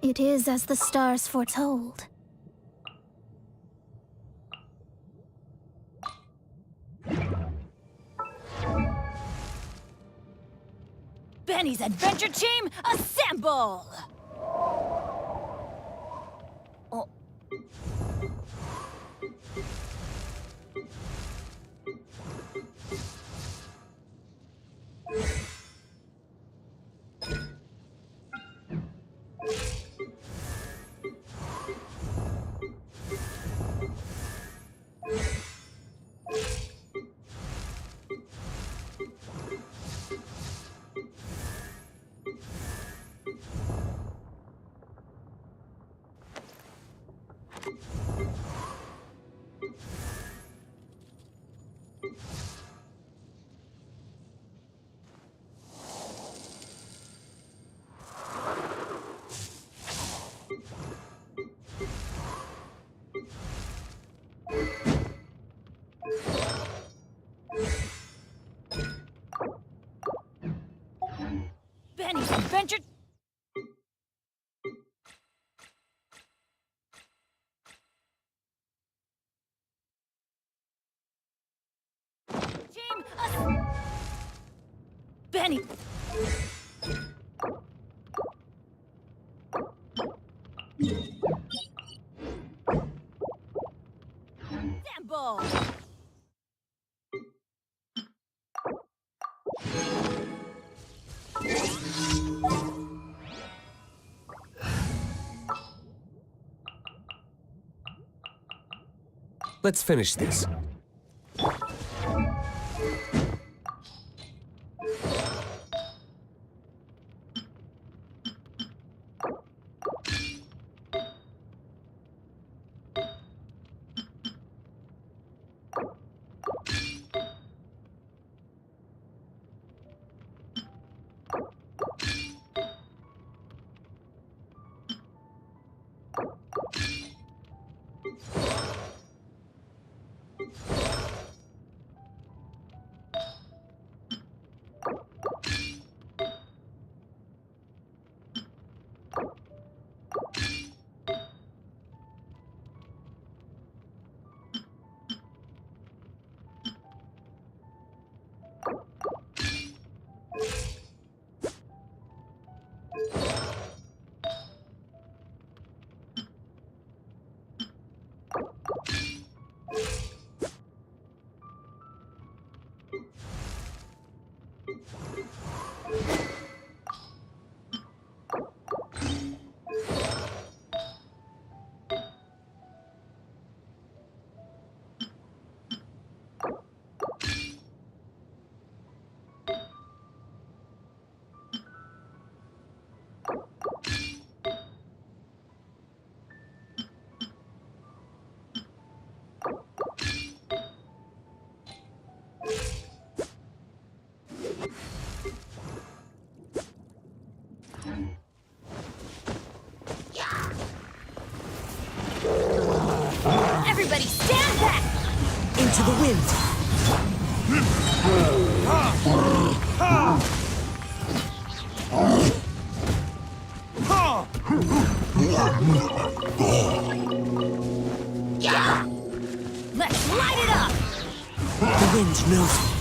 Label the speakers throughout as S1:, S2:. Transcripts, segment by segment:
S1: It is as the stars foretold.
S2: Benny's adventure team, assemble! Oh. Benny's adventure team, Benny. Assemble.
S3: Let's finish this.
S2: Everybody stand back!
S4: Into the wind!
S2: Let's light it up!
S4: The wind knows me.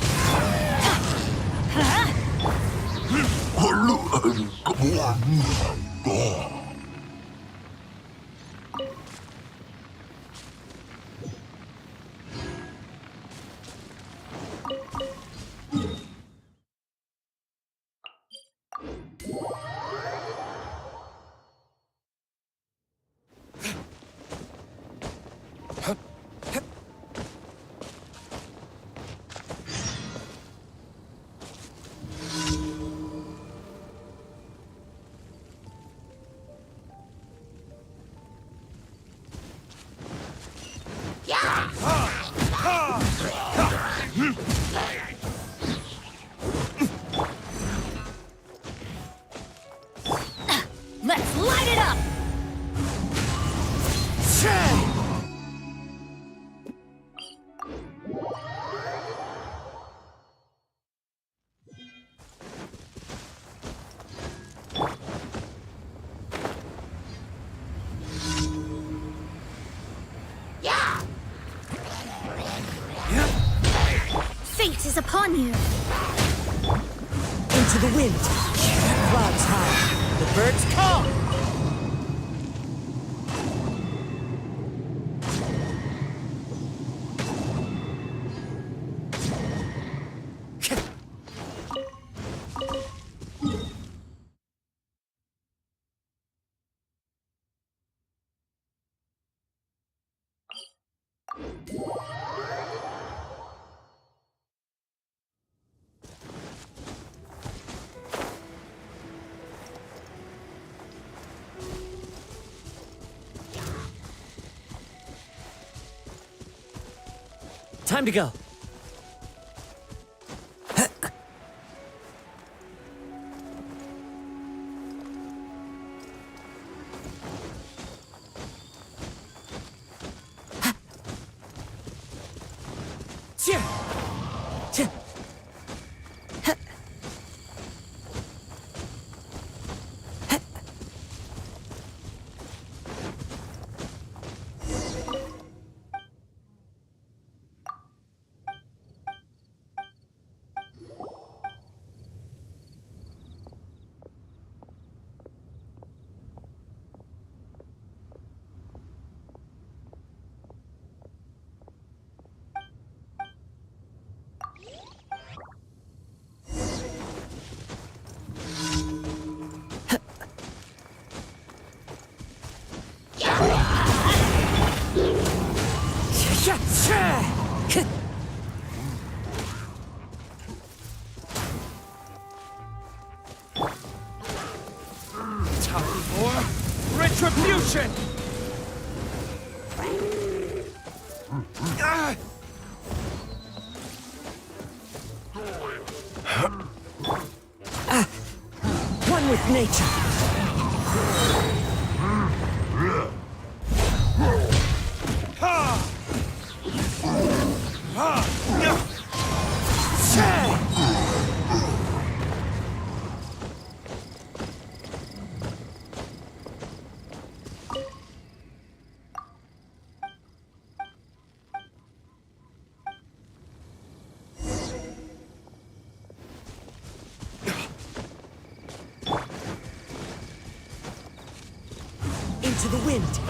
S2: Let's light it up!
S1: is upon you.
S4: Into the wind. Clouds high. The birds call. Time to go.
S3: Time for retribution!
S4: One with nature. Into the wind.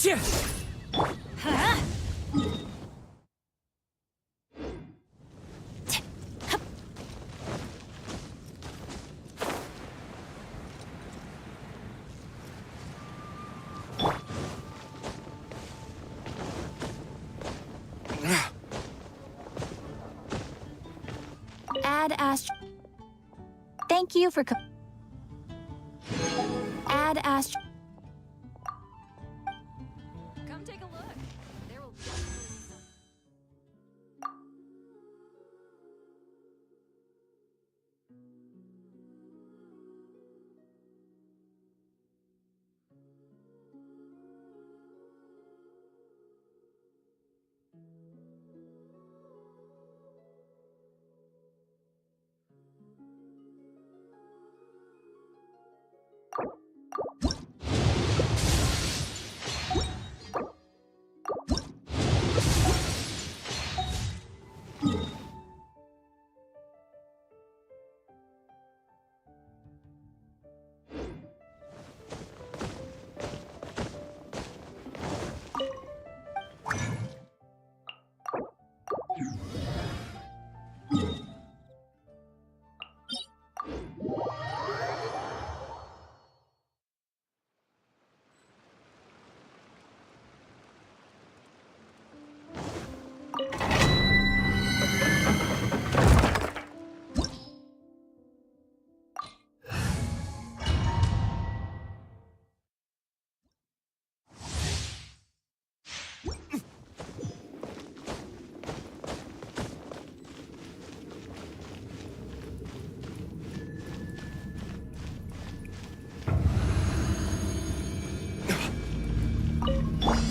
S2: Huh?
S1: Add Thank you for Add
S2: Come take a look. There will definitely be some.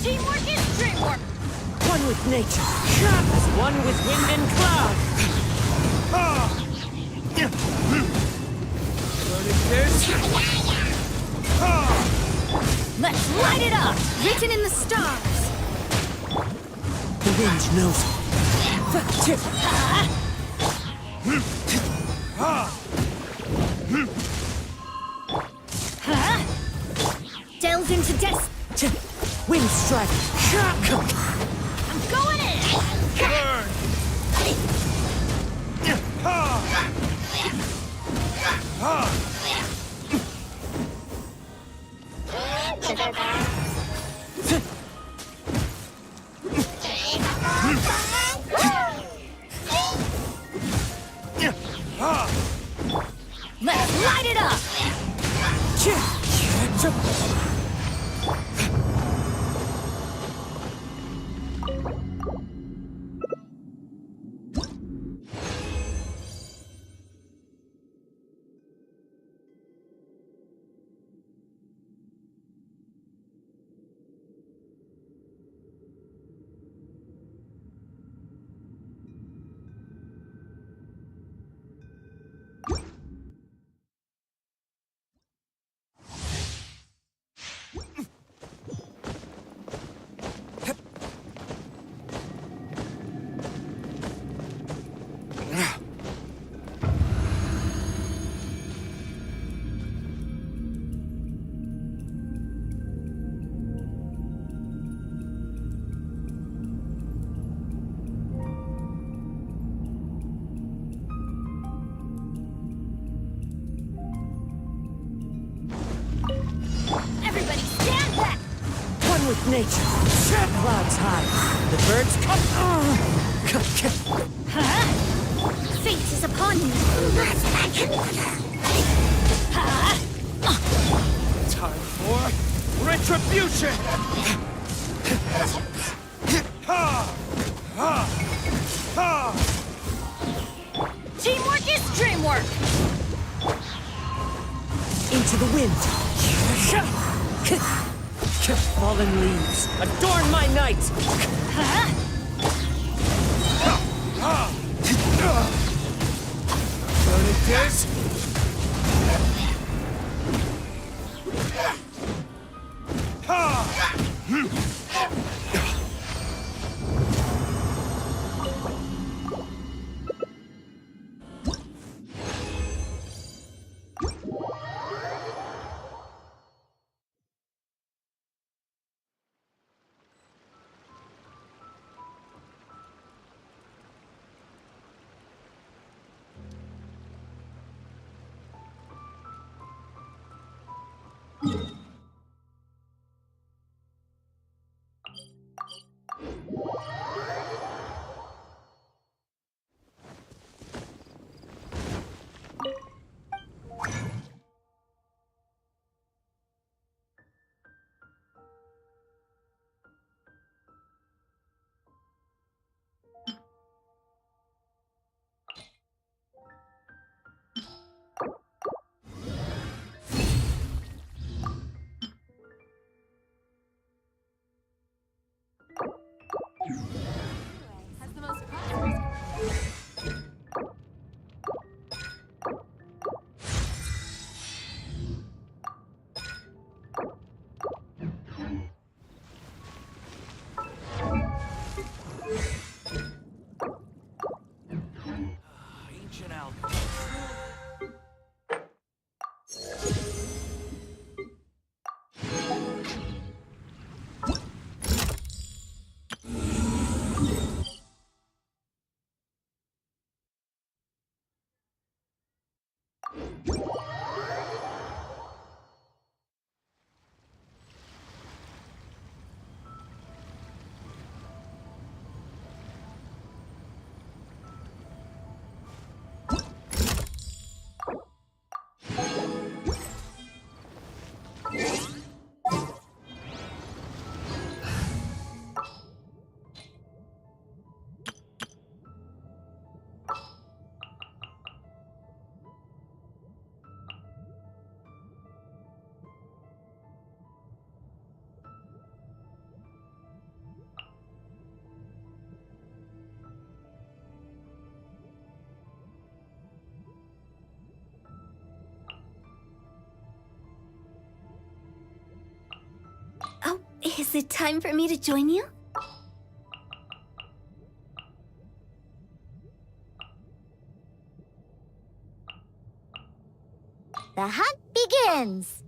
S2: Teamwork is dreamwork!
S4: One with nature, as one with wind and cloud.
S3: Learning this?
S2: Let's light it up!
S1: Written in the stars.
S4: The wind knows.
S2: Huh?
S1: Delve into death.
S4: Wind strike.
S2: I'm going in!
S3: Burn!
S2: Let's light it up! Everybody stand back!
S4: One with nature, clouds high. The birds come.
S2: Huh?
S1: Fate is upon you.
S2: Huh?
S3: Time for retribution!
S2: Teamwork is dreamwork!
S4: Into the wind. Fallen leaves, adorn my night.
S2: Huh?
S3: Learning this?
S1: Is it time for me to join you? The hunt begins!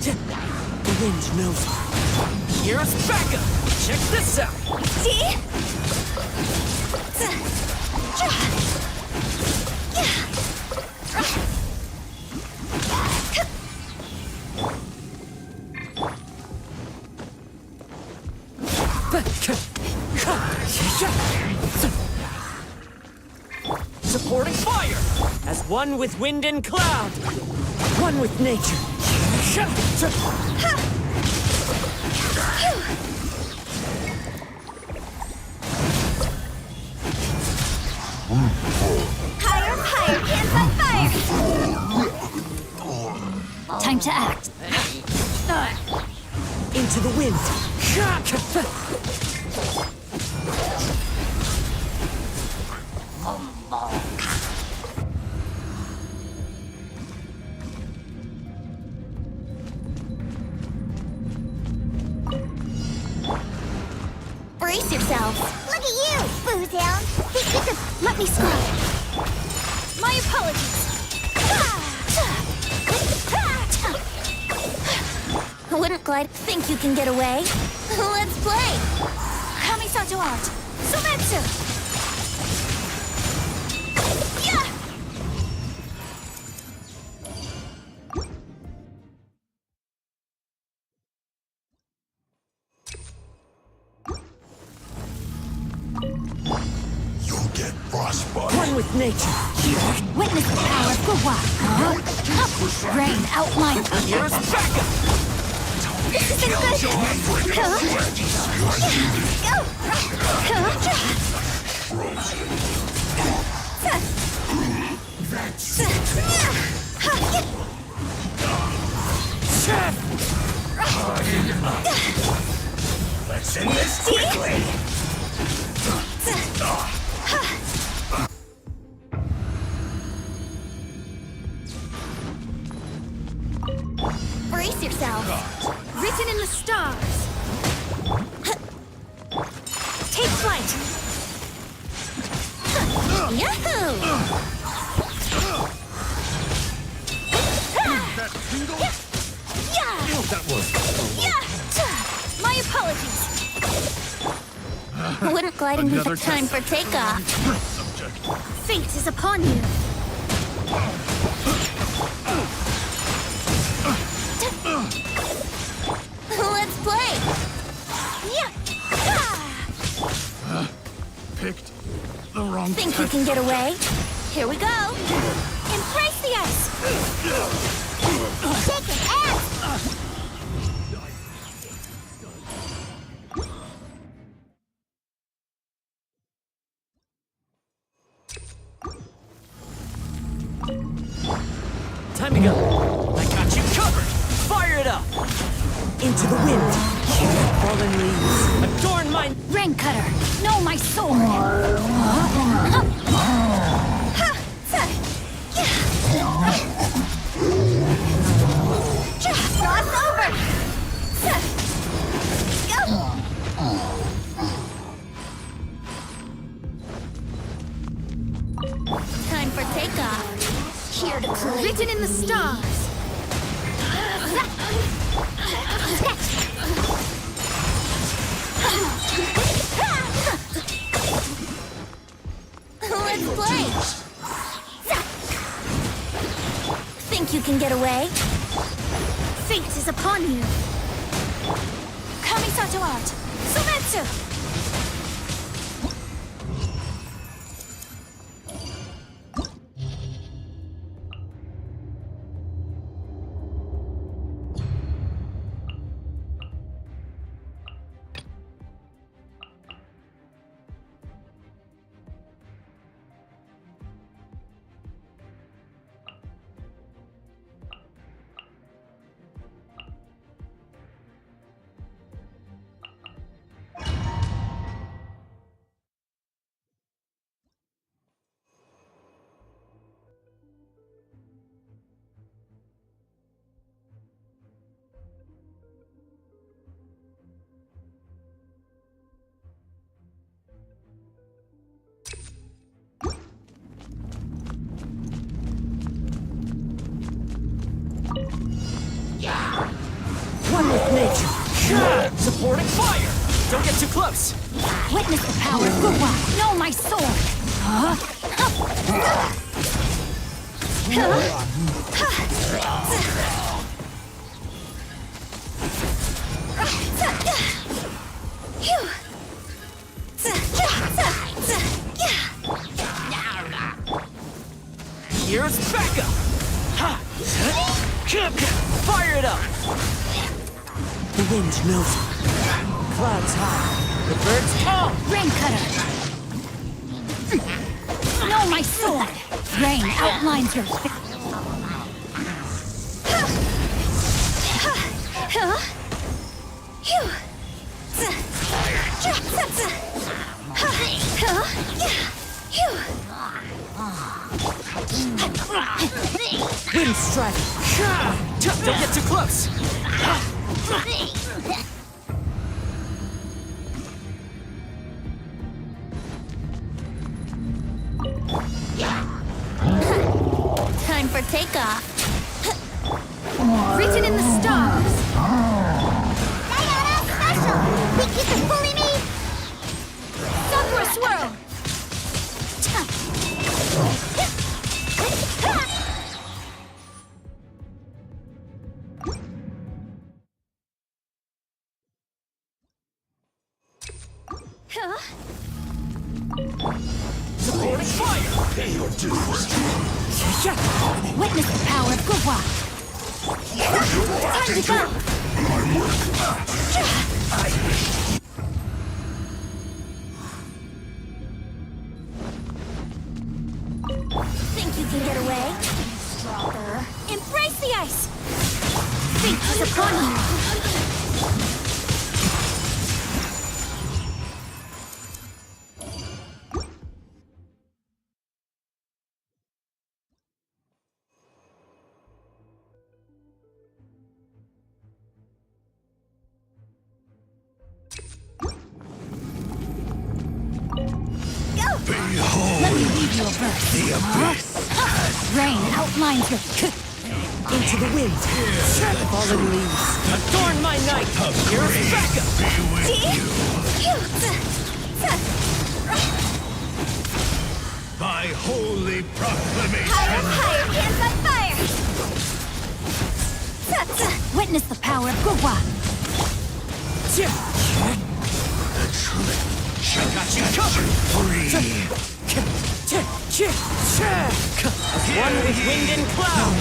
S4: The wind knows her. Here's backup! Check this out!
S1: See?
S4: Supporting fire! As one with wind and cloud! One with nature!
S1: Higher, higher, hands on fire! Time to act.
S4: Into the wind!
S1: Brace yourselves. Look at you! Let me scry. My apologies. Wouldn't glide. Think you can get away? Let's play. Kamisato out. Sumetsu. Yeah.
S5: You'll get frostbite.
S4: One with nature.
S1: Witness the power of Gua. Rain outline.
S4: Here's Becca.
S1: This isn't good.
S5: Let's end this quickly.
S1: Brace yourself. Written in the stars. Take flight. Yahoo! Yeah!
S5: That was
S1: Yeah! My apologies. Wouldn't gliding be the time for takeoff? Fate is upon you. Let's play. Yeah.
S3: Picked the wrong
S1: Think you can get away? Here we go. Embrace the ice. Shake it ass.
S4: Time to go. I got you covered. Fire it up. Into the wind. Fallen leaves. Adorn my...
S1: Rain cutter. Know my sword. Cross over. Time for takeoff. Here to play. Written in the stars. Let's play. Think you can get away? Fate is upon you. Kamisato out. Sumetsu.
S4: One with nature. Supporting fire. Don't get too close.
S1: Witness the power of Gua. Know my sword.
S4: Here's Becca. Fire it up. The wind knows it. Clouds high. The birds call.
S1: Rain cutter. Know my sword. Rain outlines your
S4: Wind strike. Don't get too close.
S1: Time for takeoff. Written in the stars. Diana special. Think you can bully me? Sakura swirl. Huh?
S4: Supporting fire!
S5: Pay your dues.
S1: Witness the power of Gua. Time to go. Think you can get away? Embrace the ice. Fate is upon you. Let me read you a verse.
S3: The abyss.
S1: Rain outlines your
S4: Into the wind. Fallen leaves. Adorn my night. Here's backup.
S3: Be with you. By holy proclamation.
S1: higher, hands on fire! Witness the power of Gua.
S4: I got you covered. One with wind and cloud.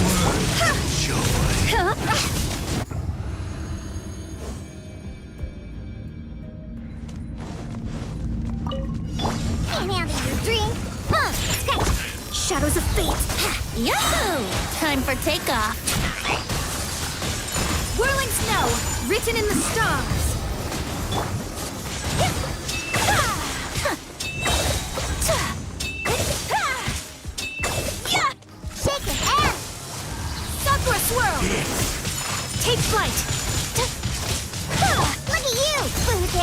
S1: Came out of your dream. Shadows of fate. Yahoo! Time for takeoff. Whirling snow, written in the stars. Shake your hand. Sakura swirl. Take flight. Look at you, Blue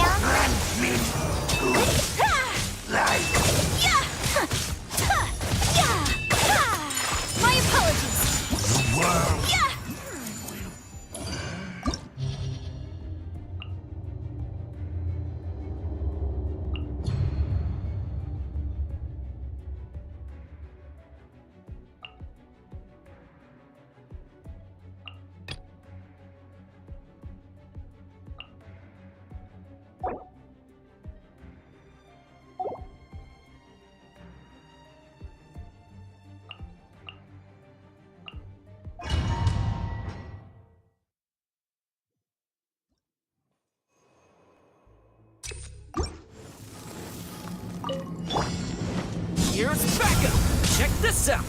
S1: My apologies.
S5: The world.
S4: Here's backup. Check this out.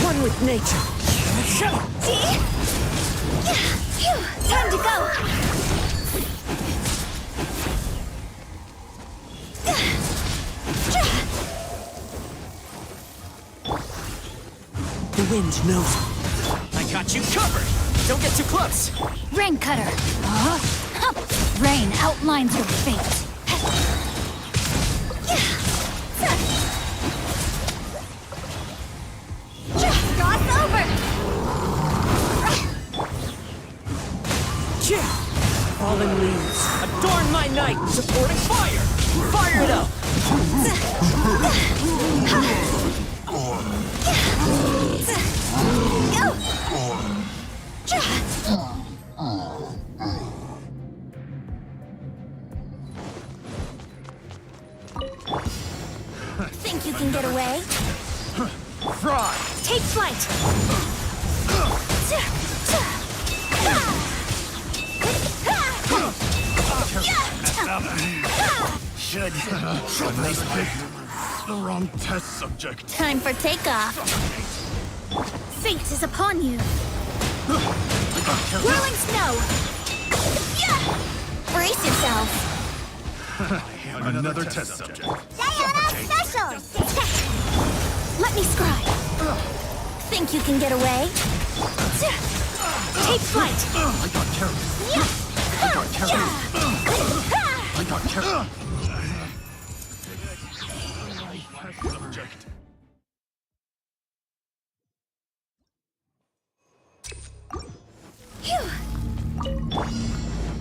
S4: One with nature.
S1: Time to go.
S4: The wind knows. I got you covered. Don't get too close.
S1: Rain cutter. Rain outlines your fate. Cross over.
S4: Fallen leaves. Adorn my night. Supporting fire. Fire it up.
S1: Think you can get away?
S3: Fry.
S1: Take flight.
S3: Should they picked the wrong test subject.
S1: Time for takeoff. Fate is upon you. Whirling snow. Brace yourself.
S3: Another test subject.
S1: Diana special. Let me scribe. Think you can get away? Take flight.
S3: I got carried. I got carried. I got carried.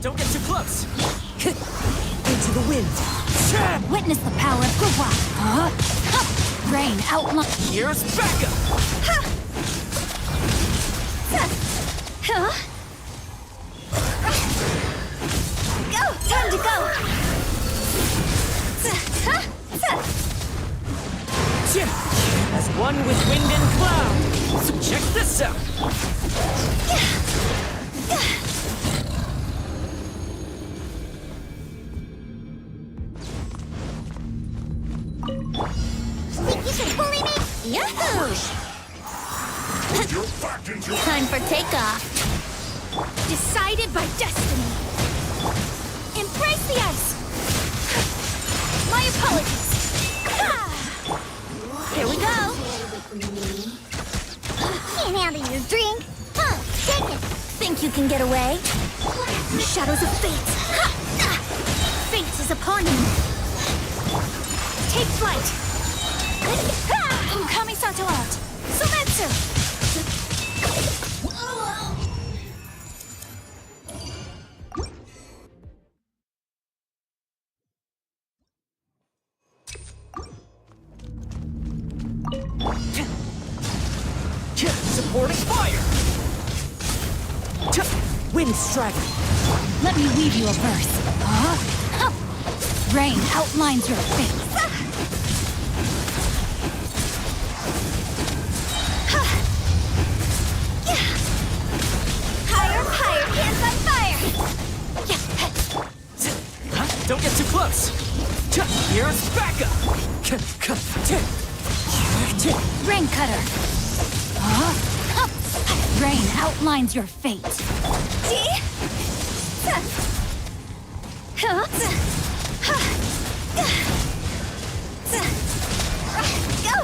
S4: Don't get too close. Into the wind.
S1: Witness the power of Gua. Rain outline.
S4: Here's backup.
S1: Go! Time to go!
S4: As one with wind and cloud. So check this out.
S1: Think you can bully me? Yahoo!
S5: Put your back into
S1: Time for takeoff. Decided by destiny. Embrace the ice. My apologies. Here we go. Can't handle your drink. Take it. Think you can get away? Shadows of fate. Fate is upon you. Take flight. Kamisato out. Sumetsu.
S4: Supporting fire. Wind strike.
S1: Let me weave you a verse. Rain outlines your face. Higher, higher, hands on fire.
S4: Don't get too close. Here's backup.
S1: Rain cutter. Rain outlines your fate. Go!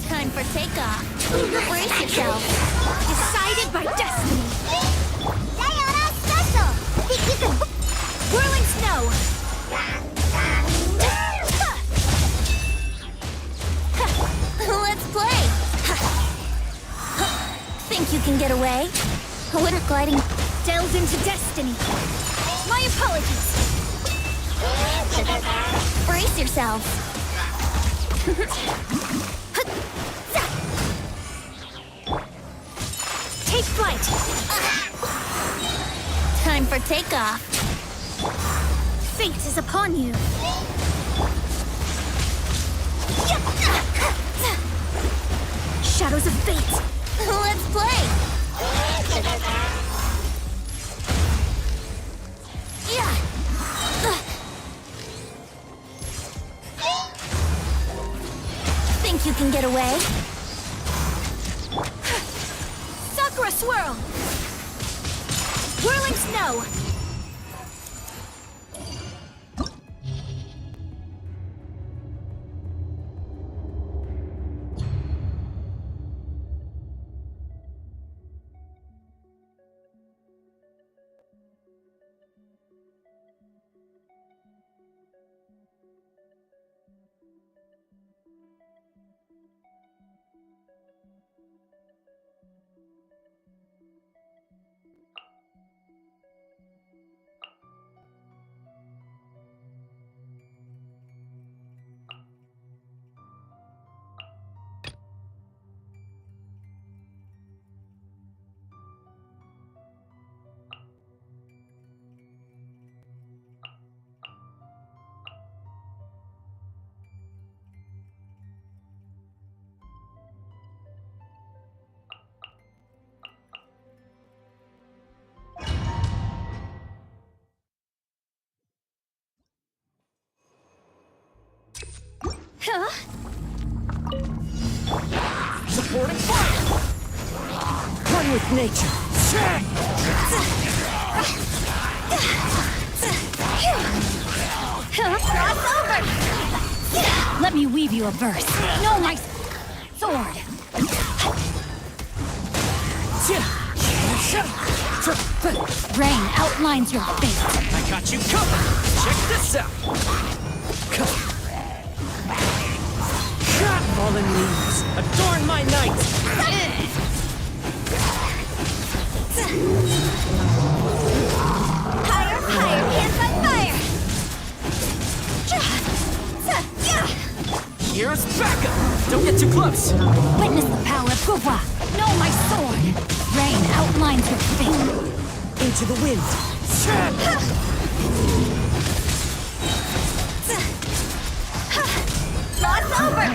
S1: Time for takeoff. Brace yourself. Decided by destiny. Sayonara special. Think you can whirling snow. Let's play. Think you can get away? Winter gliding delves into destiny. My apologies. Brace yourself. Take flight. Time for takeoff. Fate is upon you. Shadows of fate. Let's play. Yeah. Think you can get away? Sakura swirl. Whirling snow. Huh?
S4: Supporting fire. One with nature.
S1: Cross over! Let me weave you a verse. No, my sword. Rain outlines your fate.
S4: I got you covered. Check this out. Fallen leaves, adorn my night!
S1: Higher, higher, hands on fire!
S4: Here's backup! Don't get too close!
S1: Witness the power of Gua. Know my sword. Rain outlines your fate.
S4: Into the wind!
S1: Lots over!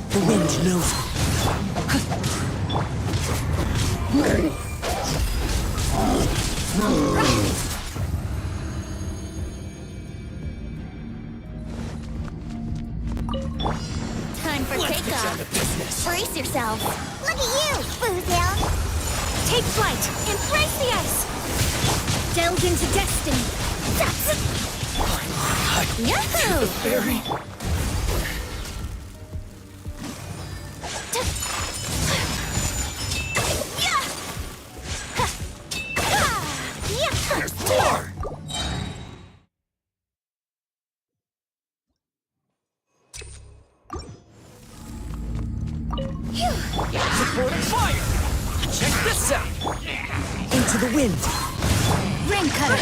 S4: The wind knows me.
S1: Time for takeoff. Brace yourself. Look at you, Boozle. Take flight. Embrace the ice. Delve into destiny. That's it. Yahoo!
S4: Fairy! Supporting fire! Check this out! Into the wind!
S1: Ring cutter.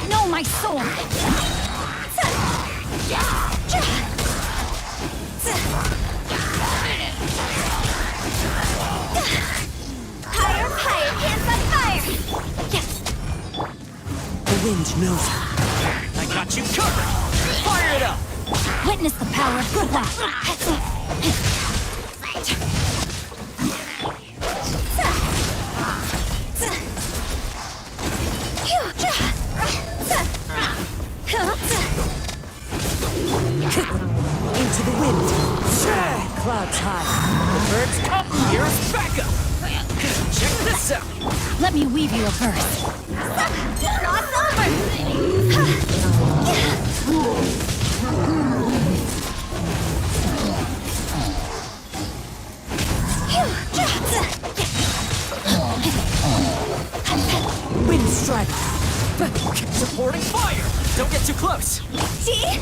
S1: Know my sword. Higher, higher, hands on fire. Yes.
S4: The wind knows me. I got you covered! Fire it up!
S1: Witness the power of Gua.
S4: Into the wind! Clouds high. The birds come! Here's backup! Check this out!
S1: Let me weave you a verse. Cross over.
S4: Wind strike! Supporting fire! Don't get too close!
S1: See?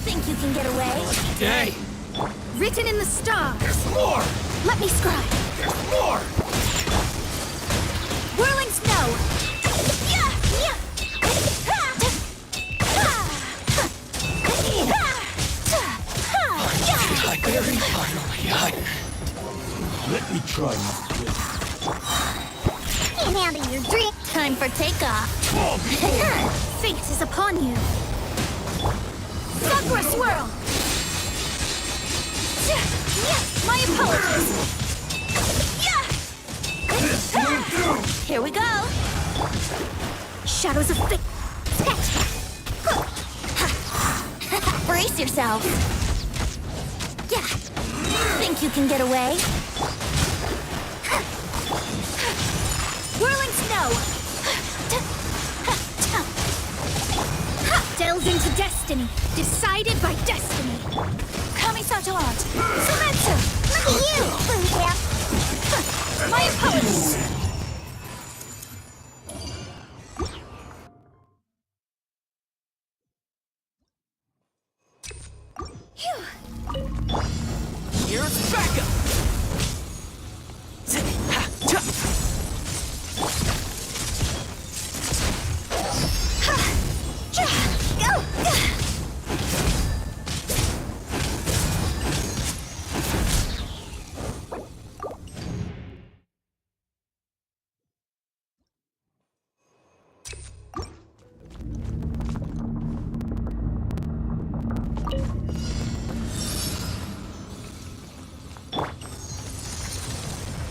S1: Think you can get away?
S3: Day.
S1: Written in the stars.
S3: More.
S1: Let me scribe.
S3: More.
S1: Whirling snow.
S3: Very finally. Let me try my
S1: Can't handle your drink. Time for takeoff. Fate is upon you. Sakura swirl. My apologies. Here we go. Shadows of fate. Brace yourself. Yeah. Think you can get away? Whirling snow. Delves into destiny. Decided by destiny. Kamisato art. Sumetsu. Look at you, Boozle. My apologies.
S4: Here's backup!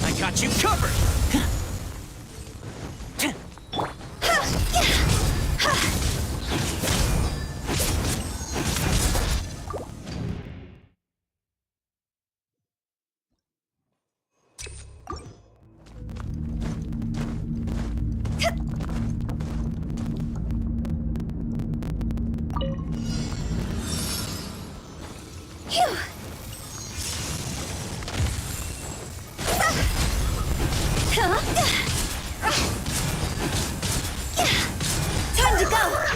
S4: I got you covered!
S1: Phew. Time to go!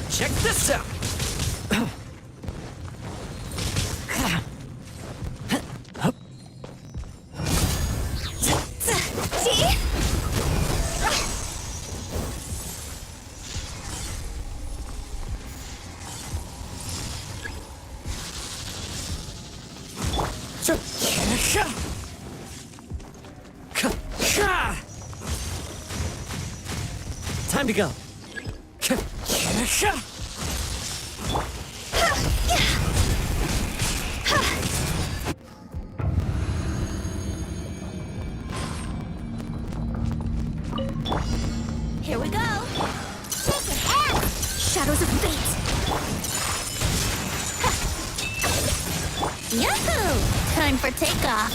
S4: Check this out! Time to go.
S1: Here we go! Shake it out! Shadows of fate! Yahoo! Time for takeoff!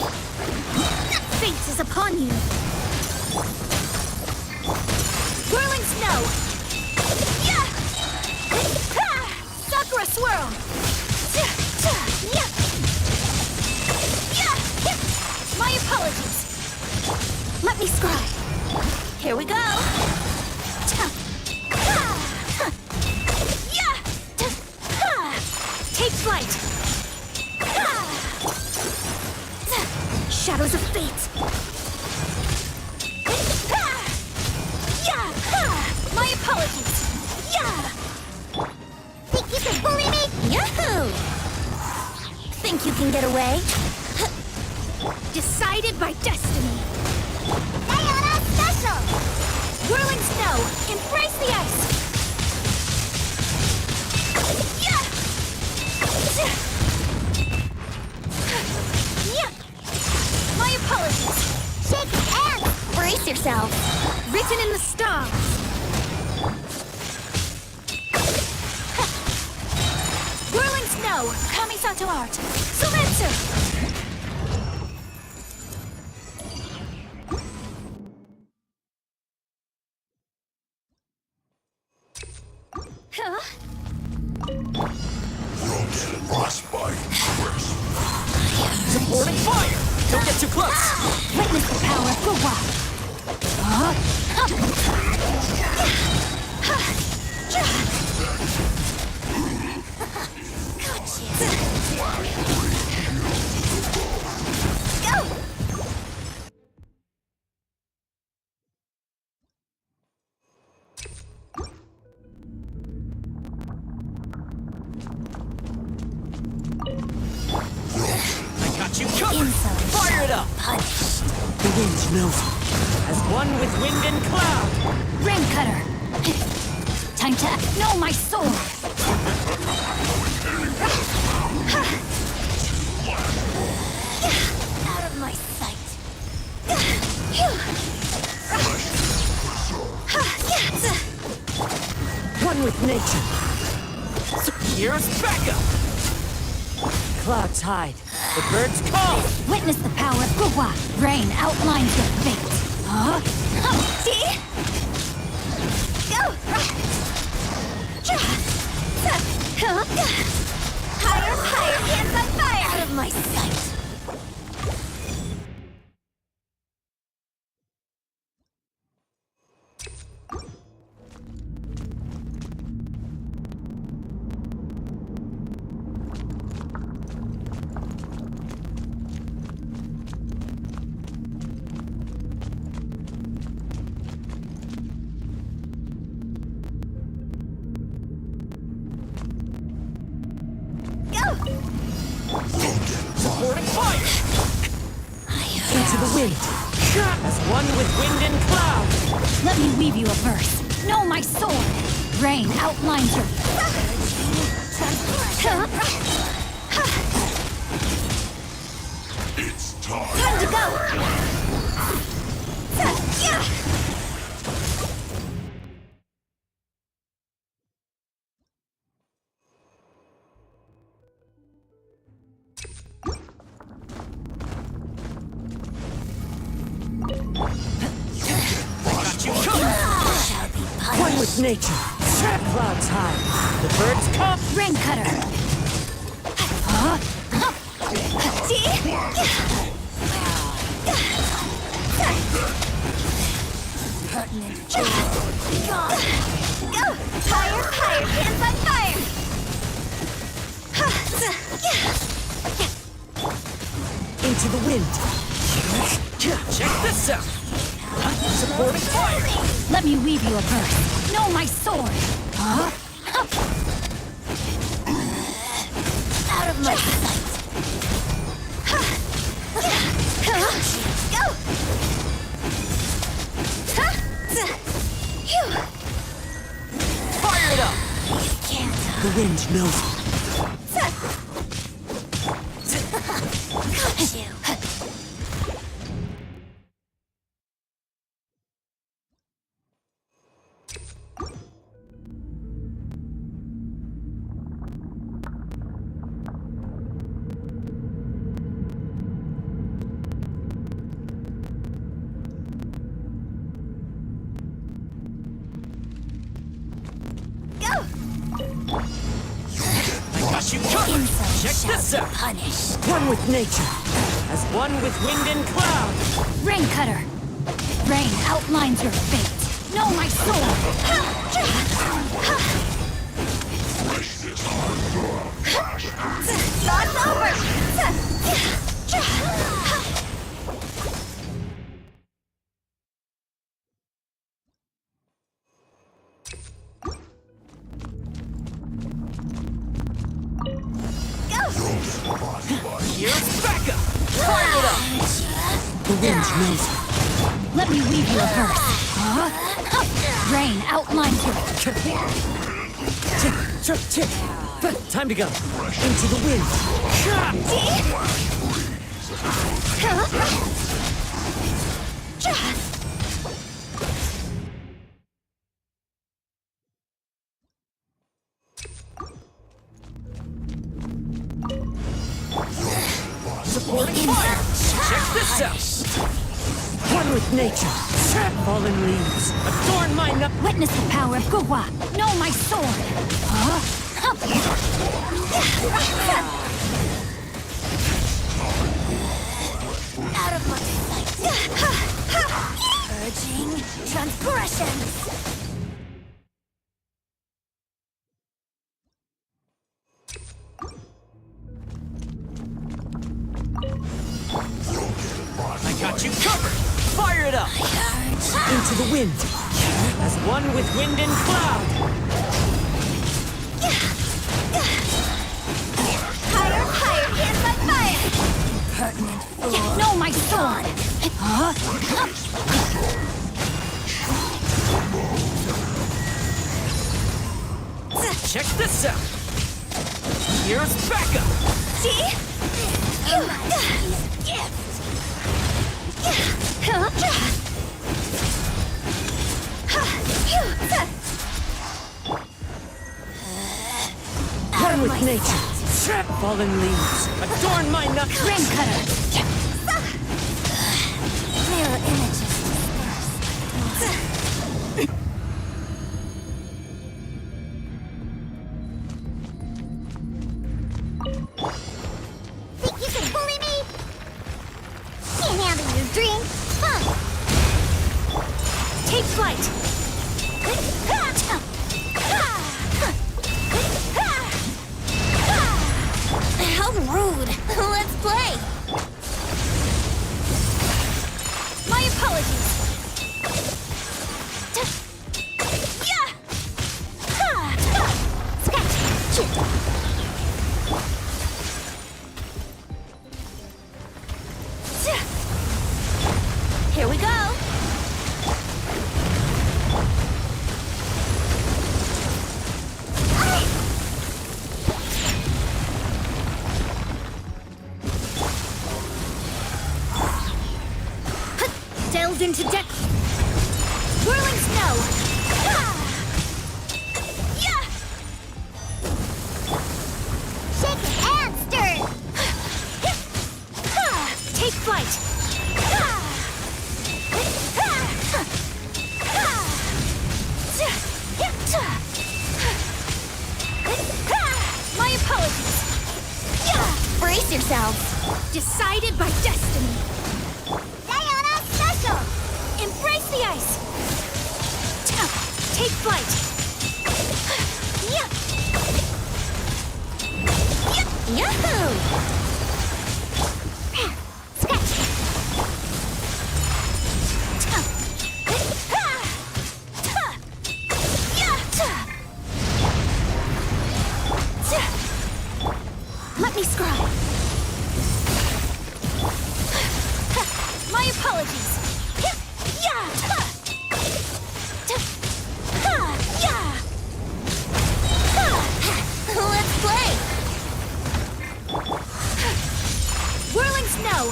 S1: Fate is upon you! Whirling snow! Yeah! Ha! Sakura swirl! Yeah! Yeah! My apologies! Let me scry! Here we go! Take flight! Shadows of fate! My apologies! Think you can bully me? Yahoo! Think you can get away? Decided by destiny! Diana Special! Whirling snow! Embrace the ice! My apologies! Shake hands! Brace yourself! Written in the stars! Whirling snow! Kamisato art! Sumetsu! Huh?
S5: Frostbite.
S4: Supporting fire! Don't get too close!
S1: Witness the power of the wild! Go!
S4: Fire it up!
S1: Punished.
S4: The wind knows it. As one with wind and cloud.
S1: Rain cutter. Time to act. No, my sword. Out of my sight.
S4: One with nature. Here's backup! Clouds hide. The birds call.
S1: Witness the power of Gugwa. Rain outlines your fate. Huh? See? Go! Higher, higher, hands on fire! Out of my sight.
S4: Supporting fire! Into the wind. As one with wind and cloud.
S1: Let me weave you a verse. Know my sword. Rain outlines your...
S5: It's time.
S1: Time to go!
S4: Got you covered! One with nature. Clouds hide. The birds come.
S1: Rain cutter! See? Pertinent. Go! Higher, higher, hands on fire!
S4: Into the wind. Check this out. Supporting fire.
S1: Let me weave you a verse. Know my sword. Out of my sight. Go!
S4: Fire it up.
S1: Can't.
S4: The wind knows it.
S1: Got you.
S4: Got you covered. Check this out.
S1: Punish.
S4: One with nature. As one with wind and cloud.
S1: Rain cutter. Rain outlines your fate. Know my sword. Thoughts over.
S4: Here's backup. Fire it up. The wind knows it.
S1: Let me weave you a verse. Rain outlines your...
S4: Time to go. Into the wind. Supporting fire. Check this out. One with nature. Fallen leaves. Adorn my nut.
S1: Witness the power of Gugwa. Know my sword. Out of my sight. Urging transgressions.
S4: I got you covered. Fire it up. Into the wind. As one with wind and cloud.
S1: Higher, higher, hands on fire! Pertinent
S4: Check this out. Here's backup.
S1: See?
S4: One with nature. Fallen leaves adorn my knuckles.
S1: Ring cutter. Mirror images dispersed. Think you can bully me? Can't handle your dream, huh? Take flight. How rude. Let's play. My apologies. Here we go. Delved into depth. Whirling snow. Shaken and stirred. Take flight. My apologies. Brace yourselves. Decided by destiny. Diana Special! Embrace the ice! Take flight! Yahoo! Sketch! Let me scry. My apologies. Let's play. Whirling snow.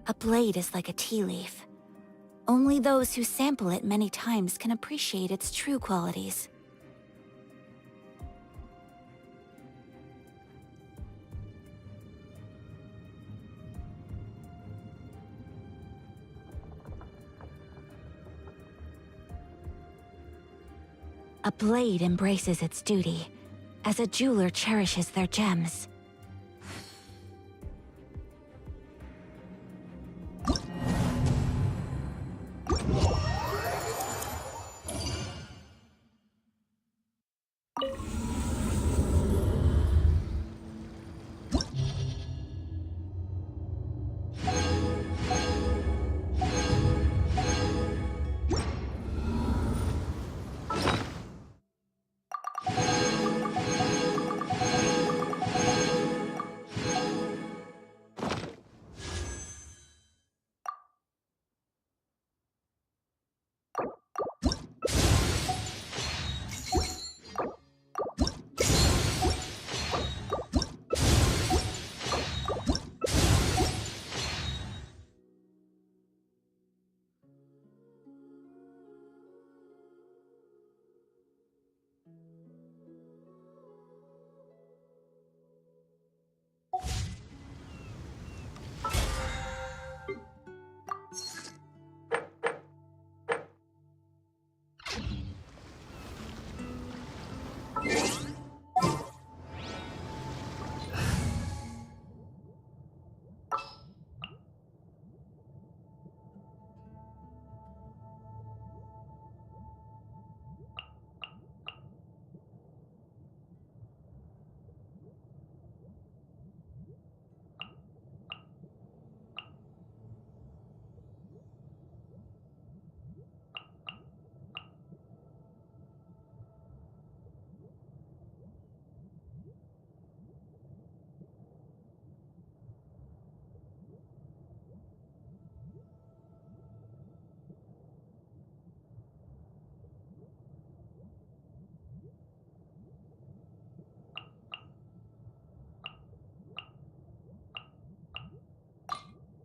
S1: A blade is like a tea leaf. Only those who sample it many times can appreciate its true qualities. A blade embraces its duty, as a jeweler cherishes their gems.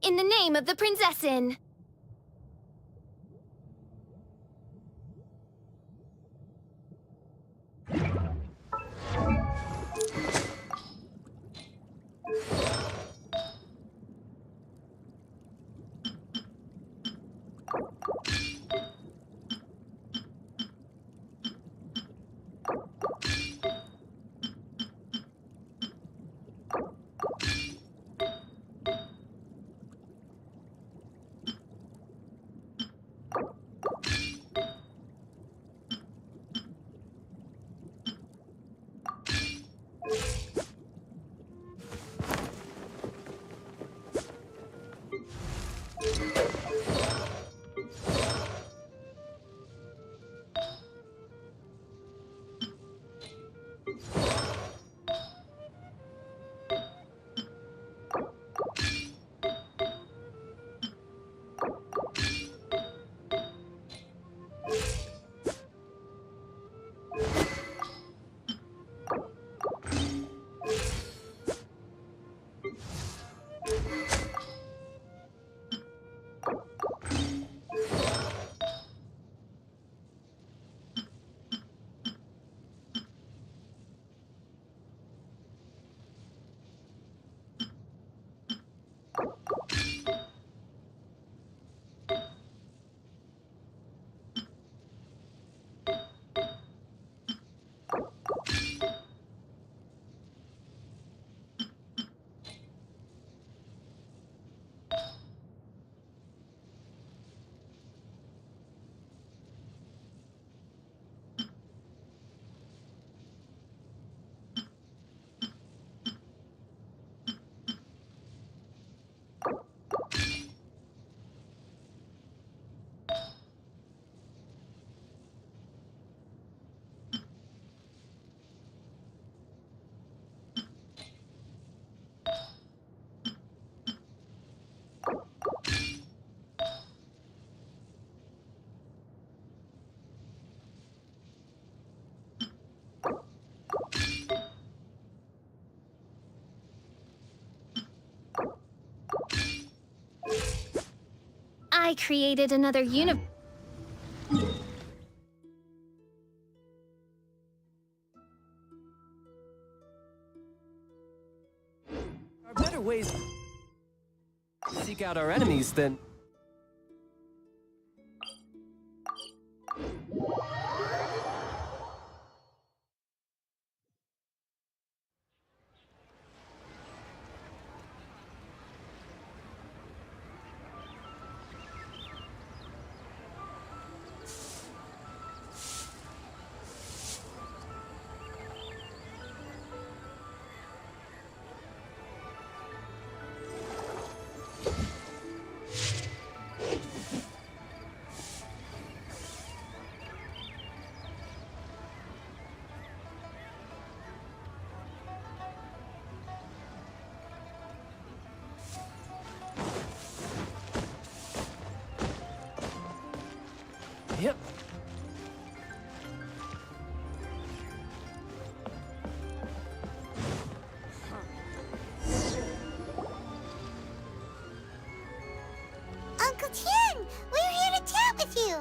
S1: in the name of the Prinzessin. I created another universe.
S4: There are better ways to seek out our enemies than... Yep.
S1: Uncle Tien, we're here to chat with you.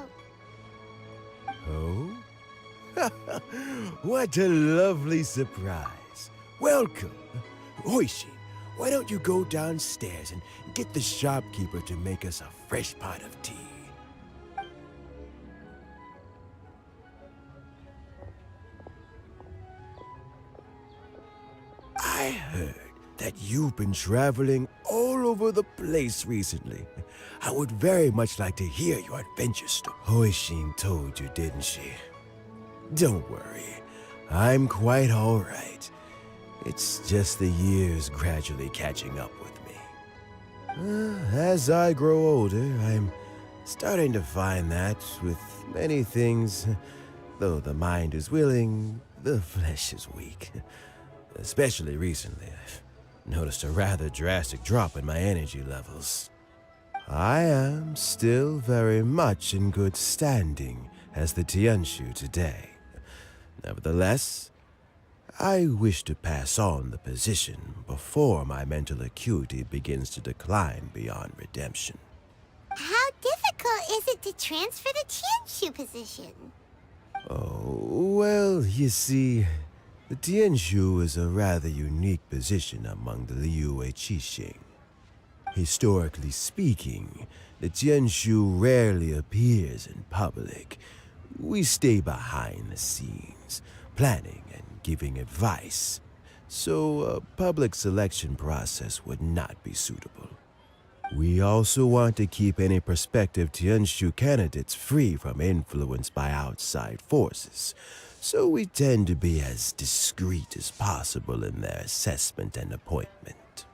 S6: Oh? What a lovely surprise. Welcome. Oishi, why don't you go downstairs and get the shopkeeper to make us a fresh pot of tea? I heard that you've been traveling all over the place recently. I would very much like to hear your adventure story. Hoishin told you, didn't she? Don't worry, I'm quite all right. It's just the years gradually catching up with me. As I grow older, I'm starting to find that with many things, though the mind is willing, the flesh is weak. Especially recently, I've noticed a rather drastic drop in my energy levels. I am still very much in good standing as the Tianshu today. Nevertheless, I wish to pass on the position before my mental acuity begins to decline beyond redemption.
S1: How difficult is it to transfer the Tianshu position?
S6: Oh, well, you see, the Tianshu is a rather unique position among the Liyue Qixing. Historically speaking, the Tianshu rarely appears in public. We stay behind the scenes, planning and giving advice, so a public selection process would not be suitable. We also want to keep any prospective Tianshu candidates free from influence by outside forces, so we tend to be as discreet as possible in their assessment and appointment.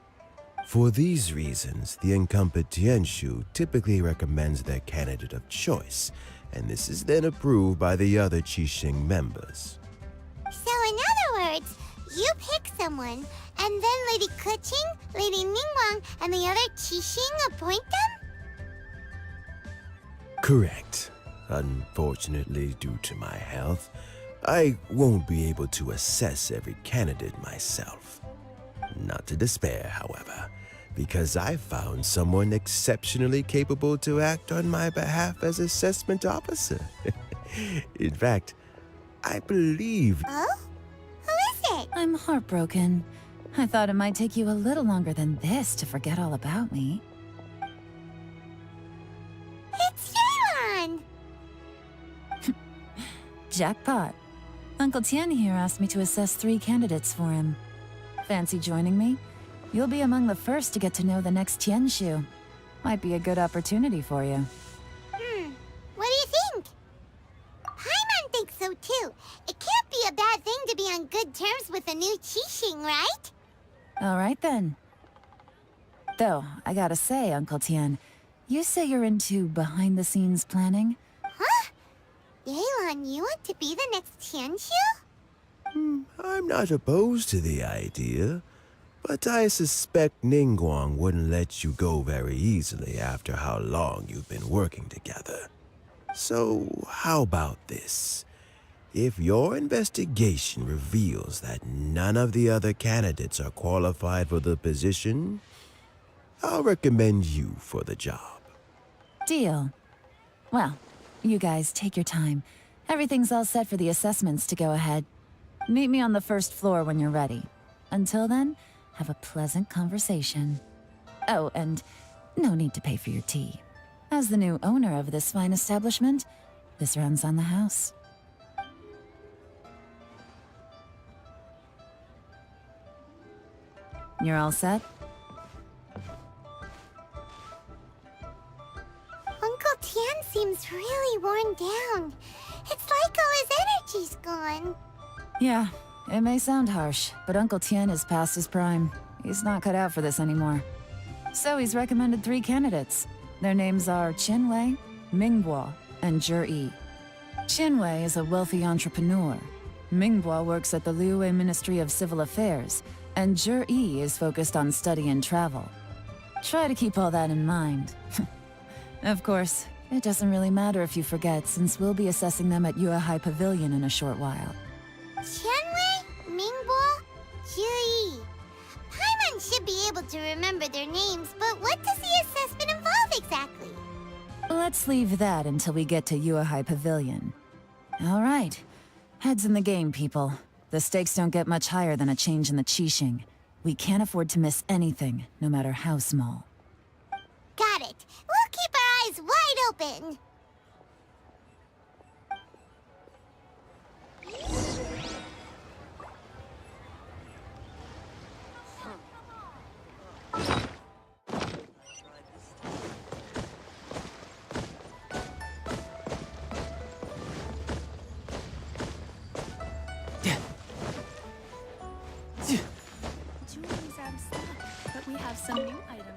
S6: For these reasons, the incumbent Tianshu typically recommends their candidate of choice, and this is then approved by the other Qixing members.
S1: So in other words, you pick someone, and then Lady Keqing, Lady Ningguang, and the other Qixing appoint them?
S6: Correct. Unfortunately, due to my health, I won't be able to assess every candidate myself. Not to despair, however, because I found someone exceptionally capable to act on my behalf as assessment officer. In fact, I believe...
S1: Oh? Who is it?
S2: I'm heartbroken. I thought it might take you a little longer than this to forget all about me.
S1: It's Yelan!
S2: Jackpot. Uncle Tian here asked me to assess 3 candidates for him. Fancy joining me? You'll be among the first to get to know the next Tianshu. Might be a good opportunity for you.
S1: What do you think? Paimon thinks so too. It can't be a bad thing to be on good terms with a new Qixing, right?
S2: All right then. Though, I gotta say, Uncle Tian, you say you're into behind-the-scenes planning?
S1: Huh? Yelan, you want to be the next Tianshu?
S6: I'm not opposed to the idea, but I suspect Ningguang wouldn't let you go very easily after how long you've been working together. So, how about this? If your investigation reveals that none of the other candidates are qualified for the position, I'll recommend you for the job.
S2: Deal. Well, you guys take your time. Everything's all set for the assessments to go ahead. Meet me on the first floor when you're ready. Until then, have a pleasant conversation. Oh, and no need to pay for your tea. As the new owner of this fine establishment, this runs on the house. You're all set?
S1: Uncle Tian seems really worn down. It's like all his energy's gone.
S2: Yeah, it may sound harsh, but Uncle Tian is past his prime. He's not cut out for this anymore. So he's recommended 3 candidates. Their names are Qinwei, Mingguo, and reeeee. Qinwei is a wealthy entrepreneur. Mingguo works at the Liyue Ministry of Civil Affairs, and reeeee is focused on study and travel. Try to keep all that in mind. Of course, it doesn't really matter if you forget, since we'll be assessing them at Yuehai Pavilion in a short while.
S1: Qianwei, Mingguo, reeeee. Paimon should be able to remember their names, but what does the assessment involve exactly?
S2: Let's leave that until we get to Yuehai Pavilion. All right. Heads in the game, people. The stakes don't get much higher than a change in the Qixing. We can't afford to miss anything, no matter how small.
S1: Got it. We'll keep our eyes wide open.
S2: Jewelry's out of stock, but we have some new items.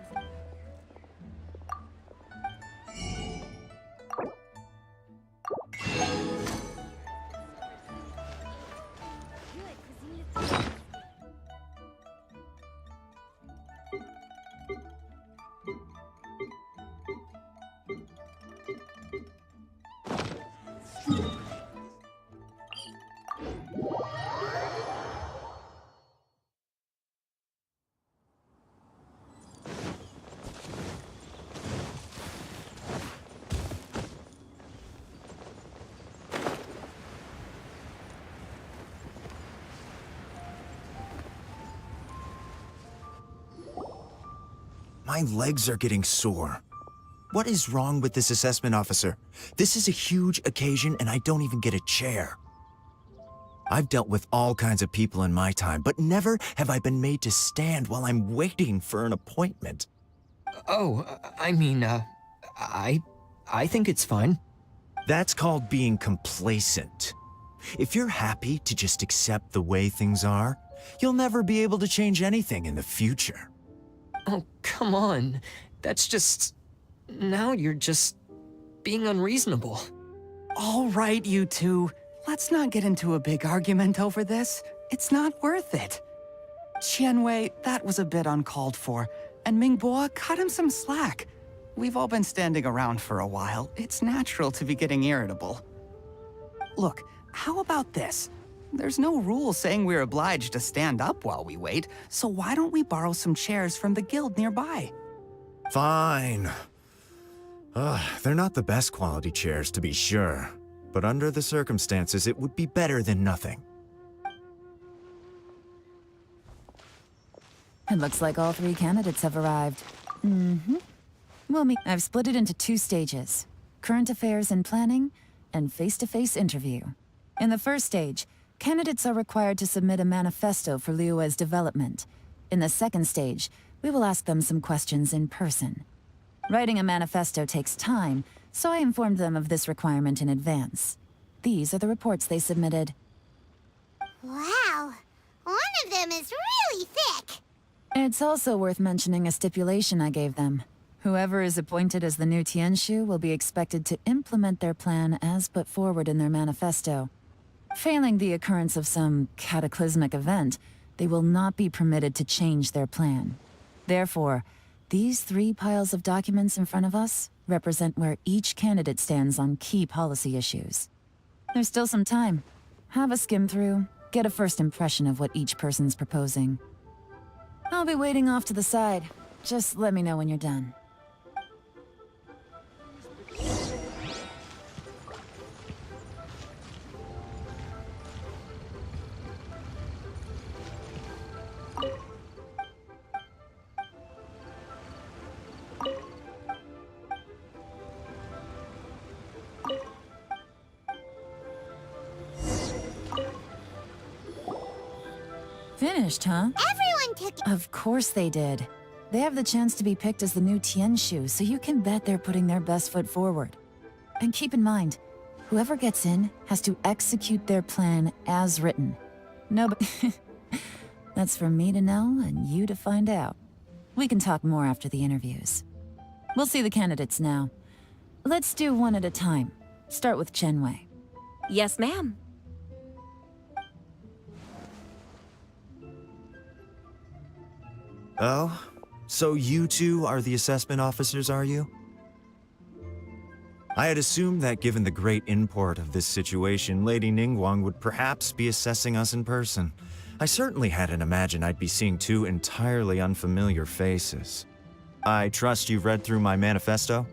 S7: My legs are getting sore. What is wrong with this assessment officer? This is a huge occasion and I don't even get a chair. I've dealt with all kinds of people in my time, but never have I been made to stand while I'm waiting for an appointment.
S4: Oh, I mean, I think it's fine.
S7: That's called being complacent. If you're happy to just accept the way things are, you'll never be able to change anything in the future.
S4: Oh, come on. That's just... Now you're just being unreasonable.
S8: All right, you two. Let's not get into a big argument over this. It's not worth it. Qianwei, that was a bit uncalled for, and Mingbo, cut him some slack. We've all been standing around for a while. It's natural to be getting irritable. Look, how about this? There's no rule saying we're obliged to stand up while we wait, so why don't we borrow some chairs from the guild nearby?
S7: Fine. They're not the best quality chairs, to be sure. But under the circumstances, it would be better than nothing.
S2: It looks like all 3 candidates have arrived. Well, I've split it into 2 stages. Current affairs and planning, and face-to-face interview. In the first stage, candidates are required to submit a manifesto for Liyue's development. In the second stage, we will ask them some questions in person. Writing a manifesto takes time, so I informed them of this requirement in advance. These are the reports they submitted.
S1: Wow, one of them is really thick.
S2: It's also worth mentioning a stipulation I gave them. Whoever is appointed as the new Tianshu will be expected to implement their plan as put forward in their manifesto. Failing the occurrence of some cataclysmic event, they will not be permitted to change their plan. Therefore, these 3 piles of documents in front of us represent where each candidate stands on key policy issues. There's still some time. Have a skim through, get a first impression of what each person's proposing. I'll be waiting off to the side. Just let me know when you're done. Finished, huh?
S1: Everyone took it.
S2: Of course they did. They have the chance to be picked as the new Tianshu, so you can bet they're putting their best foot forward. And keep in mind, whoever gets in has to execute their plan as written. No, but that's for me to know and you to find out. We can talk more after the interviews. We'll see the candidates now. Let's do one at a time. Start with Qianwei.
S9: Yes, ma'am.
S7: Oh? So you 2 are the assessment officers, are you? I had assumed that given the great import of this situation, Lady Ningguang would perhaps be assessing us in person. I certainly hadn't imagined I'd be seeing 2 entirely unfamiliar faces. I trust you've read through my manifesto?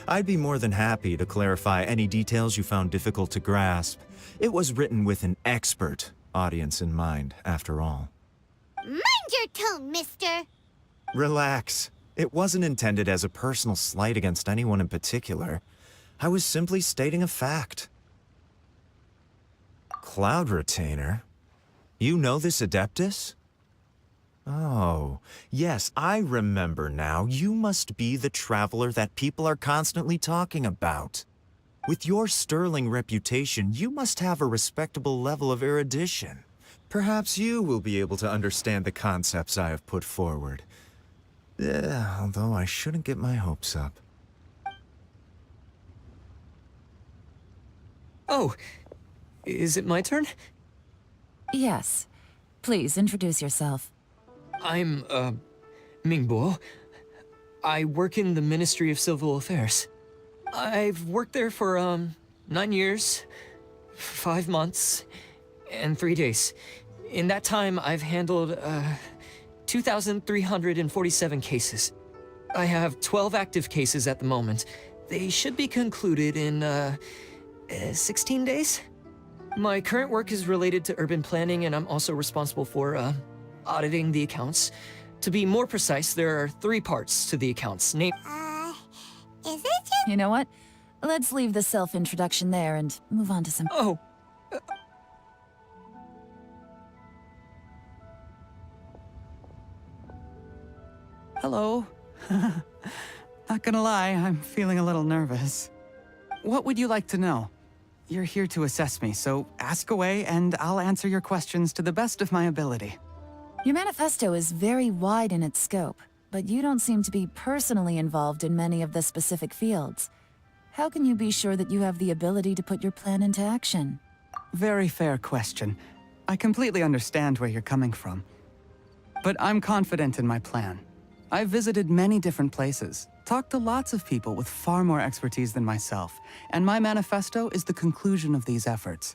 S7: I'd be more than happy to clarify any details you found difficult to grasp. It was written with an expert audience in mind, after all.
S1: Mind your tone, mister.
S7: Relax. It wasn't intended as a personal slight against anyone in particular. I was simply stating a fact. Cloud Retainer? You know this Adeptus? Oh, yes, I remember now. You must be the traveler that people are constantly talking about. With your sterling reputation, you must have a respectable level of erudition. Perhaps you will be able to understand the concepts I have put forward. Although I shouldn't get my hopes up.
S4: Oh, is it my turn?
S2: Yes. Please, introduce yourself.
S4: I'm, Mingbo. I work in the Ministry of Civil Affairs. I've worked there for, 9 years, 5 months, and 3 days. In that time, I've handled, 2,347 cases. I have 12 active cases at the moment. They should be concluded in, 16 days? My current work is related to urban planning, and I'm also responsible for, auditing the accounts. To be more precise, there are 3 parts to the accounts.
S1: Is it just...
S2: You know what? Let's leave the self-introduction there and move on to some...
S4: Oh,
S8: Hello. Not gonna lie, I'm feeling a little nervous. What would you like to know? You're here to assess me, so ask away and I'll answer your questions to the best of my ability.
S2: Your manifesto is very wide in its scope, but you don't seem to be personally involved in many of the specific fields. How can you be sure that you have the ability to put your plan into action?
S8: Very fair question. I completely understand where you're coming from. But I'm confident in my plan. I've visited many different places, talked to lots of people with far more expertise than myself, and my manifesto is the conclusion of these efforts.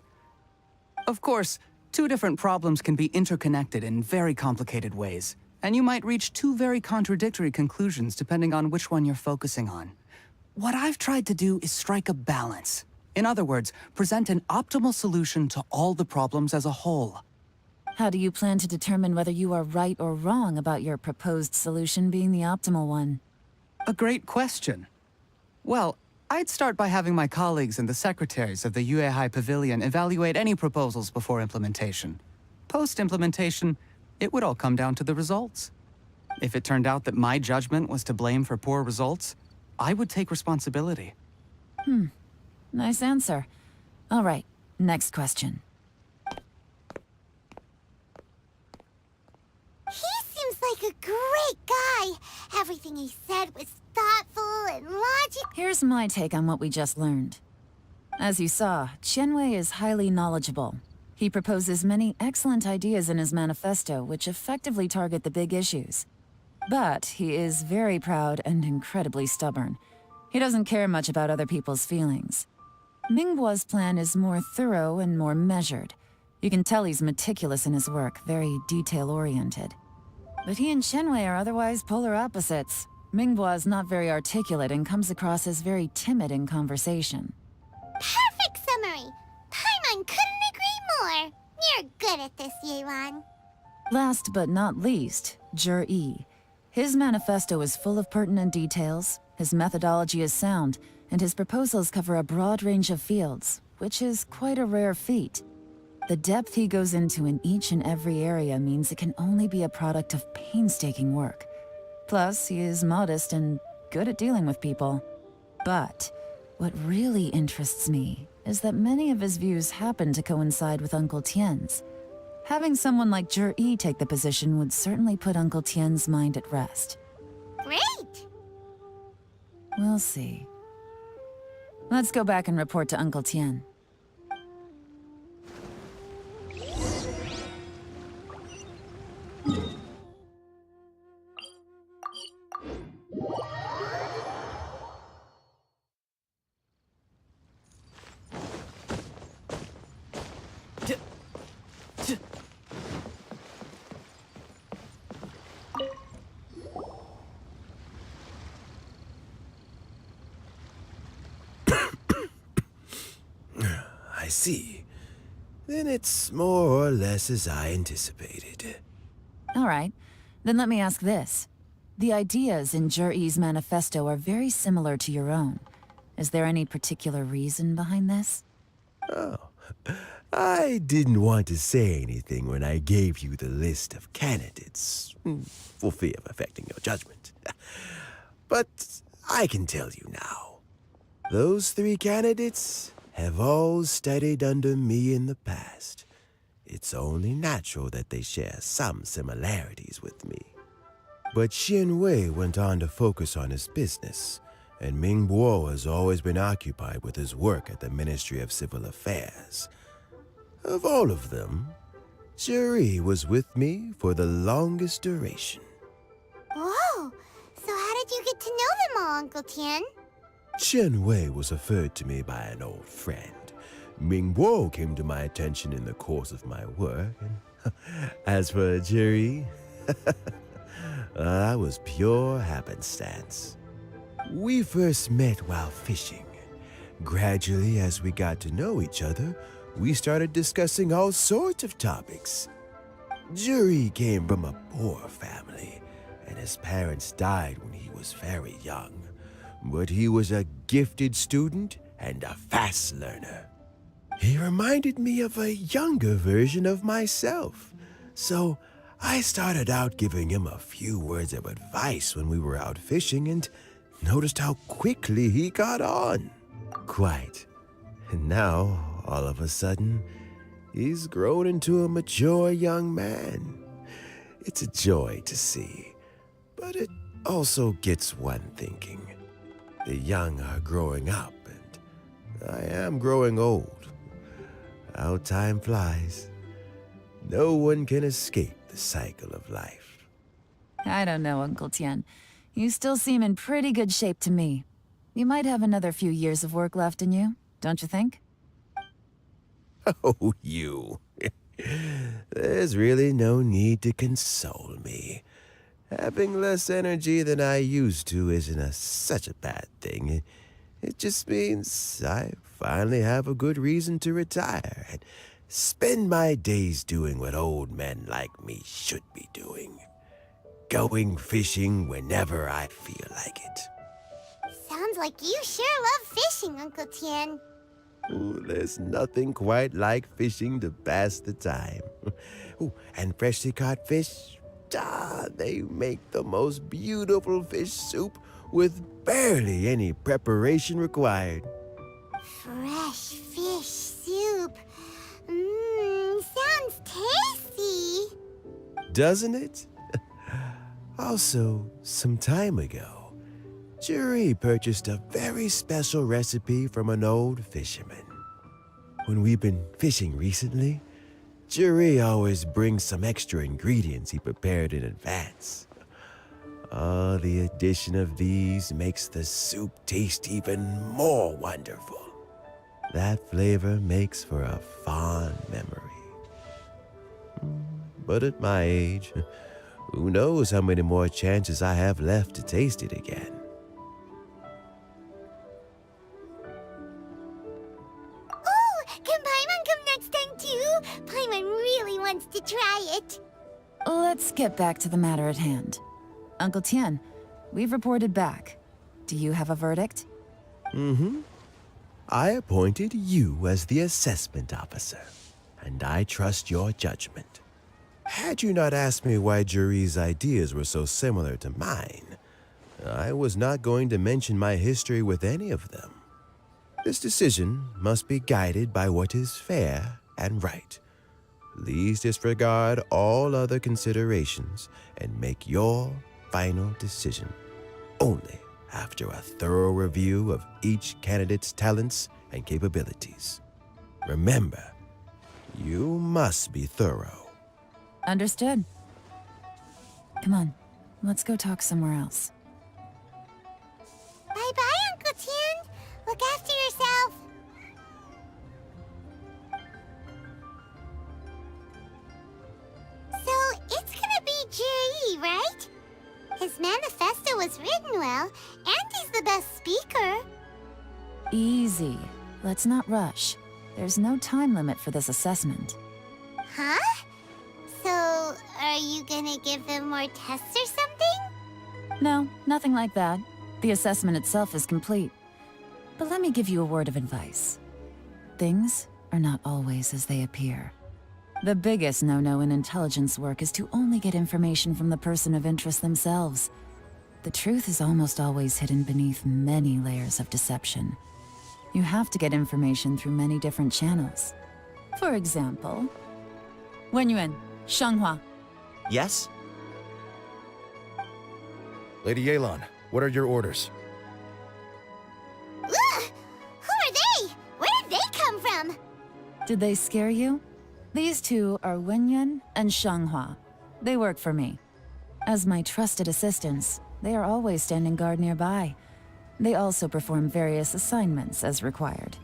S8: Of course, 2 different problems can be interconnected in very complicated ways, and you might reach 2 very contradictory conclusions depending on which one you're focusing on. What I've tried to do is strike a balance. In other words, present an optimal solution to all the problems as a whole.
S2: How do you plan to determine whether you are right or wrong about your proposed solution being the optimal one?
S8: A great question. Well, I'd start by having my colleagues and the secretaries of the Yuehai Pavilion evaluate any proposals before implementation. Post-implementation, it would all come down to the results. If it turned out that my judgment was to blame for poor results, I would take responsibility.
S2: Nice answer. All right, next question.
S1: He seems like a great guy. Everything he said was thoughtful and logical.
S2: Here's my take on what we just learned. As you saw, Qianwei is highly knowledgeable. He proposes many excellent ideas in his manifesto which effectively target the big issues. But he is very proud and incredibly stubborn. He doesn't care much about other people's feelings. Mingbo's plan is more thorough and more measured. You can tell he's meticulous in his work, very detail-oriented. But he and Qianwei are otherwise polar opposites. Mingbo is not very articulate and comes across as very timid in conversation.
S1: Perfect summary. Paimon couldn't agree more. You're good at this, Yeron.
S2: Last but not least, reeeee. His manifesto is full of pertinent details, his methodology is sound, and his proposals cover a broad range of fields, which is quite a rare feat. The depth he goes into in each and every area means it can only be a product of painstaking work. Plus, he is modest and good at dealing with people. But what really interests me is that many of his views happen to coincide with Uncle Tien's. Having someone like reeeee take the position would certainly put Uncle Tien's mind at rest.
S1: Great.
S2: We'll see. Let's go back and report to Uncle Tien.
S6: I see. Then it's more or less as I anticipated.
S2: All right, then let me ask this. The ideas in reeee's manifesto are very similar to your own. Is there any particular reason behind this?
S6: Oh, I didn't want to say anything when I gave you the list of candidates, for fear of affecting your judgment. But I can tell you now. Those 3 candidates have all studied under me in the past. It's only natural that they share some similarities with me. But Qianwei went on to focus on his business, and Mingbo has always been occupied with his work at the Ministry of Civil Affairs. Of all of them, reeeee was with me for the longest duration.
S1: Whoa. So how did you get to know them all, Uncle Tien?
S6: Qianwei was referred to me by an old friend. Mingbo came to my attention in the course of my work, and as for reeeee, that was pure happenstance. We first met while fishing. Gradually, as we got to know each other, we started discussing all sorts of topics. reeeee came from a poor family, and his parents died when he was very young. But he was a gifted student and a fast learner. He reminded me of a younger version of myself, so I started out giving him a few words of advice when we were out fishing and noticed how quickly he got on. Quite. And now, all of a sudden, he's grown into a mature young man. It's a joy to see, but it also gets one thinking. The young are growing up, and I am growing old. How time flies. No one can escape the cycle of life.
S2: I don't know, Uncle Tian. You still seem in pretty good shape to me. You might have another few years of work left in you, don't you think?
S6: Oh, you. There's really no need to console me. Having less energy than I used to isn't such a bad thing. It just means I finally have a good reason to retire and spend my days doing what old men like me should be doing. Going fishing whenever I feel like it.
S1: Sounds like you sure love fishing, Uncle Tian.
S6: Ooh, there's nothing quite like fishing to pass the time. Ooh, and freshly caught fish, they make the most beautiful fish soup with barely any preparation required.
S1: Fresh fish soup. Sounds tasty.
S6: Doesn't it? Also, some time ago, Jerry purchased a very special recipe from an old fisherman. When we've been fishing recently, Jerry always brings some extra ingredients he prepared in advance. The addition of these makes the soup taste even more wonderful. That flavor makes for a fond memory. But at my age, who knows how many more chances I have left to taste it again.
S1: Oh, can Paimon come next time too? Paimon really wants to try it.
S2: Let's get back to the matter at hand. Uncle Tian, we've reported back. Do you have a verdict?
S6: I appointed you as the assessment officer, and I trust your judgment. Had you not asked me why Jerry's ideas were so similar to mine, I was not going to mention my history with any of them. This decision must be guided by what is fair and right. Please disregard all other considerations and make your final decision only after a thorough review of each candidate's talents and capabilities. Remember, you must be thorough.
S2: Understood. Come on, let's go talk somewhere else.
S1: Bye-bye, Uncle Tian. Look after yourself. So, it's gonna be Jerry, right? His manifesto was written well, and he's the best speaker.
S2: Easy. Let's not rush. There's no time limit for this assessment.
S1: Huh? So, are you gonna give him more tests or something?
S2: No, nothing like that. The assessment itself is complete. But let me give you a word of advice. Things are not always as they appear. The biggest no-no in intelligence work is to only get information from the person of interest themselves. The truth is almost always hidden beneath many layers of deception. You have to get information through many different channels. For example, Wenyuan, Shanghua.
S7: Yes?
S3: Lady Yelan, what are your orders?
S1: Ugh! Who are they? Where did they come from?
S2: Did they scare you? These two are Wenyuan and Shanghua. They work for me. As my trusted assistants, they are always standing guard nearby. They also perform various assignments as required.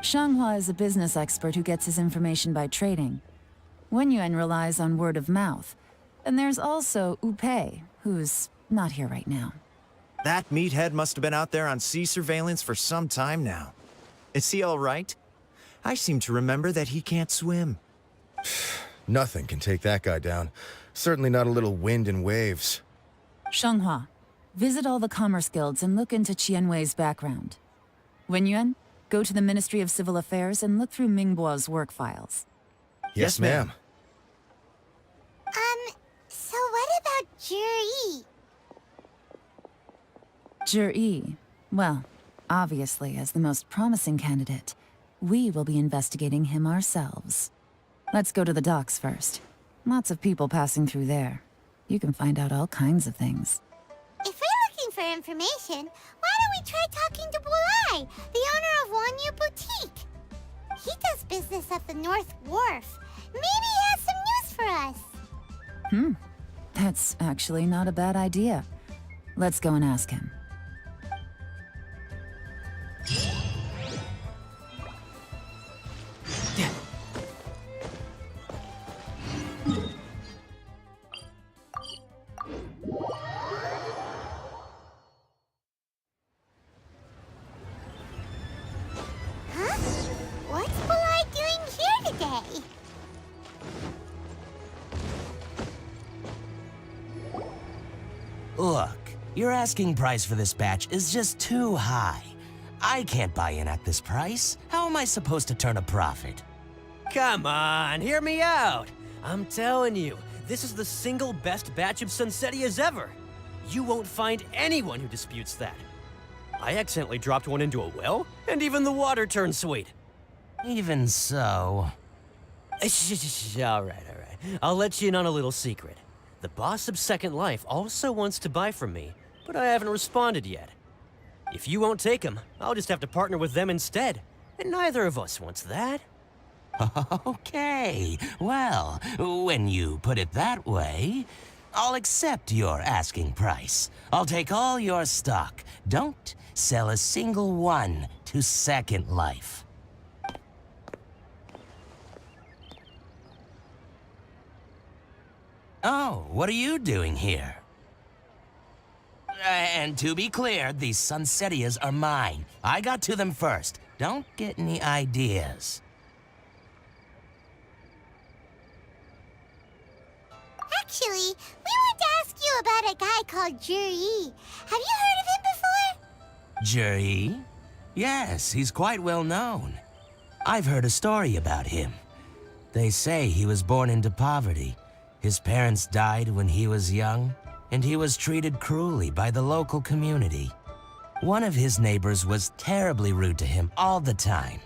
S2: Shanghua is a business expert who gets his information by trading. Wenyuan relies on word of mouth. And there's also Upei, who's not here right now.
S7: That meathead must have been out there on sea surveillance for some time now. Is he all right? I seem to remember that he can't swim.
S3: Nothing can take that guy down. Certainly not a little wind and waves.
S2: Shenghua, visit all the commerce guilds and look into Qianwei's background. Wenyuan, go to the Ministry of Civil Affairs and look through Mingbo's work files.
S6: Yes, ma'am.
S1: So what about Juri?
S2: Juri, well, obviously, as the most promising candidate, we will be investigating him ourselves. Let's go to the docks first. Lots of people passing through there. You can find out all kinds of things.
S1: If we're looking for information, why don't we try talking to Bulai, the owner of Wanyu Boutique? He does business at the North Wharf. Maybe he has some news for us.
S2: That's actually not a bad idea. Let's go and ask him.
S1: Huh? What's Bulai doing here today?
S9: Look, your asking price for this batch is just too high. I can't buy in at this price. How am I supposed to turn a profit?
S10: Come on, hear me out. I'm telling you, this is the single best batch of Sunsettias ever. You won't find anyone who disputes that. I accidentally dropped one into a well, and even the water turned sweet.
S9: Even so...
S10: All right. I'll let you in on a little secret. The boss of Second Life also wants to buy from me, but I haven't responded yet. If you won't take him, I'll just have to partner with them instead, and neither of us wants that.
S9: Okay, well, when you put it that way, I'll accept your asking price. I'll take all your stock. Don't sell a single one to Second Life. Oh, what are you doing here? And to be clear, these Sunsettias are mine. I got to them first. Don't get any ideas.
S1: Actually, we want to ask you about a guy called Juri. Have you heard of him before?
S9: Juri? Yes, he's quite well known. I've heard a story about him. They say he was born into poverty. His parents died when he was young, and he was treated cruelly by the local community. One of his neighbors was terribly rude to him all the time,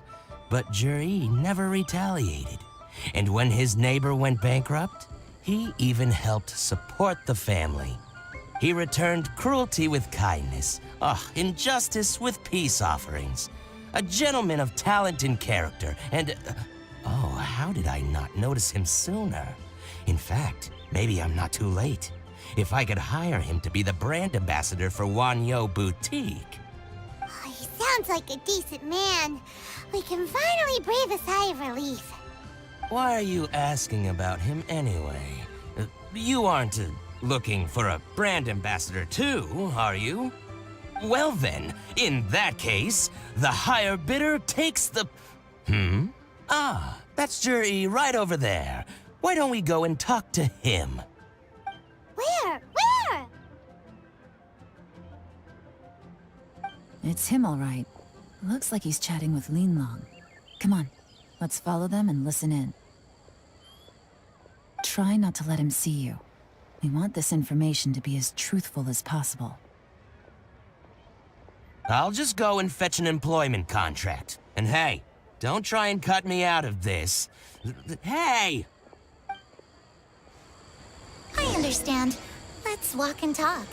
S9: but Juri never retaliated. And when his neighbor went bankrupt, he even helped support the family. He returned cruelty with kindness, injustice with peace offerings. A gentleman of talent and character, and... how did I not notice him sooner? In fact, maybe I'm not too late. If I could hire him to be the brand ambassador for Wanyu Boutique.
S1: Oh, he sounds like a decent man. We can finally breathe a sigh of relief.
S9: Why are you asking about him anyway? You aren't looking for a brand ambassador too, are you? Well then, in that case, the higher bidder takes the... That's Juri right over there. Why don't we go and talk to him?
S1: Where?
S2: It's him, all right. Looks like he's chatting with Lin Long. Come on, let's follow them and listen in. Try not to let him see you. We want this information to be as truthful as possible.
S9: I'll just go and fetch an employment contract. And hey, don't try and cut me out of this. Hey!
S1: I understand. Let's walk and talk.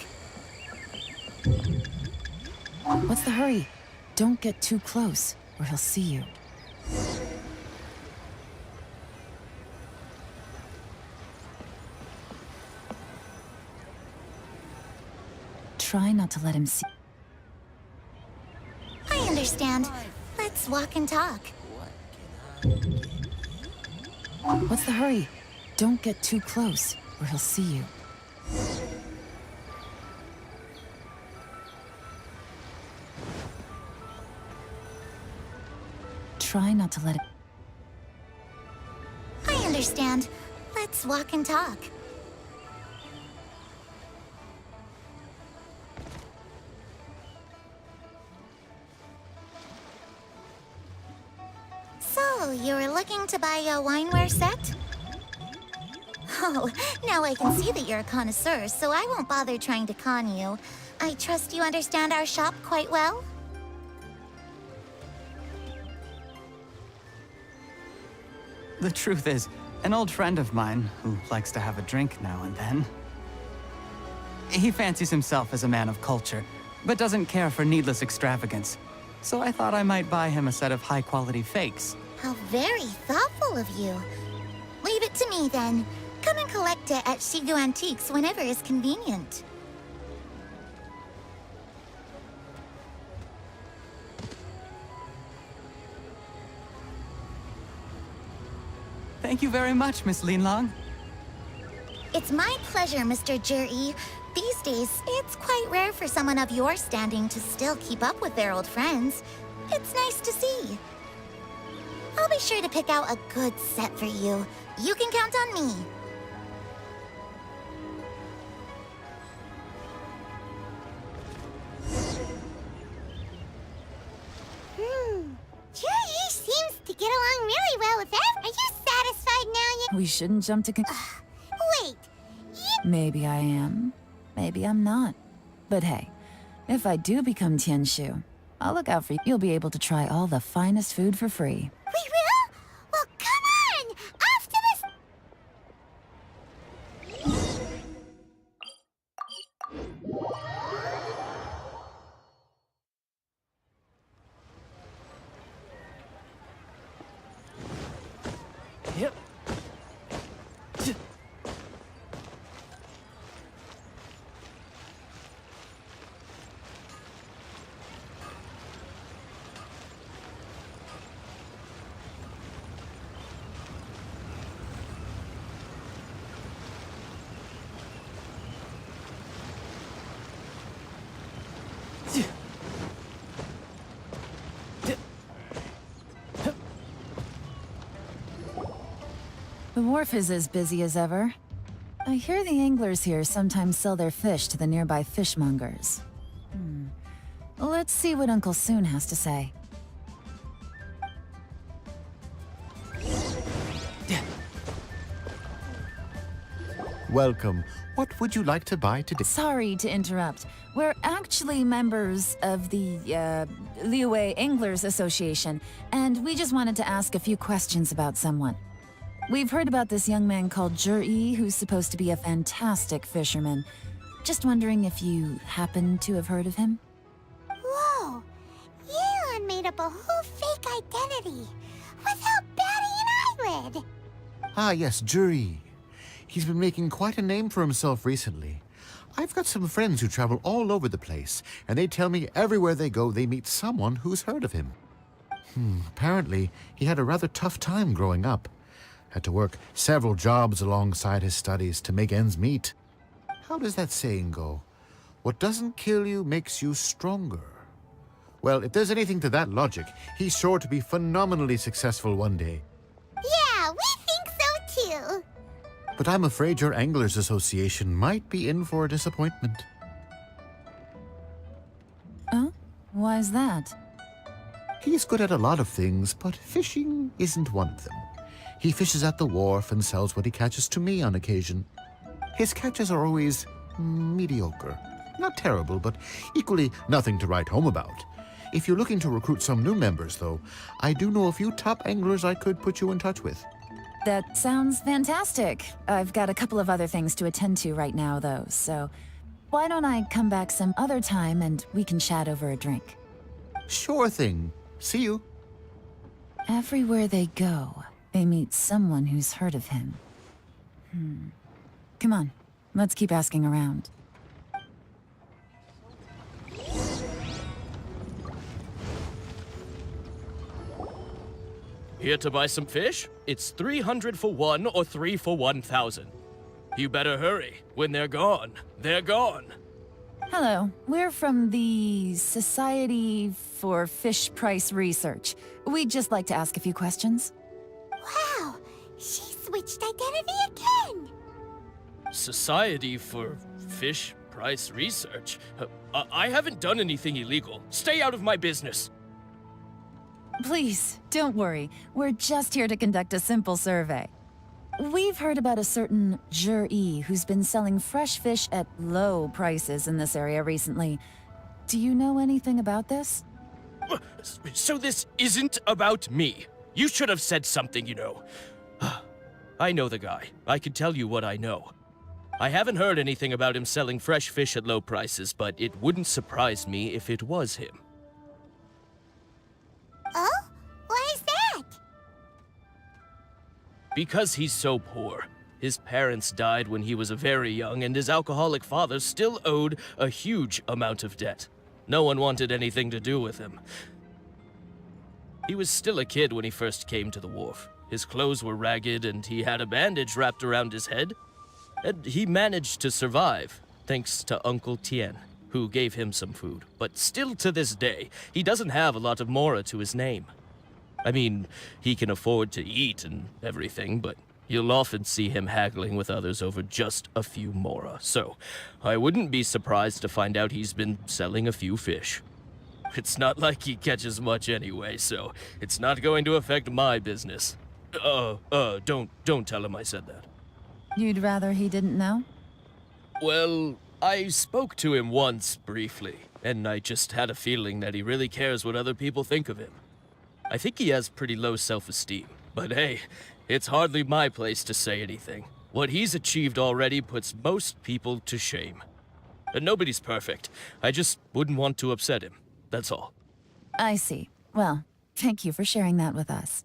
S2: What's the hurry? Don't get too close, or he'll see you. Try not to let him see.
S1: I understand. Let's walk and talk.
S2: What's the hurry? Don't get too close, or he'll see you. Try not to let it...
S1: I understand. Let's walk and talk. So, you were looking to buy a wineware set? Oh, now I can see that you're a connoisseur, so I won't bother trying to con you. I trust you understand our shop quite well?
S8: The truth is, an old friend of mine, who likes to have a drink now and then, he fancies himself as a man of culture, but doesn't care for needless extravagance. So I thought I might buy him a set of high-quality fakes.
S1: How very thoughtful of you. Leave it to me, then. Come and collect it at Shigu Antiques whenever is convenient.
S8: Thank you very much, Miss Linlong.
S1: It's my pleasure, Mr. Reeeee. These days, it's quite rare for someone of your standing to still keep up with their old friends. It's nice to see. I'll be sure to pick out a good set for you. You can count on me. Reeeee seems to get along really well with Ev. Are you satisfied now?
S2: We shouldn't jump to
S1: Wait.
S2: Maybe I am. Maybe I'm not. But hey, if I do become Tianshu, I'll look out for you. You'll be able to try all the finest food for free.
S1: We will? Well, come on! Off to this...
S10: Yep.
S2: The wharf is as busy as ever. I hear the anglers here sometimes sell their fish to the nearby fishmongers. Let's see what Uncle Soon has to say.
S3: Welcome. What would you like to buy today?
S2: Sorry to interrupt. We're actually members of the, Reeeee Anglers Association, and we just wanted to ask a few questions about someone. We've heard about this young man called Reeeee, who's supposed to be a fantastic fisherman. Just wondering if you happen to have heard of him?
S1: Whoa! Yeon made up a whole fake identity without batting an eyelid!
S3: Ah, yes, Jury. He's been making quite a name for himself recently. I've got some friends who travel all over the place, and they tell me everywhere they go they meet someone who's heard of him. Apparently, he had a rather tough time growing up. Had to work several jobs alongside his studies to make ends meet. How does that saying go? What doesn't kill you makes you stronger. Well, if there's anything to that logic, he's sure to be phenomenally successful one day.
S1: Yeah, we think so too!
S3: But I'm afraid your Anglers Association might be in for a disappointment.
S2: Oh? Why's that?
S3: He's good at a lot of things, but fishing isn't one of them. He fishes at the wharf and sells what he catches to me on occasion. His catches are always mediocre. Not terrible, but equally nothing to write home about. If you're looking to recruit some new members, though, I do know a few top anglers I could put you in touch with.
S2: That sounds fantastic. I've got a couple of other things to attend to right now, though, so why don't I come back some other time and we can chat over a drink?
S3: Sure thing. See you.
S2: Everywhere they go, they meet someone who's heard of him. Come on, let's keep asking around.
S11: Here to buy some fish? It's 300 for one or 3 for 1,000. You better hurry. When they're gone, they're gone.
S2: Hello, we're from the Society for Fish Price Research. We'd just like to ask a few questions.
S1: Wow, she switched identity again!
S11: Society for Fish Price Research? I haven't done anything illegal. Stay out of my business.
S2: Please, don't worry. We're just here to conduct a simple survey. We've heard about a certain reeeee who's been selling fresh fish at low prices in this area recently. Do you know anything about this?
S11: So this isn't about me. You should have said something, you know. I know the guy. I can tell you what I know. I haven't heard anything about him selling fresh fish at low prices, but it wouldn't surprise me if it was him.
S1: Oh? Why is that?
S11: Because he's so poor. His parents died when he was very young, and his alcoholic father still owed a huge amount of debt. No one wanted anything to do with him. He was still a kid when he first came to the wharf. His clothes were ragged, and he had a bandage wrapped around his head. And he managed to survive, thanks to Uncle Tien, who gave him some food. But still to this day, he doesn't have a lot of mora to his name. I mean, he can afford to eat and everything, but you'll often see him haggling with others over just a few mora. So, I wouldn't be surprised to find out he's been selling a few fish. It's not like he catches much anyway, so it's not going to affect my business. Don't tell him I said that.
S2: You'd rather he didn't know?
S11: Well, I spoke to him once, briefly, and I just had a feeling that he really cares what other people think of him. I think he has pretty low self-esteem, but hey, it's hardly my place to say anything. What he's achieved already puts most people to shame. And nobody's perfect. I just wouldn't want to upset him, that's all.
S2: I see. Well, thank you for sharing that with us.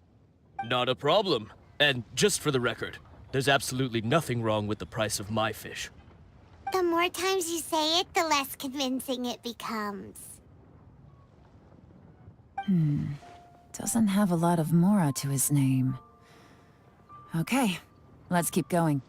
S11: Not a problem. And just for the record, there's absolutely nothing wrong with the price of my fish.
S1: The more times you say it, the less convincing it becomes.
S2: Doesn't have a lot of mora to his name. Okay, let's keep going.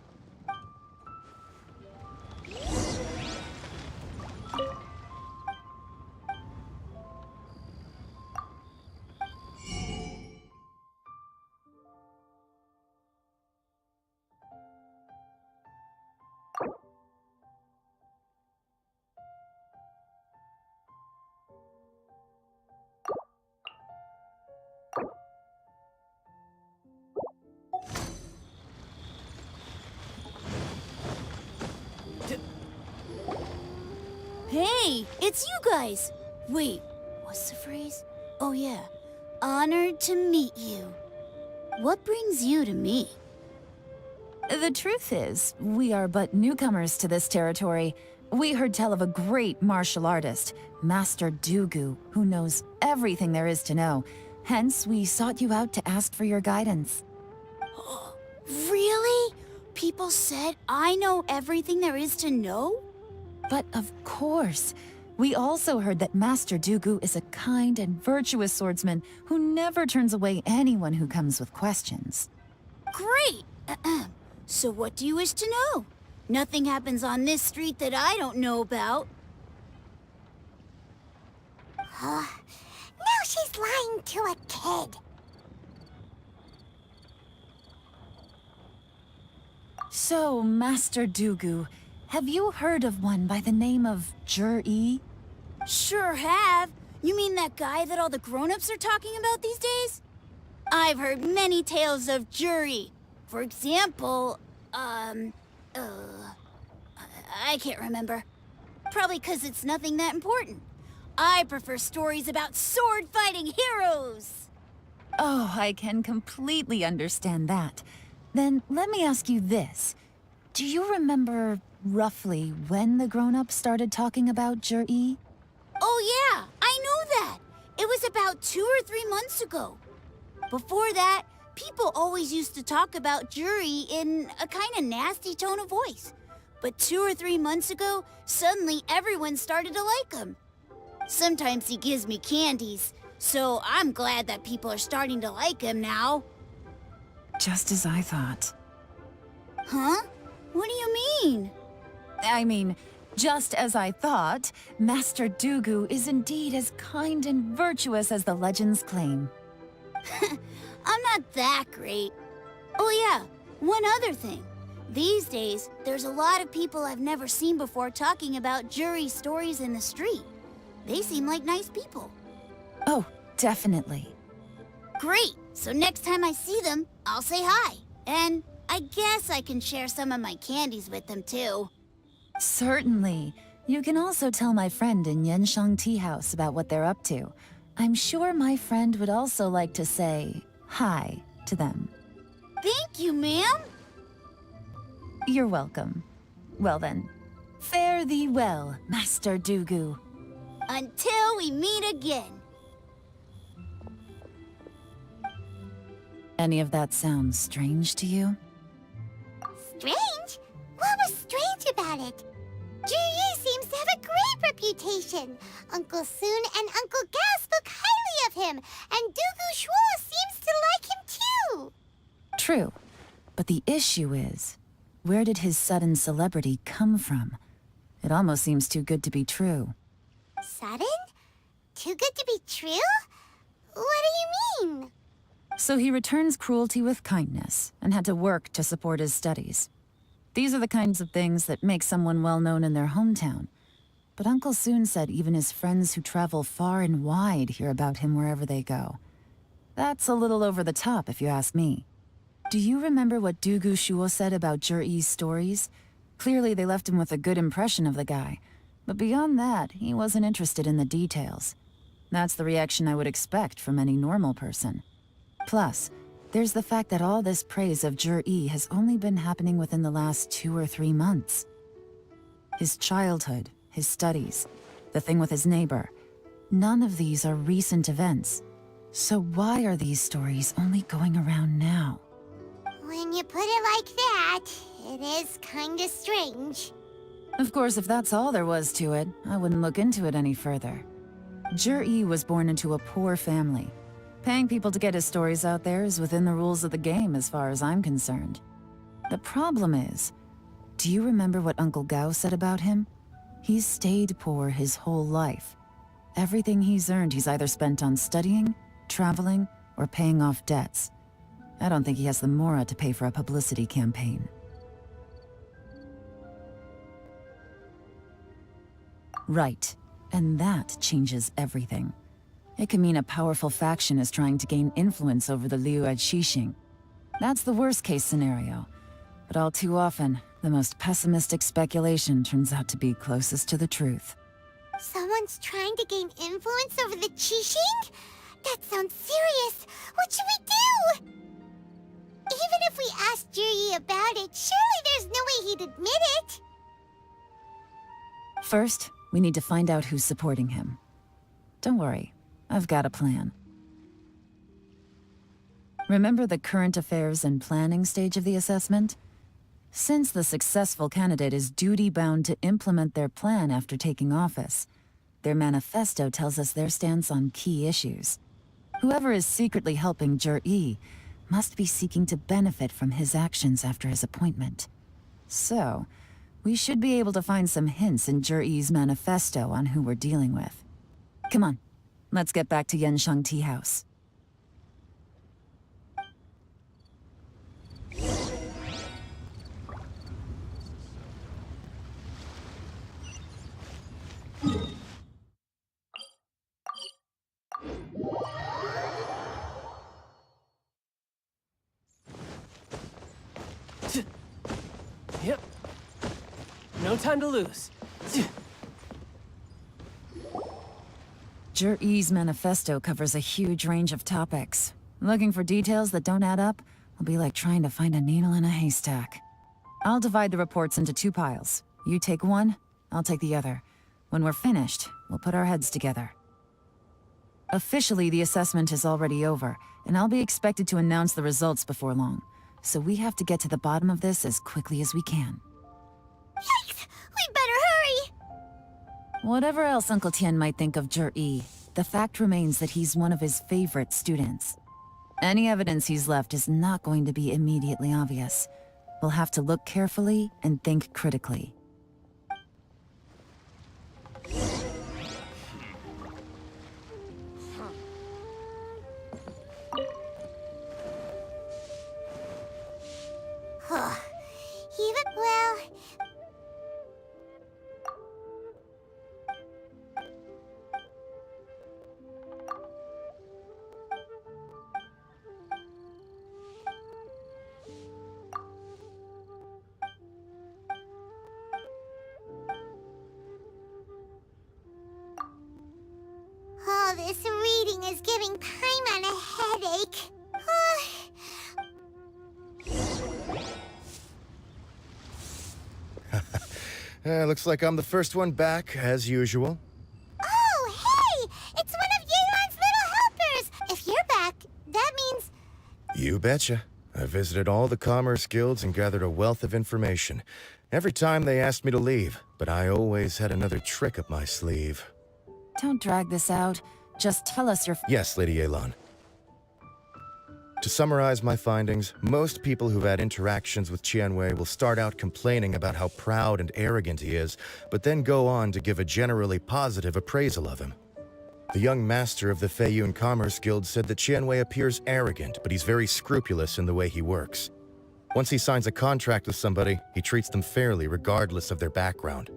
S1: Hey, it's you guys! Wait, what's the phrase? Oh yeah, honored to meet you. What brings you to me?
S2: The truth is, we are but newcomers to this territory. We heard tell of a great martial artist, Master Dugu, who knows everything there is to know. Hence, we sought you out to ask for your guidance.
S1: Really? People said I know everything there is to know?
S2: But of course, we also heard that Master Dugu is a kind and virtuous swordsman who never turns away anyone who comes with questions.
S1: Great! So what do you wish to know? Nothing happens on this street that I don't know about. Now she's lying to a kid.
S2: So, Master Dugu, have you heard of one by the name of reeeee?
S1: Sure have. You mean that guy that all the grown-ups are talking about these days? I've heard many tales of reeeee. For example, I can't remember. Probably 'cause it's nothing that important. I prefer stories about sword-fighting heroes.
S2: Oh, I can completely understand that. Then let me ask you this. Do you remember roughly when the grown-ups started talking about reeeee?
S1: Oh yeah, I know that. It was about 2 or 3 months ago. Before that, people always used to talk about reeeee in a kind of nasty tone of voice. But 2 or 3 months ago, suddenly everyone started to like him. Sometimes he gives me candies, so I'm glad that people are starting to like him now.
S2: Just as I thought.
S1: Huh? What do you mean?
S2: I mean, just as I thought, Master Dugu is indeed as kind and virtuous as the legends claim.
S1: I'm not that great. Oh yeah, one other thing. These days, there's a lot of people I've never seen before talking about reeeee stories in the street. They seem like nice people.
S2: Oh, definitely.
S1: Great! So next time I see them, I'll say hi. And I guess I can share some of my candies with them too.
S2: Certainly. You can also tell my friend in Yenshang Tea House about what they're up to. I'm sure my friend would also like to say hi to them.
S1: Thank you, ma'am!
S2: You're welcome. Well then, fare thee well, Master Dugu.
S1: Until we meet again.
S2: Any of that sound strange to you?
S1: Strange? What was strange about it? GeForce seems to have a great reputation. Uncle Soon and Uncle Gao spoke highly of him, and Dugu Shuo seems to like him too.
S2: True. But the issue is, where did his sudden celebrity come from? It almost seems too good to be true.
S1: Sudden? Too good to be true? What do you mean?
S2: So he returns cruelty with kindness, and had to work to support his studies. These are the kinds of things that make someone well known in their hometown. But Uncle Soon said even his friends who travel far and wide hear about him wherever they go. That's a little over the top, if you ask me. Do you remember what Dugu Shuo said about GeForce's stories? Clearly they left him with a good impression of the guy. But beyond that, he wasn't interested in the details. That's the reaction I would expect from any normal person. Plus, there's the fact that all this praise of GeForce has only been happening within the last 2 or 3 months. His childhood, his studies, the thing with his neighbor, none of these are recent events. So why are these stories only going around now?
S1: When you put it like that, it is kinda strange.
S2: Of course, if that's all there was to it, I wouldn't look into it any further. GeForce was born into a poor family. Paying people to get his stories out there is within the rules of the game as far as I'm concerned. The problem is, do you remember what Uncle Gao said about him? He's stayed poor his whole life. Everything he's earned he's either spent on studying, traveling, or paying off debts. I don't think he has the mora to pay for a publicity campaign. Right, and that changes everything. It can mean a powerful faction is trying to gain influence over the Liu at Xixing. That's the worst-case scenario. But all too often, the most pessimistic speculation turns out to be closest to the truth.
S1: Someone's trying to gain influence over the Qixing? That sounds serious. What should we do? Even if we asked GeForce about it, surely there's no way he'd admit it.
S2: First, we need to find out who's supporting him. Don't worry, I've got a plan. Remember the current affairs and planning stage of the assessment? Since the successful candidate is duty-bound to implement their plan after taking office, their manifesto tells us their stance on key issues. Whoever is secretly helping GeForce must be seeking to benefit from his actions after his appointment. So, we should be able to find some hints in GeForce's manifesto on who we're dealing with. Come on, let's get back to Yenshang Tea House.
S10: Yep. No time to lose.
S2: GeForce's manifesto covers a huge range of topics. Looking for details that don't add up will be like trying to find a needle in a haystack. I'll divide the reports into 2 piles. You take one, I'll take the other. When we're finished, we'll put our heads together. Officially, the assessment is already over, and I'll be expected to announce the results before long. So we have to get to the bottom of this as quickly as we can.
S1: Yikes! We better hurry!
S2: Whatever else Uncle Tian might think of GeForce, the fact remains that he's one of his favorite students. Any evidence he's left is not going to be immediately obvious. We'll have to look carefully and think critically.
S1: Well... talking is giving Paimon a headache.
S6: Looks like I'm the first one back, as usual.
S1: Oh, hey! It's one of Yeon's little helpers! If you're back, that means...
S6: You betcha. I visited all the commerce guilds and gathered a wealth of information. Every time they asked me to leave, but I always had another trick up my sleeve.
S2: Don't drag this out. Just tell us your...
S6: Yes, Lady Yelan. To summarize my findings, most people who've had interactions with Qianwei will start out complaining about how proud and arrogant he is, but then go on to give a generally positive appraisal of him. The young master of the Feiyun Commerce Guild said that Qianwei appears arrogant, but he's very scrupulous in the way he works. Once he signs a contract with somebody, he treats them fairly regardless of their background.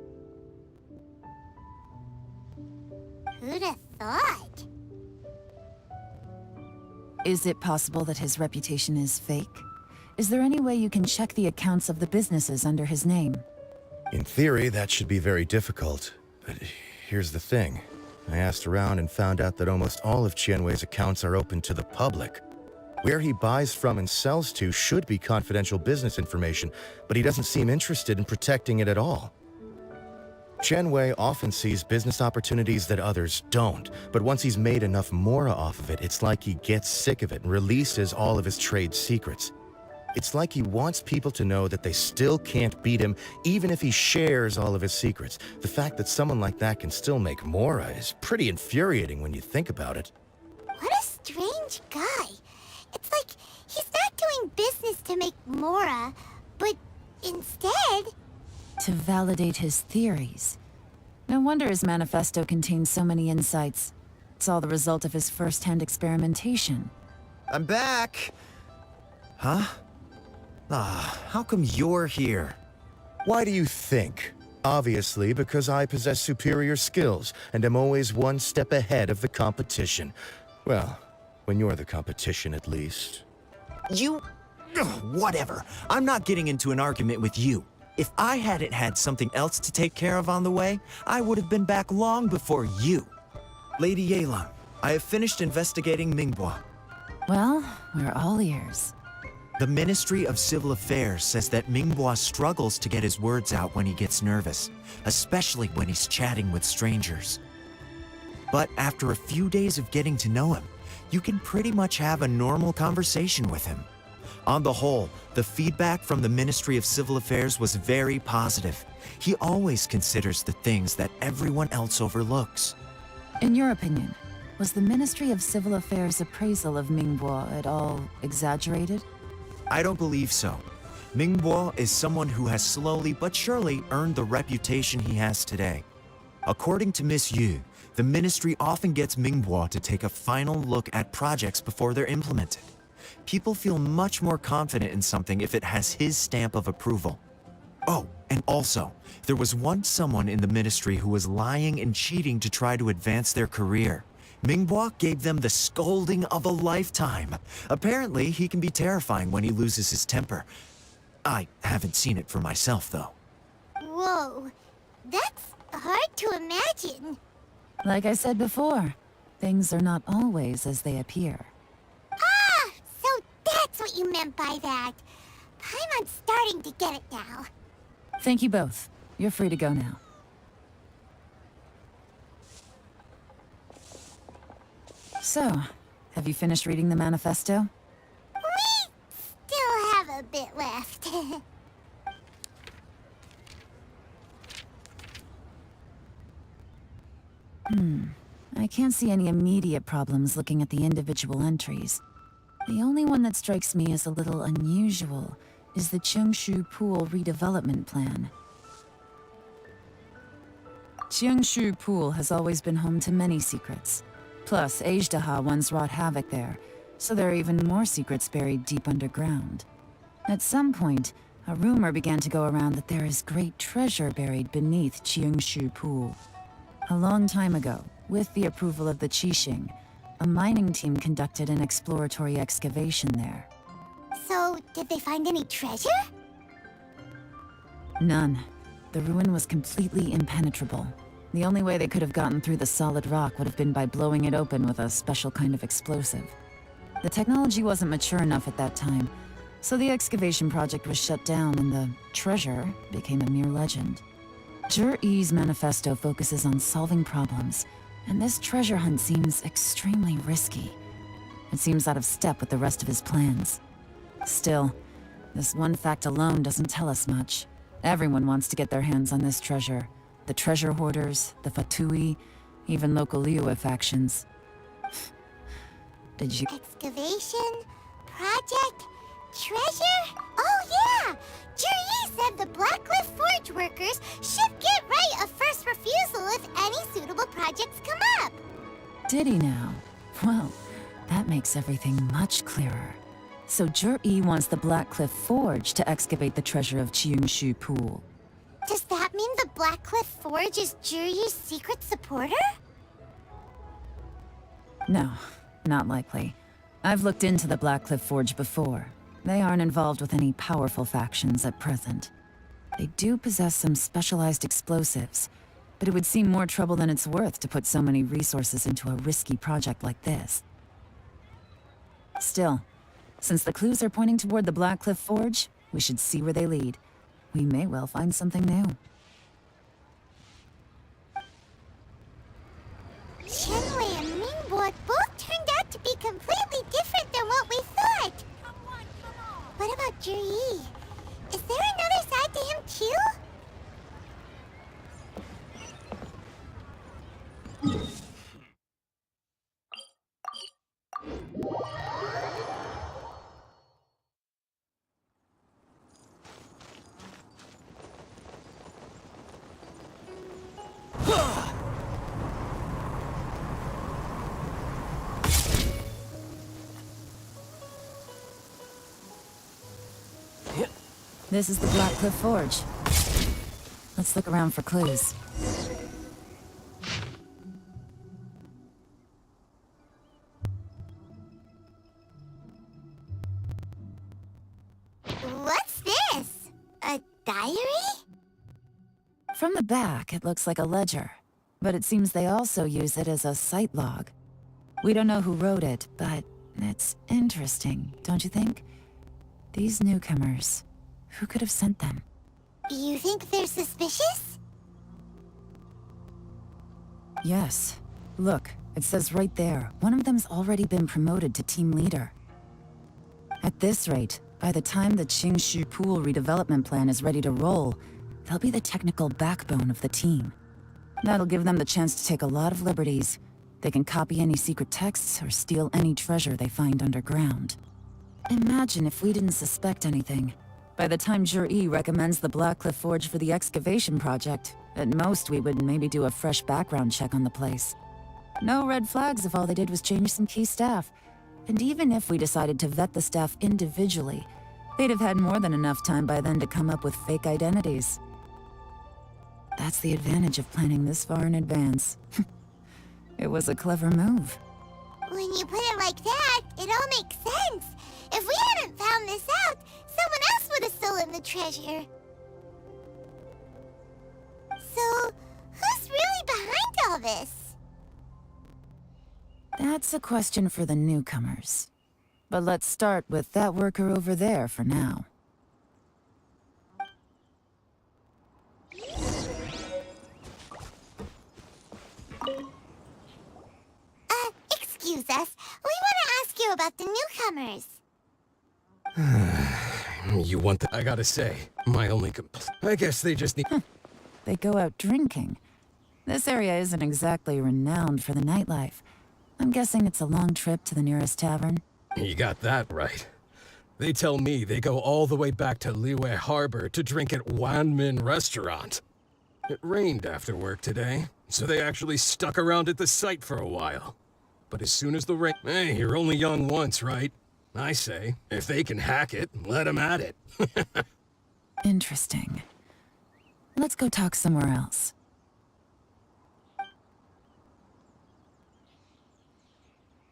S1: Who'd have thought?
S2: Is it possible that his reputation is fake? Is there any way you can check the accounts of the businesses under his name?
S6: In theory, that should be very difficult. But here's the thing. I asked around and found out that almost all of Qianwei's accounts are open to the public. Where he buys from and sells to should be confidential business information, but he doesn't seem interested in protecting it at all. Qianwei often sees business opportunities that others don't, but once he's made enough mora off of it, it's like he gets sick of it and releases all of his trade secrets. It's like he wants people to know that they still can't beat him, even if he shares all of his secrets. The fact that someone like that can still make mora is pretty infuriating when you think about it.
S1: What a strange guy. It's like he's not doing business to make mora, but instead...
S2: To validate his theories. No wonder his manifesto contains so many insights. It's all the result of his first-hand experimentation.
S7: I'm back! Huh? How come you're here?
S6: Why do you think? Obviously, because I possess superior skills and am always one step ahead of the competition. Well, when you're the competition, at least.
S7: You... Whatever. I'm not getting into an argument with you. If I hadn't had something else to take care of on the way, I would have been back long before you. Lady Yelan, I have finished investigating Minghua.
S2: Well, we're all ears.
S7: The Ministry of Civil Affairs says that Minghua struggles to get his words out when he gets nervous, especially when he's chatting with strangers. But after a few days of getting to know him, you can pretty much have a normal conversation with him. On the whole, the feedback from the Ministry of Civil Affairs was very positive. He always considers the things that everyone else overlooks.
S2: In your opinion, was the Ministry of Civil Affairs' appraisal of Minghua at all exaggerated?
S7: I don't believe so. Minghua is someone who has slowly but surely earned the reputation he has today. According to Miss Yu, the Ministry often gets Minghua to take a final look at projects before they're implemented. People feel much more confident in something if it has his stamp of approval. Oh, and also, there was once someone in the ministry who was lying and cheating to try to advance their career. Minghua gave them the scolding of a lifetime. Apparently, he can be terrifying when he loses his temper. I haven't seen it for myself, though.
S1: Whoa, that's hard to imagine.
S2: Like I said before, things are not always as they appear.
S1: Ah, so that's what you meant by that. Paimon's starting to get it now.
S2: Thank you both. You're free to go now. So, have you finished reading the manifesto?
S1: We still have a bit left.
S2: I can't see any immediate problems looking at the individual entries. The only one that strikes me as a little unusual is the Cheungshu Pool redevelopment plan. Cheungshu Pool has always been home to many secrets. Plus, Ajdaha once wrought havoc there, so there are even more secrets buried deep underground. At some point, a rumor began to go around that there is great treasure buried beneath Cheungshu Pool. A long time ago, with the approval of the Qixing, a mining team conducted an exploratory excavation there.
S1: So, did they find any treasure?
S2: None. The ruin was completely impenetrable. The only way they could have gotten through the solid rock would have been by blowing it open with a special kind of explosive. The technology wasn't mature enough at that time, so the excavation project was shut down and the treasure became a mere legend. GeForce's manifesto focuses on solving problems, and this treasure hunt seems extremely risky. It seems out of step with the rest of his plans. Still, this one fact alone doesn't tell us much. Everyone wants to get their hands on this treasure. The treasure hoarders, the Fatui, even local Liyue factions. Did you...
S1: Excavation? Project? Treasure? Oh yeah! GeForce said the Blackcliff Forge workers should get right of first refusal if any suitable projects come up.
S2: Did he now? Well, that makes everything much clearer. So GeForce wants the Blackcliff Forge to excavate the treasure of Qingshu Pool.
S1: Does that mean the Blackcliff Forge is GeForce's secret supporter?
S2: No, not likely. I've looked into the Blackcliff Forge before. They aren't involved with any powerful factions at present. They do possess some specialized explosives, but it would seem more trouble than it's worth to put so many resources into a risky project like this. Still, since the clues are pointing toward the Blackcliff Forge, we should see where they lead. We may well find something new.
S1: Shenwei and Mingbo both turned out to be completely different than what we thought. What about GeForce? Is there another side to him too?
S2: This is the Blackcliff Forge. Let's look around for clues.
S1: What's this? A diary?
S2: From the back, it looks like a ledger, but it seems they also use it as a site log. We don't know who wrote it, but it's interesting, don't you think? These newcomers, who could have sent them?
S1: You think they're suspicious?
S2: Yes. Look, it says right there, one of them's already been promoted to team leader. At this rate, by the time the Qingshu Pool redevelopment plan is ready to roll, they'll be the technical backbone of the team. That'll give them the chance to take a lot of liberties. They can copy any secret texts or steal any treasure they find underground. Imagine if we didn't suspect anything. By the time GeForce recommends the Blackcliff Forge for the excavation project, at most we would maybe do a fresh background check on the place. No red flags if all they did was change some key staff. And even if we decided to vet the staff individually, they'd have had more than enough time by then to come up with fake identities. That's the advantage of planning this far in advance. It was a clever move.
S1: When you put it like that, it all makes sense. If we hadn't found this out, someone else would have stolen the treasure. So, who's really behind all this?
S2: That's a question for the newcomers. But let's start with that worker over there for now.
S1: Excuse us. We want to ask you about the newcomers.
S12: You want the... I gotta say, my only I guess they just need...
S2: They go out drinking. This area isn't exactly renowned for the nightlife. I'm guessing it's a long trip to the nearest tavern.
S12: You got that right. They tell me they go all the way back to Liyue Harbor to drink at Wanmin Restaurant. It rained after work today, so they actually stuck around at the site for a while. But as soon as the rain... Hey, you're only young once, right? I say, if they can hack it, let them at it.
S2: Interesting. Let's go talk somewhere else.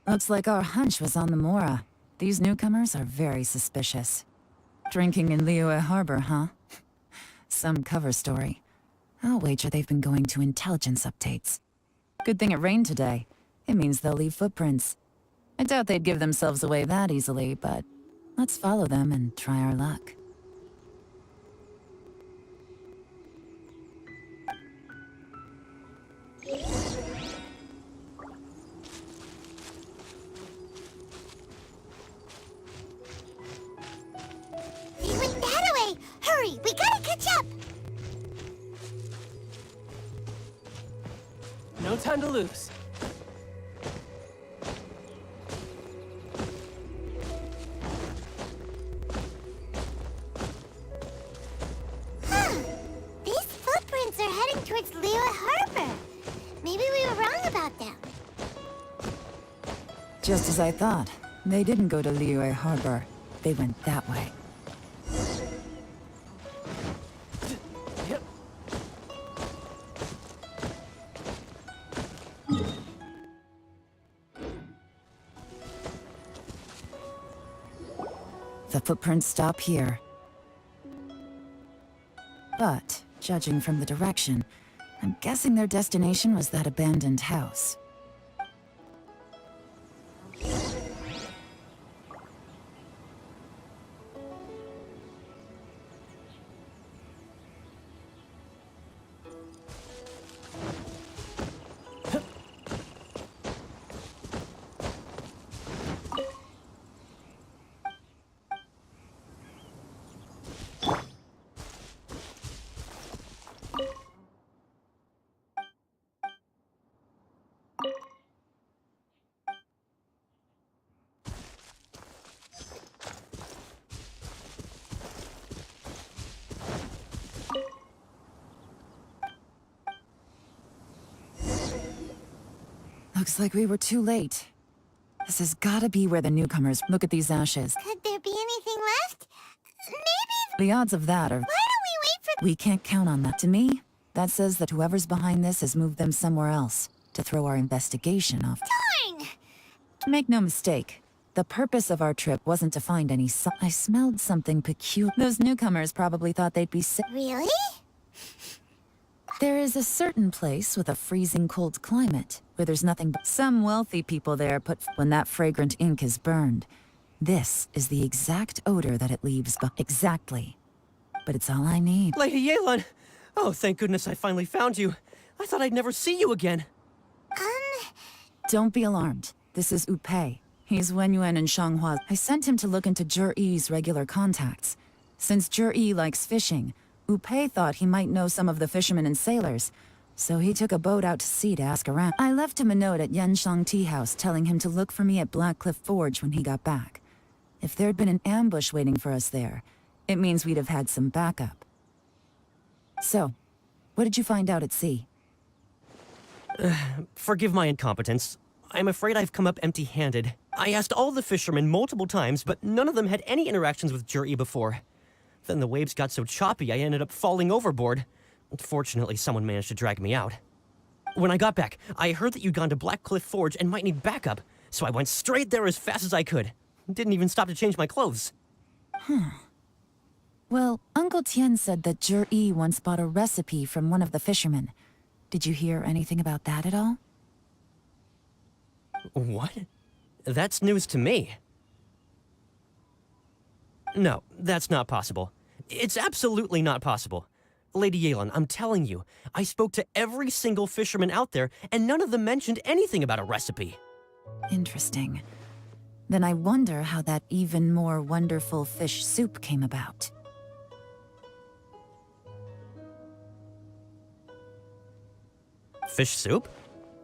S2: Looks like our hunch was on the Mora. These newcomers are very suspicious. Drinking in Liyue Harbor, huh? Some cover story. I'll wager they've been going to intelligence updates. Good thing it rained today. It means they'll leave footprints. I doubt they'd give themselves away that easily, but let's follow them and try our luck.
S1: They went that way! Hurry, we gotta catch up!
S10: No time to lose.
S1: These footprints are heading towards Liyue Harbor. Maybe we were wrong about them.
S2: Just as I thought. They didn't go to Liyue Harbor. They went that way. The footprints stop here. But, judging from the direction, I'm guessing their destination was that abandoned house. Looks like we were too late. This has gotta be where the newcomers... Look at these ashes.
S1: Could there be anything left? Maybe...
S2: The odds of that are...
S1: Why don't we wait for...
S2: We can't count on that. To me, that says that whoever's behind this has moved them somewhere else to throw our investigation off.
S1: Darn!
S2: Make no mistake, the purpose of our trip wasn't to find any I smelled something peculiar. Those newcomers probably thought they'd be sick.
S1: Really?
S2: There is a certain place with a freezing cold climate where there's nothing but some wealthy people there put when that fragrant ink is burned. This is the exact odor that it leaves exactly. But it's all I need.
S10: Lady Yelan! Oh, thank goodness I finally found you. I thought I'd never see you again.
S2: Don't be alarmed. This is Upei. He's Wenyuan and Shanghua. I sent him to look into GeForce's regular contacts. Since GeForce likes fishing, Upei thought he might know some of the fishermen and sailors, so he took a boat out to sea to ask around. I left him a note at Yenshang Tea House telling him to look for me at Blackcliff Forge when he got back. If there'd been an ambush waiting for us there, it means we'd have had some backup. So, what did you find out at sea?
S10: Forgive my incompetence. I'm afraid I've come up empty-handed. I asked all the fishermen multiple times, but none of them had any interactions with GeForce before. Then the waves got so choppy I ended up falling overboard. Fortunately, someone managed to drag me out. When I got back, I heard that you'd gone to Blackcliff Forge and might need backup, so I went straight there as fast as I could. Didn't even stop to change my clothes.
S2: Well, Uncle Tian said that GeForce once bought a recipe from one of the fishermen. Did you hear anything about that at all?
S10: What? That's news to me. No, that's not possible. It's absolutely not possible. Lady Yelan, I'm telling you, I spoke to every single fisherman out there, and none of them mentioned anything about a recipe.
S2: Interesting. Then I wonder how that even more wonderful fish soup came about.
S10: Fish soup?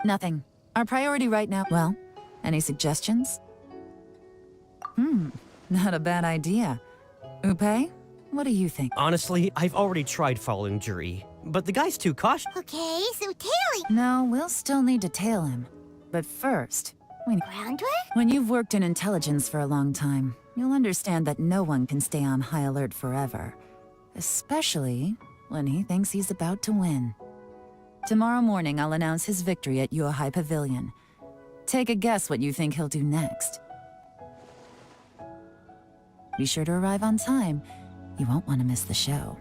S2: Nothing. Our priority right now... Well, any suggestions? Not a bad idea. Upei, what do you think?
S10: Honestly, I've already tried following GeForce, but the guy's too cautious.
S1: Okay, so tailing.
S2: No, we'll still need to tail him. But first,
S1: Groundwork?
S2: when you've worked in intelligence for a long time, you'll understand that no one can stay on high alert forever. Especially when he thinks he's about to win. Tomorrow morning, I'll announce his victory at Yuehai Pavilion. Take a guess what you think he'll do next. Be sure to arrive on time. You won't want to miss the show.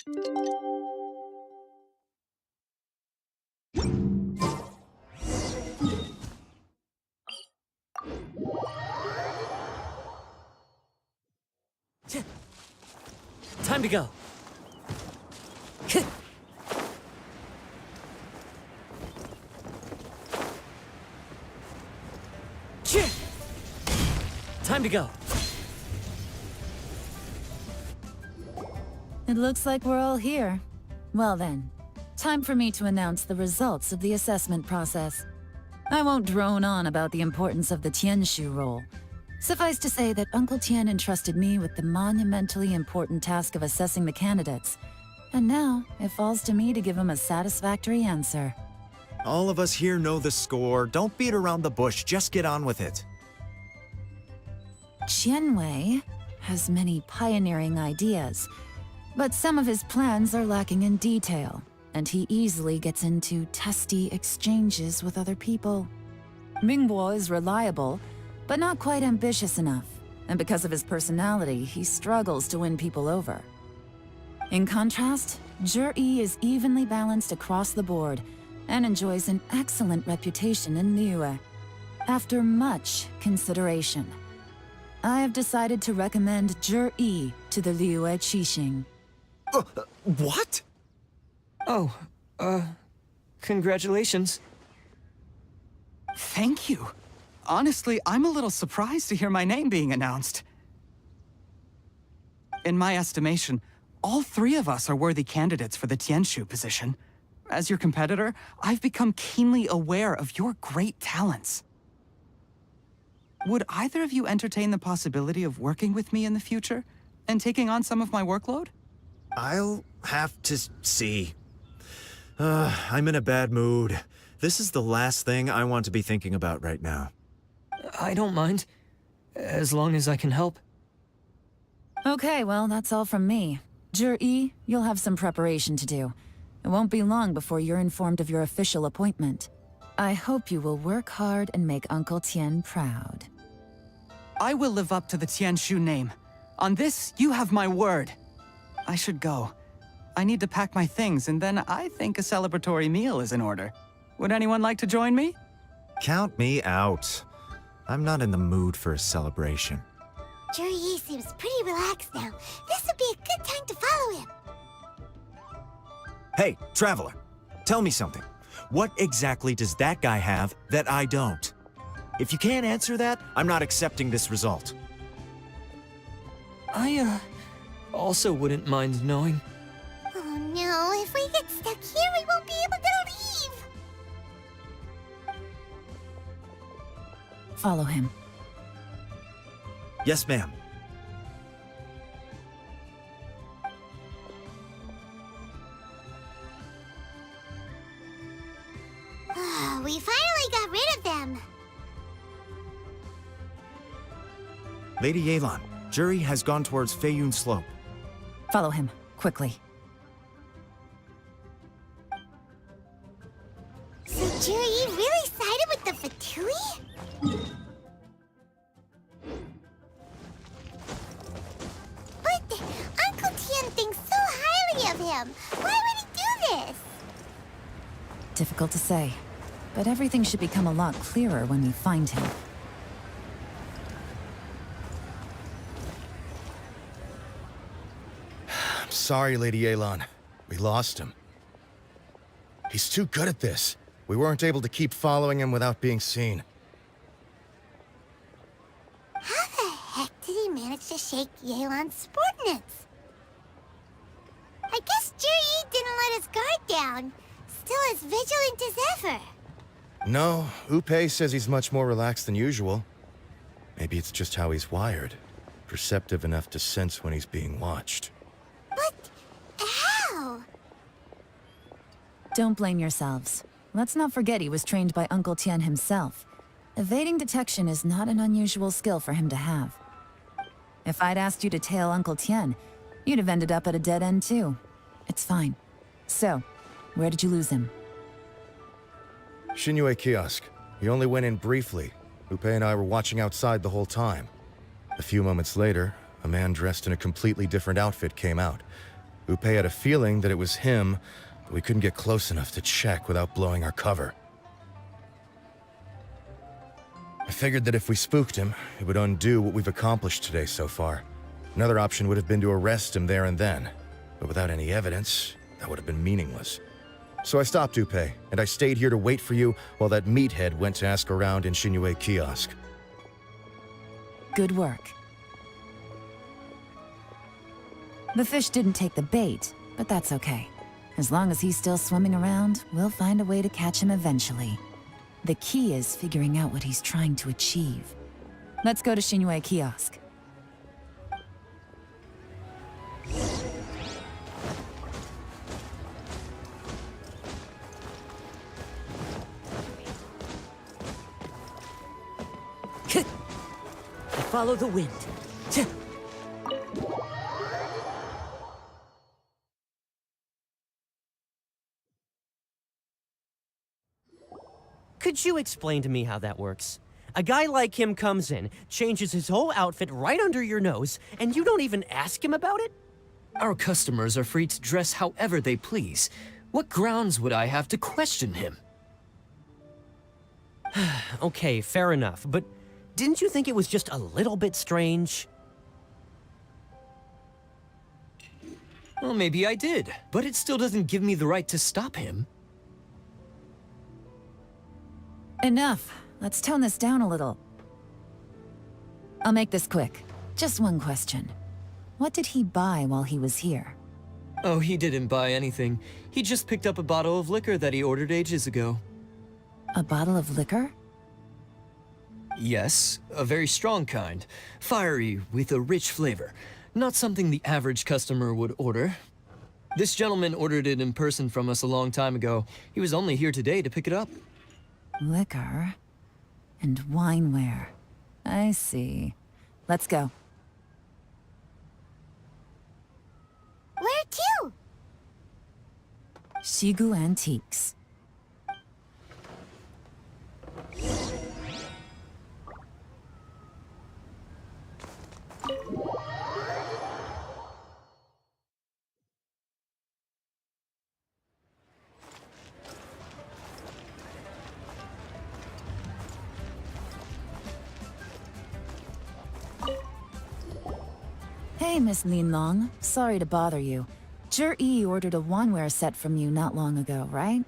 S10: Time to go. Time to go.
S2: It looks like we're all here. Well then, time for me to announce the results of the assessment process. I won't drone on about the importance of the Tianshu role. Suffice to say that Uncle Tien entrusted me with the monumentally important task of assessing the candidates. And now, it falls to me to give him a satisfactory answer.
S7: All of us here know the score. Don't beat around the bush, just get on with it.
S2: Qianwei has many pioneering ideas, but some of his plans are lacking in detail, and he easily gets into testy exchanges with other people. Mingbo is reliable, but not quite ambitious enough, and because of his personality, he struggles to win people over. In contrast, Reeeee is evenly balanced across the board and enjoys an excellent reputation in Liyue. After much consideration, I have decided to recommend Reeeee to the Liyue Qixing.
S7: What?
S4: Oh, congratulations.
S8: Thank you. Honestly, I'm a little surprised to hear my name being announced. In my estimation, all three of us are worthy candidates for the Tianshu position. As your competitor, I've become keenly aware of your great talents. Would either of you entertain the possibility of working with me in the future and taking on some of my workload?
S7: I'll have to see. I'm in a bad mood. This is the last thing I want to be thinking about right now.
S4: I don't mind, as long as I can help.
S2: Okay, well, that's all from me. Reeeee, you'll have some preparation to do. It won't be long before you're informed of your official appointment. I hope you will work hard and make Uncle Tien proud.
S8: I will live up to the Tianshu name. On this, you have my word. I should go. I need to pack my things, and then I think a celebratory meal is in order. Would anyone like to join me?
S7: Count me out. I'm not in the mood for a celebration.
S1: Reeeee seems pretty relaxed now. This would be a good time to follow him.
S7: Hey, Traveler, tell me something. What exactly does that guy have that I don't? If you can't answer that, I'm not accepting this result.
S4: I, also wouldn't mind knowing.
S1: Oh no, if we get stuck here, we won't be able to leave!
S2: Follow him.
S7: Yes, ma'am.
S1: We finally got rid of them!
S7: Lady Yelan, Jury has gone towards Feiyun Slope.
S2: Follow him, quickly.
S1: So Reeeee really sided with the Fatui? But Uncle Tien thinks so highly of him. Why would he do this?
S2: Difficult to say, but everything should become a lot clearer when we find him.
S13: I'm sorry, Lady Yelan. We lost him. He's too good at this. We weren't able to keep following him without being seen.
S1: How the heck did he manage to shake Yelan's subordinates? I guess Reeeee didn't let his guard down. Still as vigilant as ever.
S13: No, Upe says he's much more relaxed than usual. Maybe it's just how he's wired. Perceptive enough to sense when he's being watched.
S1: But how?
S2: Don't blame yourselves. Let's not forget he was trained by Uncle Tien himself. Evading detection is not an unusual skill for him to have. If I'd asked you to tail Uncle Tien, you'd have ended up at a dead end too. It's fine. So, where did you lose him?
S13: Xinyue kiosk. He only went in briefly. Upe and I were watching outside the whole time. A few moments later, a man dressed in a completely different outfit came out. Upe had a feeling that it was him, but we couldn't get close enough to check without blowing our cover. I figured that if we spooked him, it would undo what we've accomplished today so far. Another option would have been to arrest him there and then, but without any evidence, that would have been meaningless. So I stopped Upe, and I stayed here to wait for you while that meathead went to ask around in Shinue Kiosk.
S2: Good work. The fish didn't take the bait, but that's okay. As long as he's still swimming around, we'll find a way to catch him eventually. The key is figuring out what he's trying to achieve. Let's go to Shinue Kiosk.
S10: Follow the wind. Could you explain to me how that works? A guy like him comes in, changes his whole outfit right under your nose, and you don't even ask him about it?
S4: Our customers are free to dress however they please. What grounds would I have to question him?
S10: Okay, fair enough, but didn't you think it was just a little bit strange?
S4: Well, maybe I did, but it still doesn't give me the right to stop him.
S2: Enough. Let's tone this down a little. I'll make this quick. Just one question. What did he buy while he was here?
S4: Oh, he didn't buy anything. He just picked up a bottle of liquor that he ordered ages ago.
S2: A bottle of liquor?
S4: Yes, a very strong kind. Fiery, with a rich flavor. Not something the average customer would order. This gentleman ordered it in person from us a long time ago. He was only here today to pick it up.
S2: Liquor and wineware. I see. Let's go.
S1: Where to?
S2: Shigu Antiques. Hey, Miss Linlong. Sorry to bother you. Reeeee ordered a wanware set from you not long ago, right?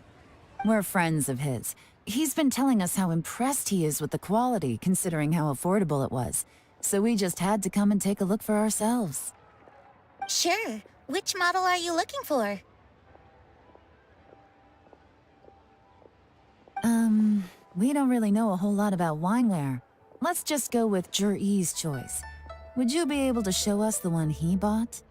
S2: We're friends of his. He's been telling us how impressed he is with the quality, considering how affordable it was. So we just had to come and take a look for ourselves.
S1: Sure. Which model are you looking for?
S2: We don't really know a whole lot about wineware. Let's just go with Reeee's choice. Would you be able to show us the one he bought?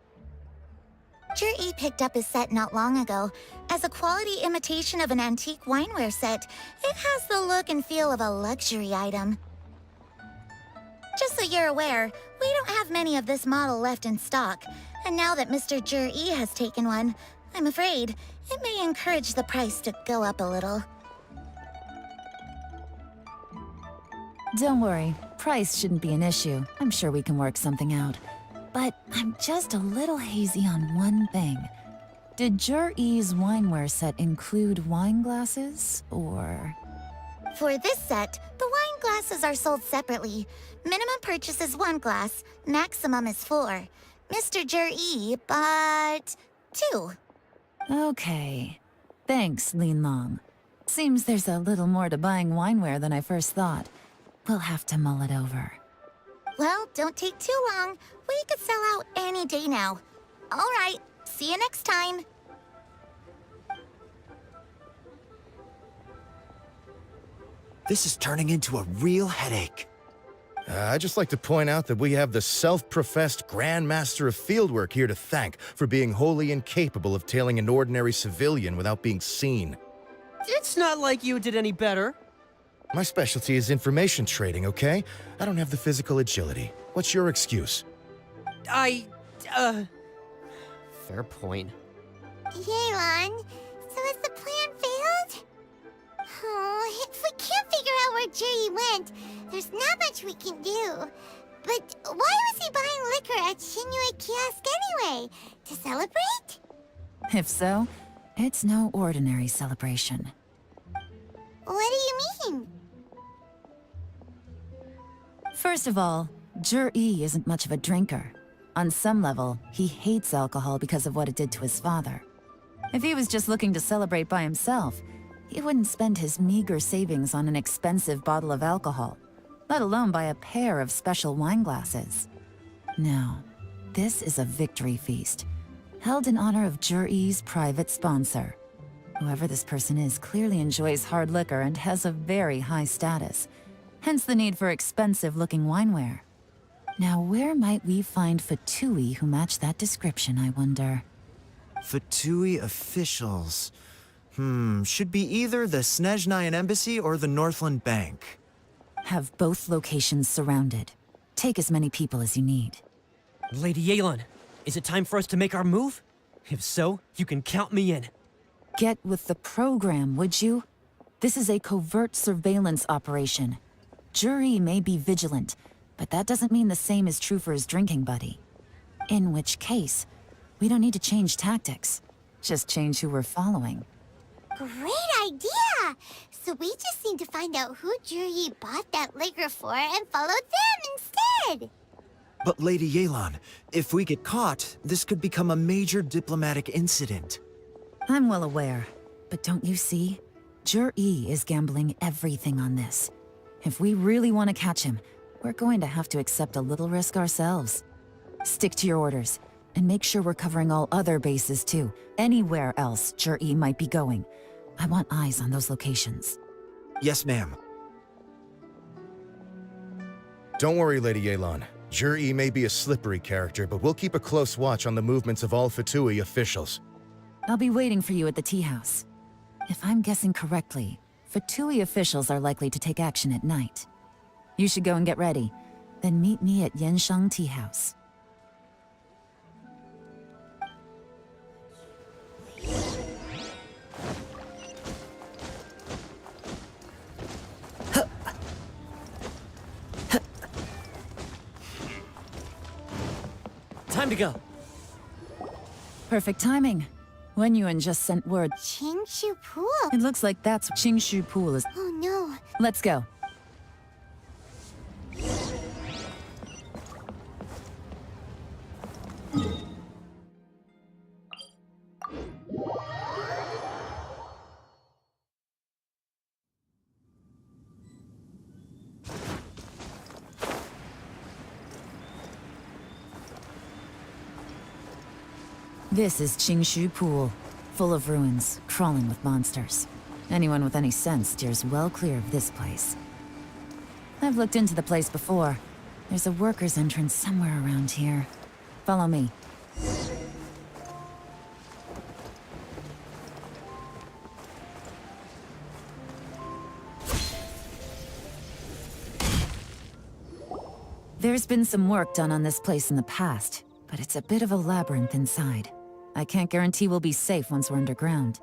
S1: Reeeee picked up his set not long ago. As a quality imitation of an antique wineware set, it has the look and feel of a luxury item. Just so you're aware, we don't have many of this model left in stock. And now that Mr. Reeeee has taken one, I'm afraid it may encourage the price to go up a little.
S2: Don't worry, price shouldn't be an issue. I'm sure we can work something out. But I'm just a little hazy on one thing. Did Reeee's wineware set include wine glasses, or...?
S1: For this set, the wine glasses are sold separately. Minimum purchase is 1 glass, maximum is 4. Mr. Reeeee bought 2.
S2: Okay. Thanks, Linlong. Seems there's a little more to buying wineware than I first thought. We'll have to mull it over.
S1: Well, don't take too long. We could sell out any day now. All right, see you next time.
S7: This is turning into a real headache.
S13: I'd just like to point out that we have the self-professed Grand Master of Fieldwork here to thank for being wholly incapable of tailing an ordinary civilian without being seen.
S10: It's not like you did any better.
S13: My specialty is information trading, okay? I don't have the physical agility. What's your excuse?
S10: Fair point.
S1: Yelan, so has the plan failed? Oh, if we can't figure out where Jerry went, there's not much we can do. But why was he buying liquor at Shinue Kiosk anyway? To celebrate?
S2: If so, it's no ordinary celebration.
S1: What do you mean?
S2: First of all, GeForce isn't much of a drinker. On some level, he hates alcohol because of what it did to his father. If he was just looking to celebrate by himself, he wouldn't spend his meager savings on an expensive bottle of alcohol, let alone buy a pair of special wine glasses. No, this is a victory feast, held in honor of GeForce's private sponsor. Whoever this person is clearly enjoys hard liquor and has a very high status, hence the need for expensive-looking wineware. Now, where might we find Fatui who match that description, I wonder?
S7: Fatui officials. Should be either the Snezhnayan Embassy or the Northland Bank.
S2: Have both locations surrounded. Take as many people as you need.
S10: Lady Yelan, is it time for us to make our move? If so, you can count me in.
S2: Get with the program, would you? This is a covert surveillance operation. GeForce may be vigilant, but that doesn't mean the same is true for his drinking buddy. In which case, we don't need to change tactics. Just change who we're following.
S1: Great idea! So we just need to find out who GeForce bought that liquor for and follow them instead!
S7: But Lady Yelan, if we get caught, this could become a major diplomatic incident.
S2: I'm well aware, but don't you see? GeForce is gambling everything on this. If we really want to catch him, we're going to have to accept a little risk ourselves. Stick to your orders, and make sure we're covering all other bases too. Anywhere else GeForce might be going. I want eyes on those locations.
S7: Yes, ma'am.
S13: Don't worry, Lady Yelan. GeForce may be a slippery character, but we'll keep a close watch on the movements of all Fatui officials.
S2: I'll be waiting for you at the tea house. If I'm guessing correctly, Fatui officials are likely to take action at night. You should go and get ready, then meet me at Yansheng Tea House.
S10: Time to go.
S2: Perfect timing. Wen Yuan just sent word.
S1: Qingshu Pool?
S2: It looks like that's Qingshu Pool is.
S1: Oh no.
S2: Let's go. This is Qingshu Pool, full of ruins, crawling with monsters. Anyone with any sense steers well clear of this place. I've looked into the place before. There's a worker's entrance somewhere around here. Follow me. There's been some work done on this place in the past, but it's a bit of a labyrinth inside. I can't guarantee we'll be safe once we're underground.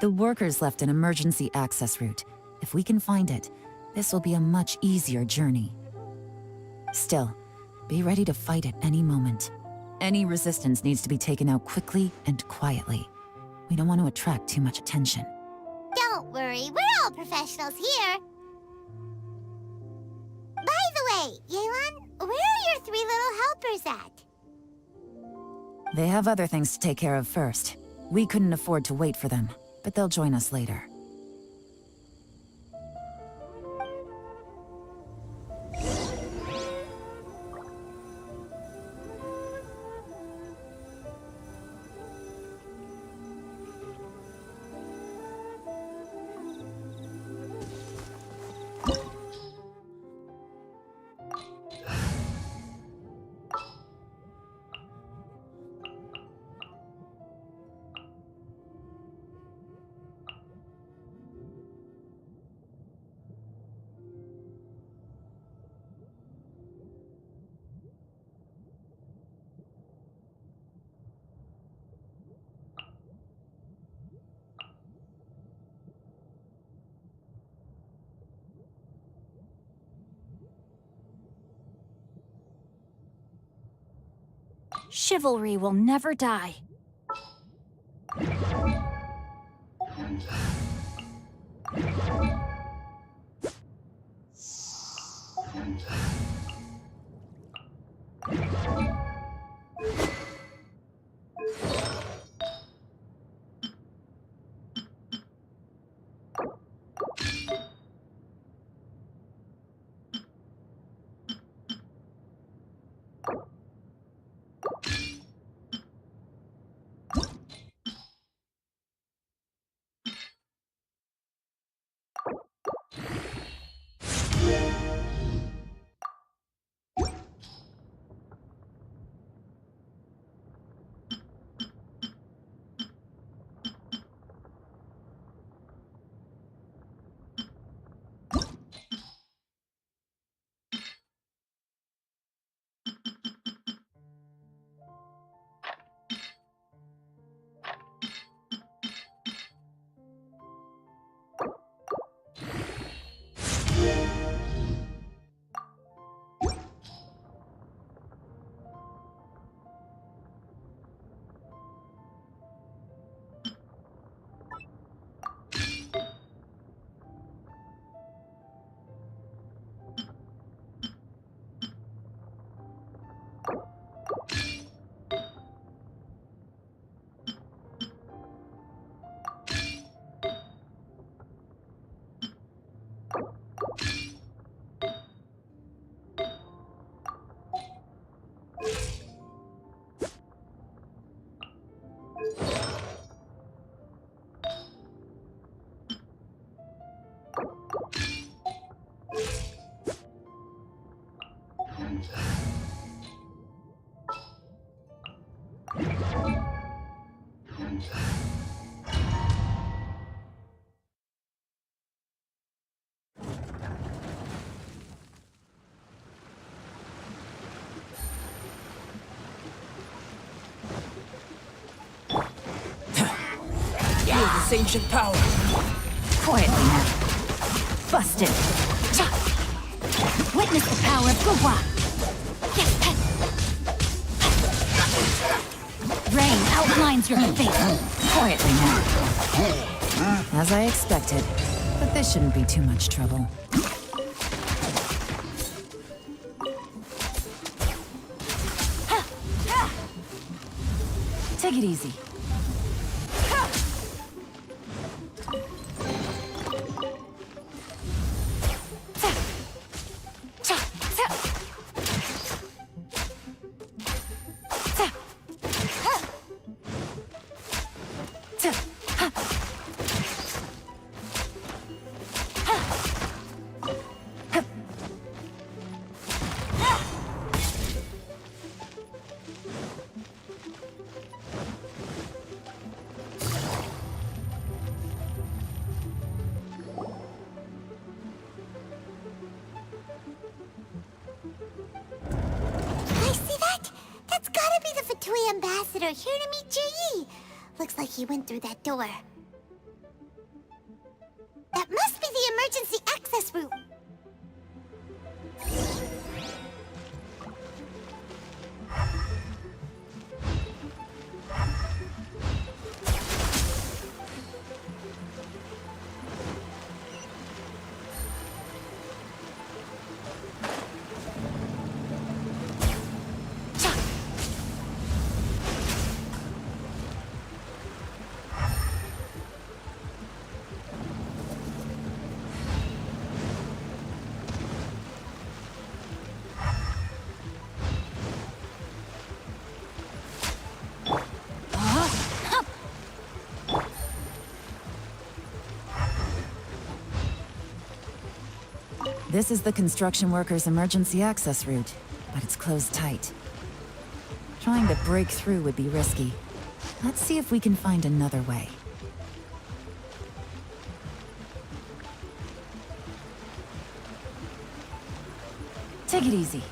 S2: The workers left an emergency access route. If we can find it, this will be a much easier journey. Still, be ready to fight at any moment. Any resistance needs to be taken out quickly and quietly. We don't want to attract too much attention.
S1: Don't worry, we're all professionals here. By the way, Yelan, where are your three little helpers at?
S2: They have other things to take care of first. We couldn't afford to wait for them, but they'll join us later.
S1: Chivalry will never die.
S14: This ancient power.
S1: Quietly now. Busted. Cha! Witness the power of Gua. Rain outlines your fate.
S2: Quietly now. As I expected. But this shouldn't be too much trouble. Take it easy.
S1: Ambassador here to meet GeForce. Looks like he went through that door. That must be the emergency access route.
S2: This is the construction workers' emergency access route, but it's closed tight. Trying to break through would be risky. Let's see if we can find another way. Take it easy.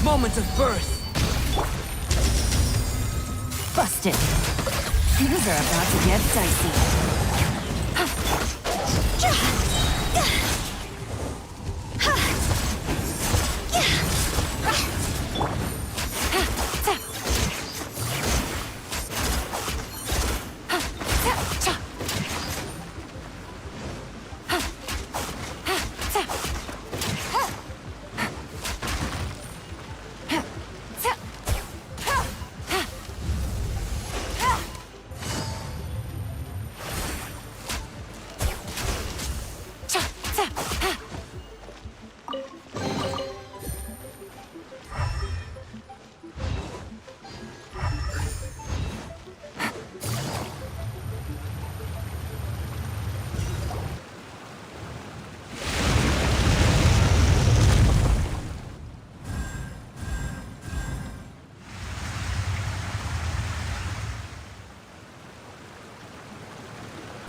S14: Moment of birth.
S2: Busted. Things are about to get dicey.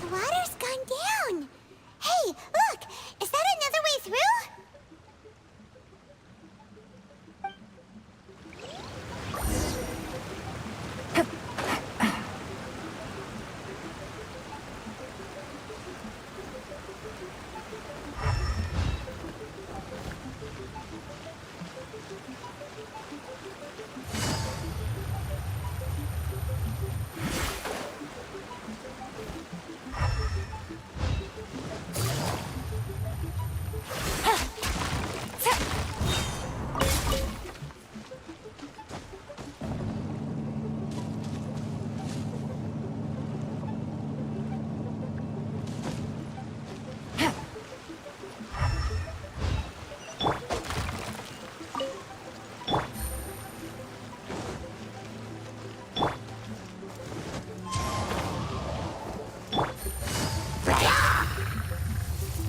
S1: The water's gone down. Hey, look! Is that another way through?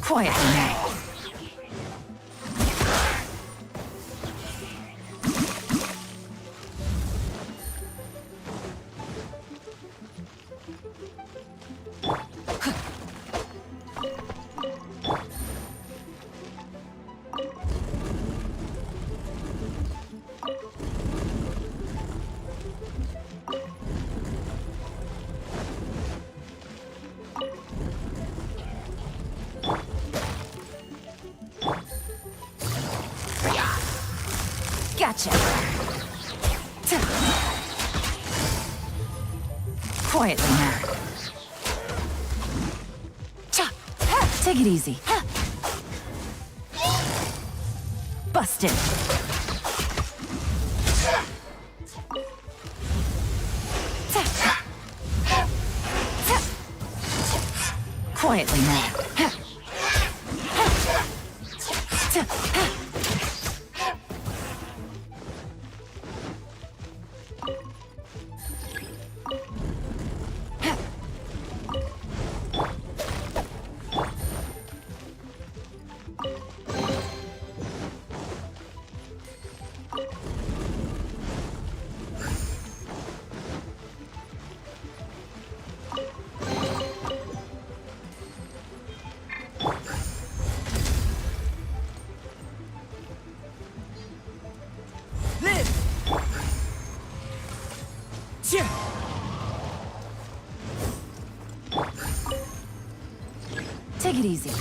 S2: Quietly now. Gotcha. Quietly now. Take it easy. Busted. Quietly now. Take it easy.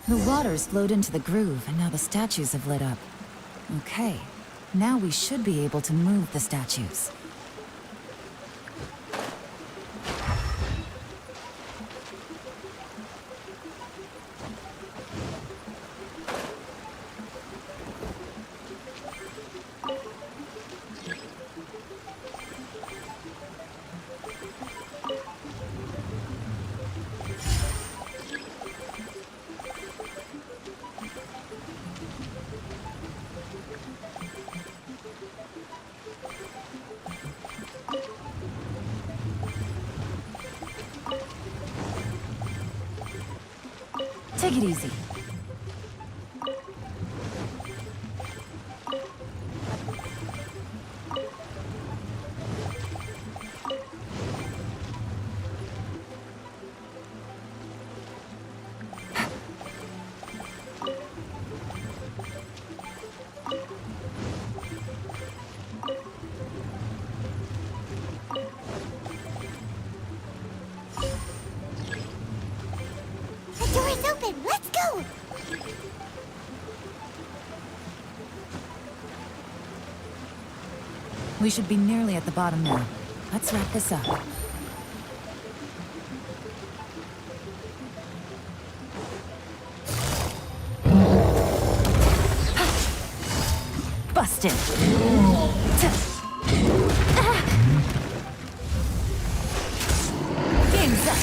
S2: The water's flowed into the groove, and now the statues have lit up. Okay, now we should be able to move the statues. Take it easy.
S1: The door is open. Let's go.
S2: We should be nearly at the bottom now. Let's wrap this up. Busted! Game's up!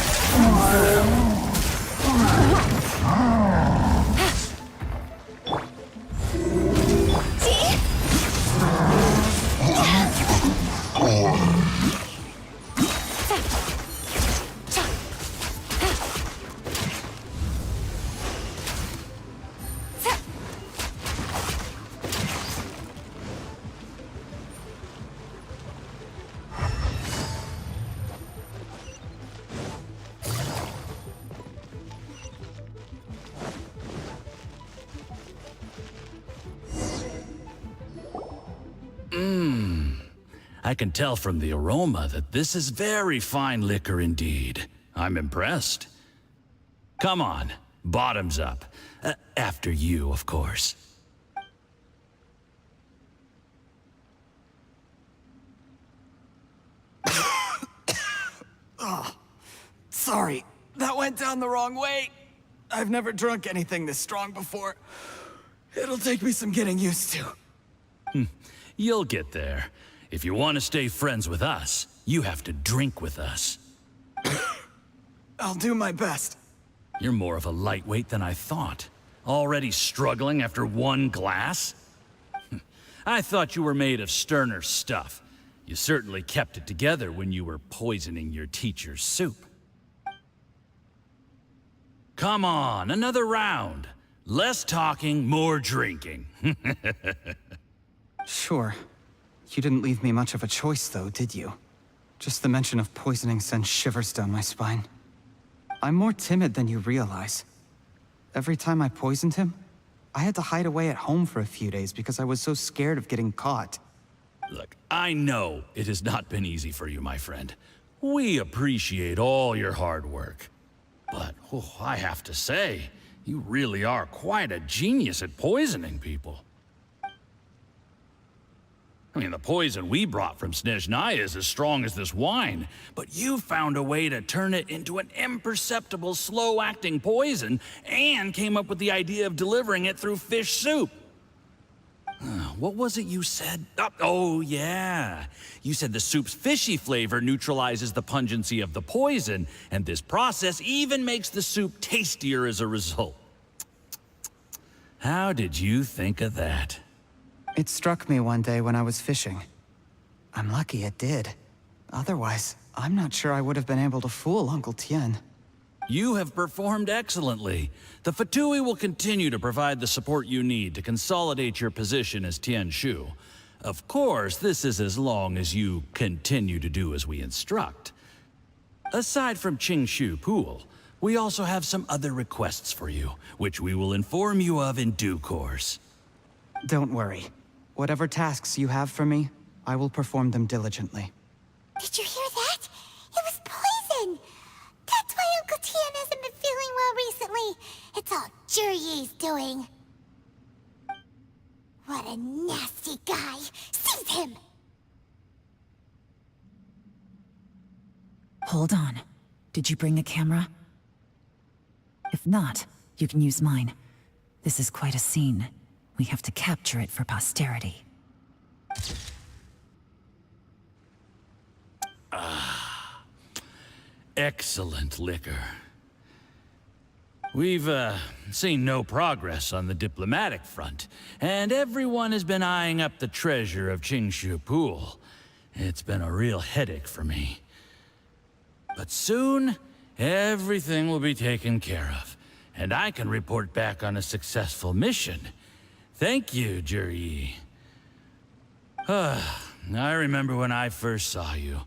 S15: I can tell from the aroma that this is very fine liquor indeed. I'm impressed. Come on, bottoms up. After you, of course.
S8: Oh, sorry. That went down the wrong way. I've never drunk anything this strong before. It'll take me some getting used to.
S15: You'll get there. If you want to stay friends with us, you have to drink with us.
S8: I'll do my best.
S15: You're more of a lightweight than I thought. Already struggling after one glass? I thought you were made of sterner stuff. You certainly kept it together when you were poisoning your teacher's soup. Come on, another round. Less talking, more drinking.
S8: Sure. You didn't leave me much of a choice, though, did you? Just the mention of poisoning sends shivers down my spine. I'm more timid than you realize. Every time I poisoned him, I had to hide away at home for a few days because I was so scared of getting caught.
S15: Look, I know it has not been easy for you, my friend. We appreciate all your hard work. But, I have to say, you really are quite a genius at poisoning people. I mean, the poison we brought from Snezhnaya is as strong as this wine, but you found a way to turn it into an imperceptible, slow-acting poison and came up with the idea of delivering it through fish soup. What was it you said? Oh, yeah. You said the soup's fishy flavor neutralizes the pungency of the poison, and this process even makes the soup tastier as a result. How did you think of that?
S8: It struck me one day when I was fishing. I'm lucky it did. Otherwise, I'm not sure I would have been able to fool Uncle Tien.
S15: You have performed excellently. The Fatui will continue to provide the support you need to consolidate your position as Tien Shu. Of course, this is as long as you continue to do as we instruct. Aside from Qingshu Pool, we also have some other requests for you, which we will inform you of in due course.
S8: Don't worry. Whatever tasks you have for me, I will perform them diligently.
S1: Did you hear that? It was poison! That's why Uncle Tien hasn't been feeling well recently. It's all Juri's doing. What a nasty guy! Seize him!
S2: Hold on. Did you bring a camera? If not, you can use mine. This is quite a scene. We have to capture it for posterity.
S15: Excellent liquor. We've, seen no progress on the diplomatic front, and everyone has been eyeing up the treasure of Qingshu Pool. It's been a real headache for me. But soon, everything will be taken care of, and I can report back on a successful mission. Thank you, reeeee. I remember when I first saw you.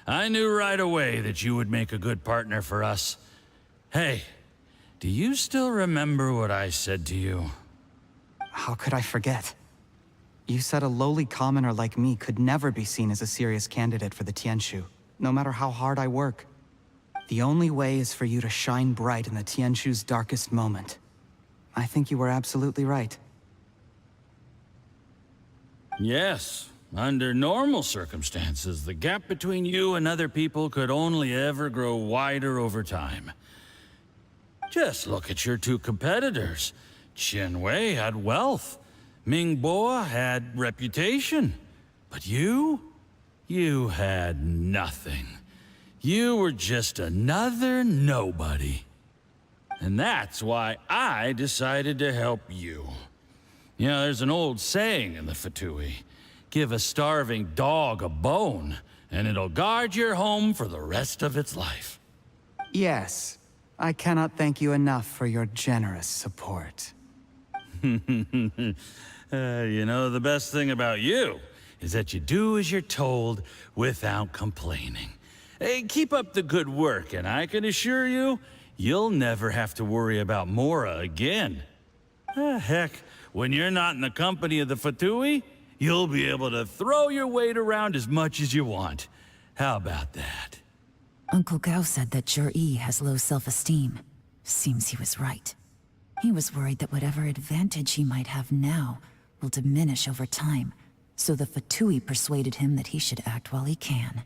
S15: I knew right away that you would make a good partner for us. Hey, do you still remember what I said to you?
S8: How could I forget? You said a lowly commoner like me could never be seen as a serious candidate for the Tianshu, no matter how hard I work. The only way is for you to shine bright in the Tianshu's darkest moment. I think you were absolutely right.
S15: Yes. Under normal circumstances, the gap between you and other people could only ever grow wider over time. Just look at your two competitors. Qianwei had wealth. Mingbo had reputation. But you had nothing. You were just another nobody. And that's why I decided to help you. You know, there's an old saying in the Fatui. Give a starving dog a bone, and it'll guard your home for the rest of its life.
S8: Yes. I cannot thank you enough for your generous support.
S15: You know, the best thing about you is that you do as you're told without complaining. Hey, keep up the good work, and I can assure you, you'll never have to worry about Mora again. Heck, when you're not in the company of the Fatui, you'll be able to throw your weight around as much as you want. How about that?
S2: Uncle Gao said that reeeee has low self-esteem. Seems he was right. He was worried that whatever advantage he might have now will diminish over time, so the Fatui persuaded him that he should act while he can.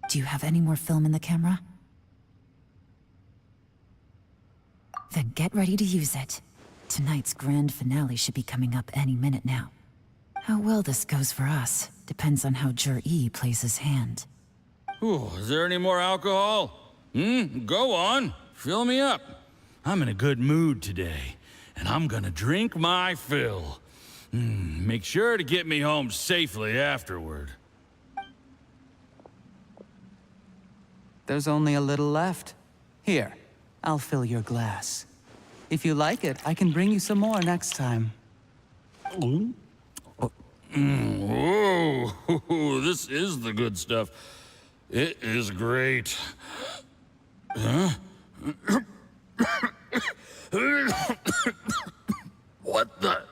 S2: Do you have any more film in the camera? Then get ready to use it. Tonight's grand finale should be coming up any minute now. How well this goes for us depends on how reeeee plays his hand.
S15: Ooh, is there any more alcohol? Go on. Fill me up. I'm in a good mood today, and I'm gonna drink my fill. Make sure to get me home safely afterward.
S8: There's only a little left. Here, I'll fill your glass. If you like it, I can bring you some more next time.
S15: Whoa, this is the good stuff. It is great. Huh? What the?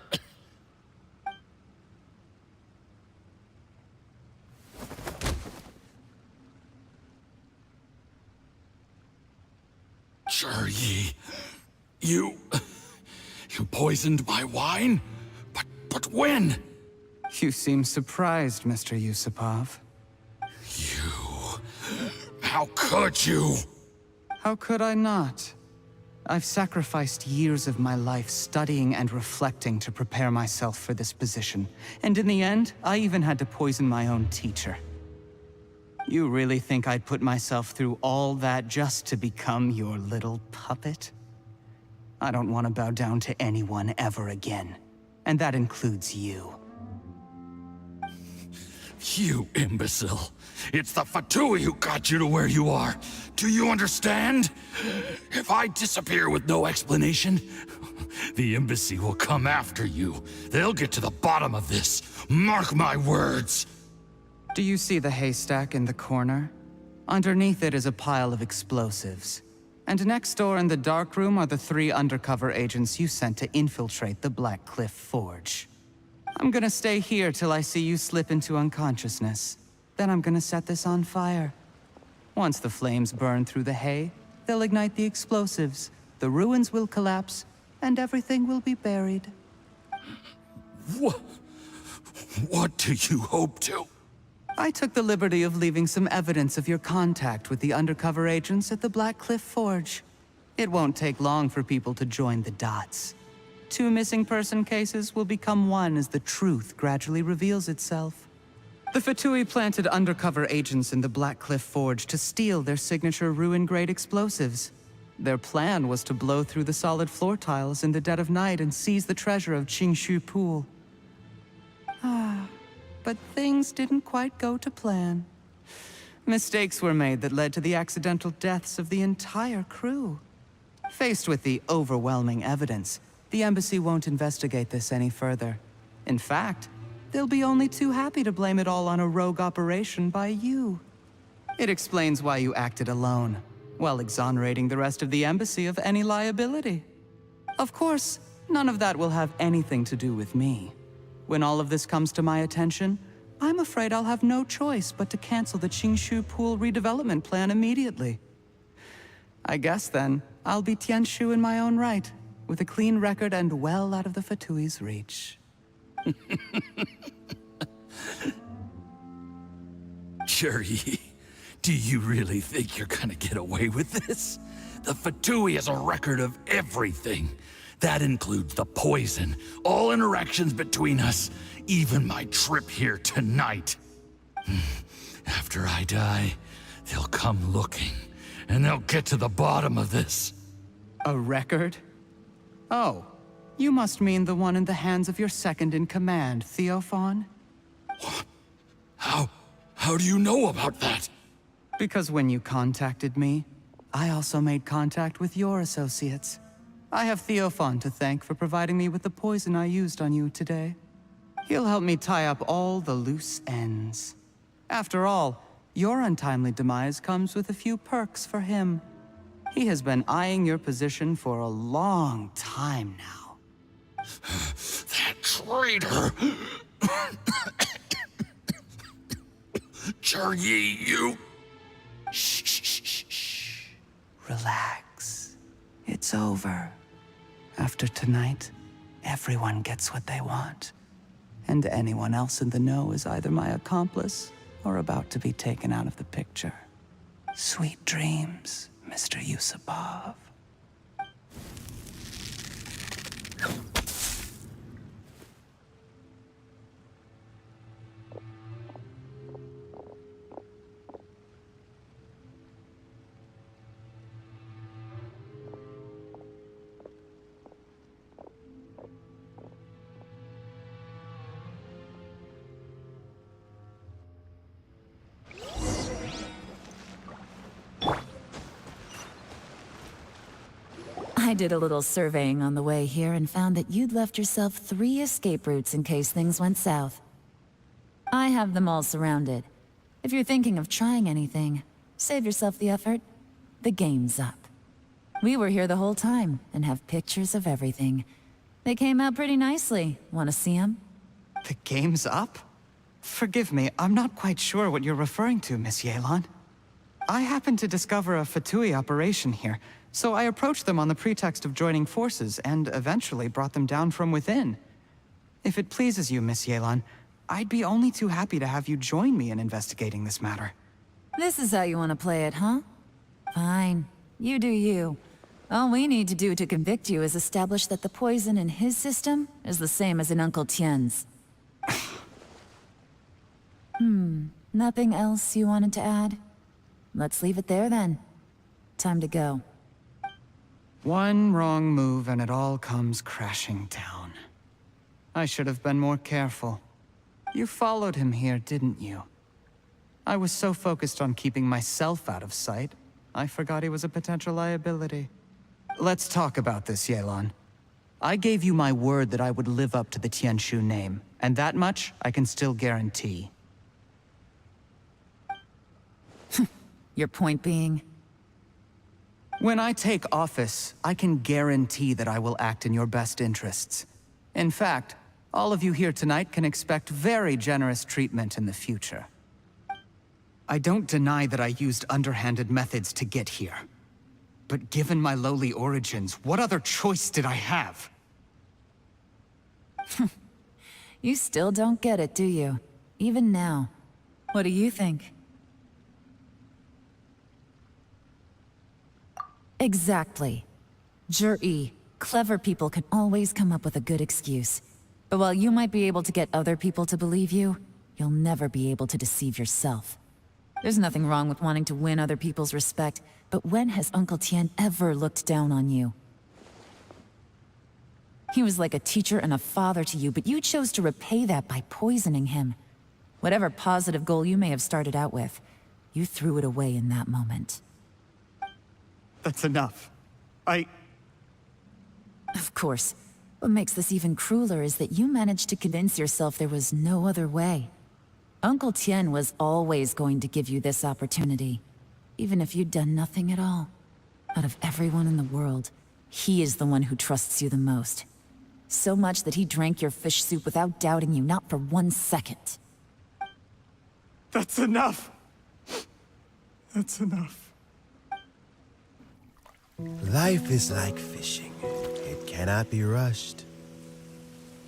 S15: reeeee, you poisoned my wine? But when?
S8: You seem surprised, Mr. Yusupov.
S15: How could you?
S8: How could I not? I've sacrificed years of my life studying and reflecting to prepare myself for this position. And in the end, I even had to poison my own teacher. You really think I'd put myself through all that just to become your little puppet? I don't want to bow down to anyone ever again. And that includes you.
S15: You imbecile. It's the Fatui who got you to where you are. Do you understand? If I disappear with no explanation, the embassy will come after you. They'll get to the bottom of this. Mark my words.
S8: Do you see the haystack in the corner? Underneath it is a pile of explosives. And next door in the dark room are the 3 undercover agents you sent to infiltrate the Black Cliff Forge. I'm gonna stay here till I see you slip into unconsciousness. Then I'm gonna set this on fire. Once the flames burn through the hay, they'll ignite the explosives, the ruins will collapse, and everything will be buried.
S15: What do you hope to?
S8: I took the liberty of leaving some evidence of your contact with the undercover agents at the Black Cliff Forge. It won't take long for people to join the dots. 2 missing person cases will become one as the truth gradually reveals itself. The Fatui planted undercover agents in the Black Cliff Forge to steal their signature ruin-grade explosives. Their plan was to blow through the solid floor tiles in the dead of night and seize the treasure of Qingshu Pool. But things didn't quite go to plan. Mistakes were made that led to the accidental deaths of the entire crew. Faced with the overwhelming evidence, the embassy won't investigate this any further. In fact, they'll be only too happy to blame it all on a rogue operation by you. It explains why you acted alone, while exonerating the rest of the embassy of any liability. Of course, none of that will have anything to do with me. When all of this comes to my attention, I'm afraid I'll have no choice but to cancel the Qingshu Pool redevelopment plan immediately. I guess then, I'll be Tianshu in my own right, with a clean record and well out of the Fatui's reach.
S15: Cherry, do you really think you're gonna get away with this? The Fatui has a record of everything. That includes the poison, all interactions between us, even my trip here tonight. After I die, they'll come looking, and they'll get to the bottom of this.
S8: A record? Oh, you must mean the one in the hands of your second-in-command, Theophan?
S15: What? How do you know about that?
S8: Because when you contacted me, I also made contact with your associates. I have Theophan to thank for providing me with the poison I used on you today. He'll help me tie up all the loose ends. After all, your untimely demise comes with a few perks for him. He has been eyeing your position for a long time now.
S15: That traitor! Cherry, you...
S8: Shh. Relax. It's over. After tonight, everyone gets what they want. And anyone else in the know is either my accomplice or about to be taken out of the picture. Sweet dreams, Mr. Yusupov.
S2: I did a little surveying on the way here and found that you'd left yourself 3 escape routes in case things went south. I have them all surrounded. If you're thinking of trying anything, save yourself the effort. The game's up. We were here the whole time and have pictures of everything. They came out pretty nicely. Want to see them?
S8: The game's up? Forgive me, I'm not quite sure what you're referring to, Miss Yelan. I happened to discover a Fatui operation here, so I approached them on the pretext of joining forces and eventually brought them down from within. If it pleases you, Miss Yelan, I'd be only too happy to have you join me in investigating this matter.
S2: This is how you want to play it, huh? Fine. You do you. All we need to do to convict you is establish that the poison in his system is the same as in Uncle Tien's. Nothing else you wanted to add? Let's leave it there then. Time to go.
S8: One wrong move and it all comes crashing down. I should have been more careful. You followed him here, didn't you? I was so focused on keeping myself out of sight, I forgot he was a potential liability. Let's talk about this, Yelan. I gave you my word that I would live up to the Tianshu name, and that much I can still guarantee.
S2: Your point being?
S8: When I take office, I can guarantee that I will act in your best interests. In fact, all of you here tonight can expect very generous treatment in the future. I don't deny that I used underhanded methods to get here. but given my lowly origins, what other choice did I have?
S2: You still don't get it, do you? Even now. What do you think? Exactly. GeForce. Clever people can always come up with a good excuse. But while you might be able to get other people to believe you, you'll never be able to deceive yourself. There's nothing wrong with wanting to win other people's respect, but when has Uncle Tian ever looked down on you? He was like a teacher and a father to you, but you chose to repay that by poisoning him. Whatever positive goal you may have started out with, you threw it away in that moment.
S8: That's enough.
S2: Of course. What makes this even crueler is that you managed to convince yourself there was no other way. Uncle Tian was always going to give you this opportunity, even if you'd done nothing at all. Out of everyone in the world, he is the one who trusts you the most. So much that he drank your fish soup without doubting you, not for 1 second.
S8: That's enough! That's enough.
S6: Life is like fishing. It cannot be rushed.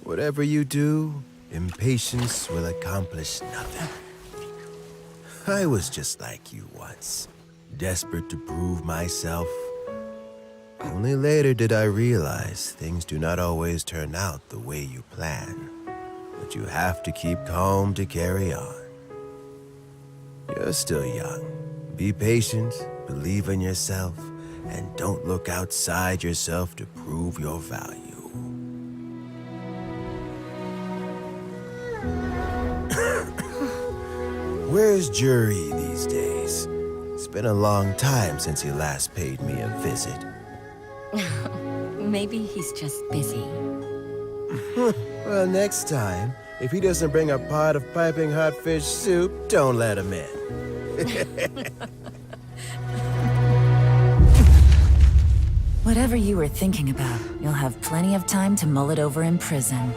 S6: Whatever you do, impatience will accomplish nothing. I was just like you once, desperate to prove myself. Only later did I realize things do not always turn out the way you plan. But you have to keep calm to carry on. You're still young. Be patient, believe in yourself, and don't look outside yourself to prove your value. Where's GeForce these days? It's been a long time since he last paid me a visit.
S1: Maybe he's just busy.
S6: Well, next time, if he doesn't bring a pot of piping hot fish soup, don't let him in.
S2: Whatever you were thinking about, you'll have plenty of time to mull it over in prison.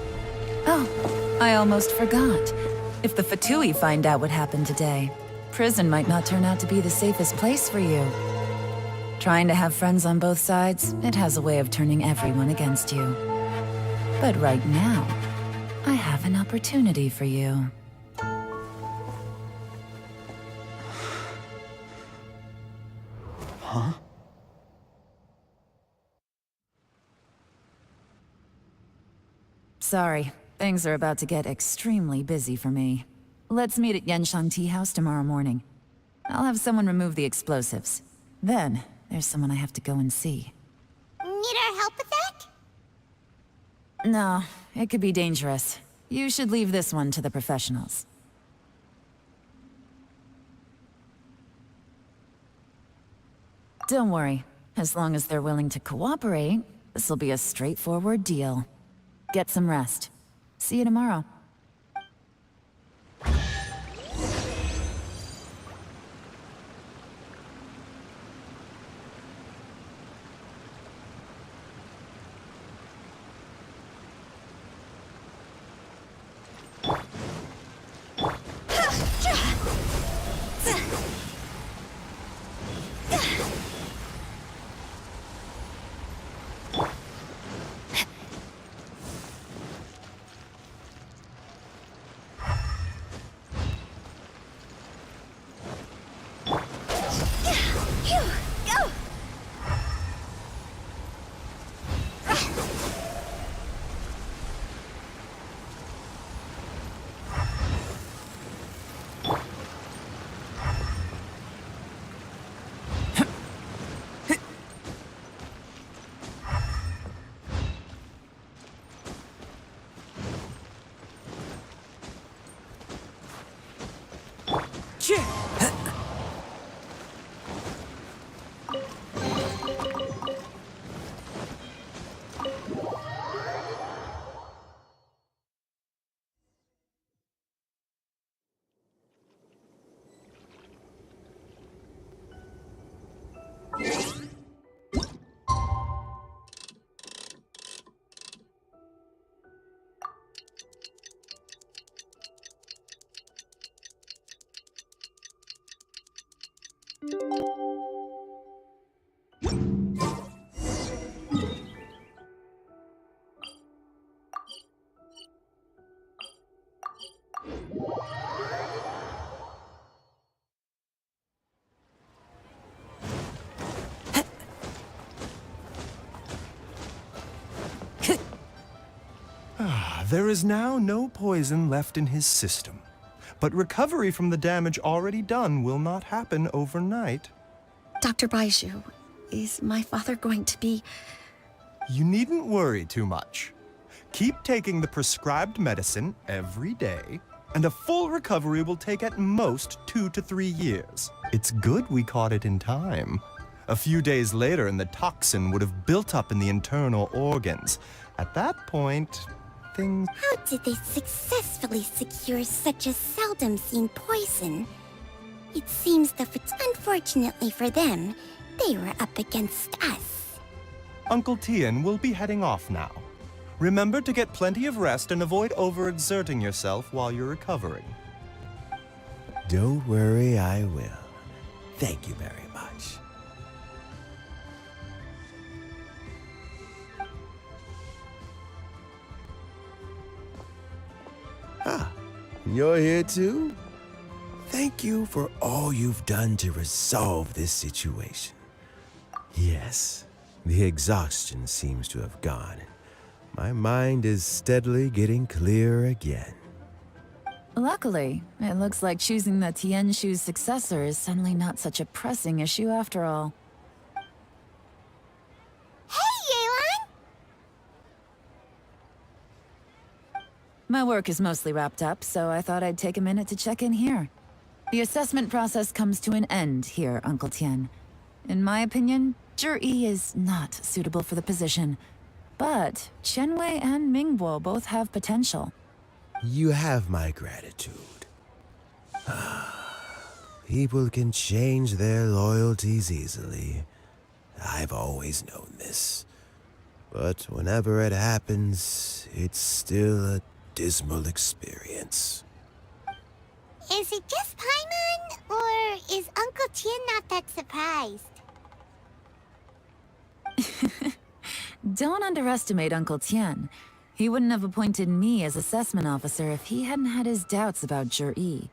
S2: Oh, I almost forgot. If the Fatui find out what happened today, prison might not turn out to be the safest place for you. Trying to have friends on both sides, it has a way of turning everyone against you. But right now, I have an opportunity for you.
S8: Huh?
S2: Sorry, things are about to get extremely busy for me. Let's meet at Yenshang Tea House tomorrow morning. I'll have someone remove the explosives. Then, there's someone I have to go and see.
S1: Need our help with that?
S2: No, it could be dangerous. You should leave this one to the professionals. Don't worry. As long as they're willing to cooperate, this'll be a straightforward deal. Get some rest. See you tomorrow.
S16: There is now no poison left in his system, but recovery from the damage already done will not happen overnight.
S17: Dr. Baiju, is my father going to be...
S16: You needn't worry too much. Keep taking the prescribed medicine every day, and a full recovery will take at most 2 to 3 years. It's good we caught it in time. A few days later, and the toxin would have built up in the internal organs. At that point, things...
S1: How did they successfully secure such a seldom-seen poison? It seems that unfortunately for them, they were up against us.
S16: Uncle Tian will be heading off now. Remember to get plenty of rest and avoid overexerting yourself while you're recovering.
S6: Don't worry, I will. Thank you very much. Ah, you're here too? Thank you for all you've done to resolve this situation. Yes, the exhaustion seems to have gone. My mind is steadily getting clearer again.
S2: Luckily, it looks like choosing the Tianshu's successor is suddenly not such a pressing issue after all.
S1: Hey, Yelan!
S2: My work is mostly wrapped up, so I thought I'd take a minute to check in here. The assessment process comes to an end here, Uncle Tian. In my opinion, reeeee is not suitable for the position. But Qianwei and Mingbo both have potential.
S6: You have my gratitude. People can change their loyalties easily. I've always known this. But whenever it happens, it's still a dismal experience.
S1: Is it just Paimon, or is Uncle Tian not that surprised?
S2: Don't underestimate Uncle Tian. He wouldn't have appointed me as assessment officer if he hadn't had his doubts about reeeee.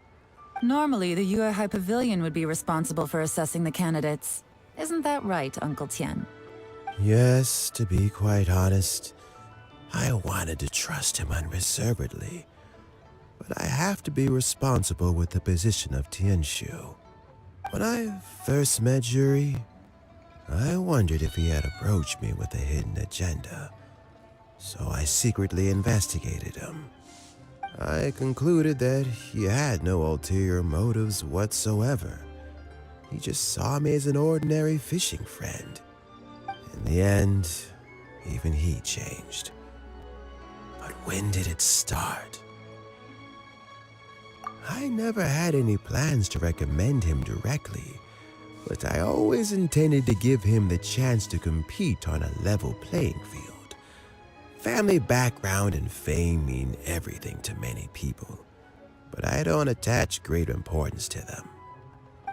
S2: Normally, the Yuehai Pavilion would be responsible for assessing the candidates. Isn't that right, Uncle Tian?
S6: Yes, to be quite honest, I wanted to trust him unreservedly. But I have to be responsible with the position of Tianshu. When I first met reeeee, I wondered if he had approached me with a hidden agenda. So I secretly investigated him. I concluded that he had no ulterior motives whatsoever. He just saw me as an ordinary fishing friend. In the end, even he changed. But when did it start? I never had any plans to recommend him directly, but I always intended to give him the chance to compete on a level playing field. Family background and fame mean everything to many people, but I don't attach great importance to them.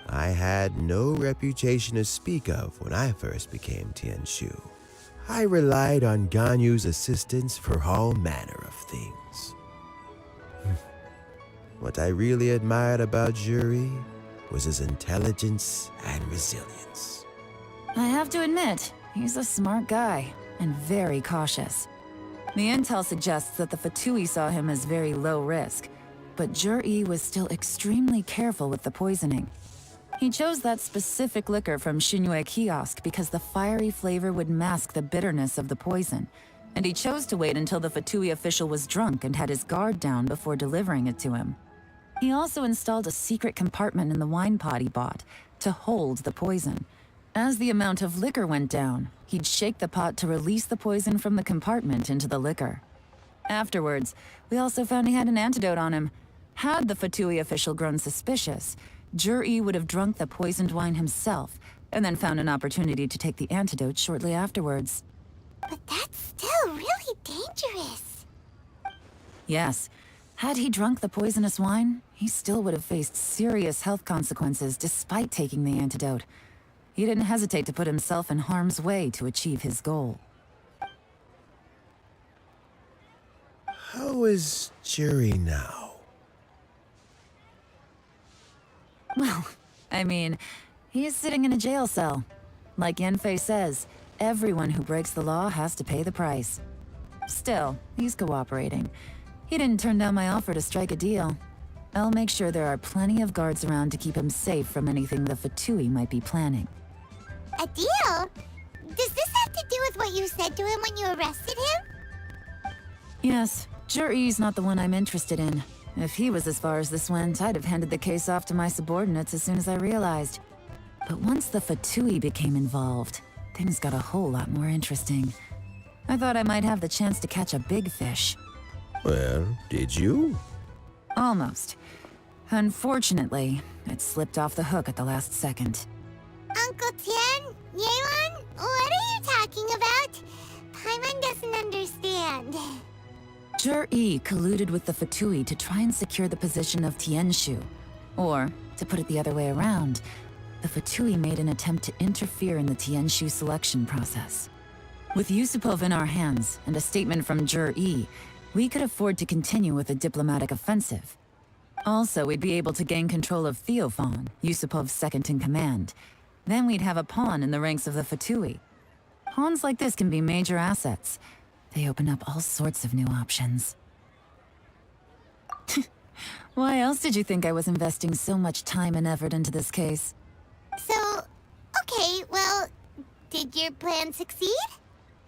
S6: I had no reputation to speak of when I first became Tianshu. I relied on Ganyu's assistance for all manner of things. What I really admired about reeeee was his intelligence and resilience.
S2: I have to admit, he's a smart guy, and very cautious. The intel suggests that the Fatui saw him as very low risk, but reeeee was still extremely careful with the poisoning. He chose that specific liquor from Xinyue Kiosk because the fiery flavor would mask the bitterness of the poison, and he chose to wait until the Fatui official was drunk and had his guard down before delivering it to him. He also installed a secret compartment in the wine pot he bought to hold the poison. As the amount of liquor went down, he'd shake the pot to release the poison from the compartment into the liquor. Afterwards, we also found he had an antidote on him. Had the Fatui official grown suspicious, reeeee would have drunk the poisoned wine himself, and then found an opportunity to take the antidote shortly afterwards.
S1: But that's still really dangerous.
S2: Yes. Had he drunk the poisonous wine, he still would have faced serious health consequences despite taking the antidote. He didn't hesitate to put himself in harm's way to achieve his goal.
S6: How is reeeee now?
S2: Well, I mean, he's sitting in a jail cell. Like Yanfei says, everyone who breaks the law has to pay the price. Still, he's cooperating. He didn't turn down my offer to strike a deal. I'll make sure there are plenty of guards around to keep him safe from anything the Fatui might be planning.
S1: A deal? Does this have to do with what you said to him when you arrested him?
S2: Yes, GeForce's not the one I'm interested in. If he was as far as this went, I'd have handed the case off to my subordinates as soon as I realized. But once the Fatui became involved, things got a whole lot more interesting. I thought I might have the chance to catch a big fish.
S6: Well, did you?
S2: Almost. Unfortunately, it slipped off the hook at the last second.
S1: Uncle Tien? Yeon? What are you talking about? Paimon doesn't understand.
S2: GeForce colluded with the Fatui to try and secure the position of Tianshu. Or, to put it the other way around, the Fatui made an attempt to interfere in the Tianshu selection process. With Yusupov in our hands, and a statement from GeForce, we could afford to continue with a diplomatic offensive. Also, we'd be able to gain control of Theophan, Yusupov's second-in-command. Then we'd have a pawn in the ranks of the Fatui. Pawns like this can be major assets. They open up all sorts of new options. Why else did you think I was investing so much time and effort into this case?
S1: So, okay, well, did your plan succeed?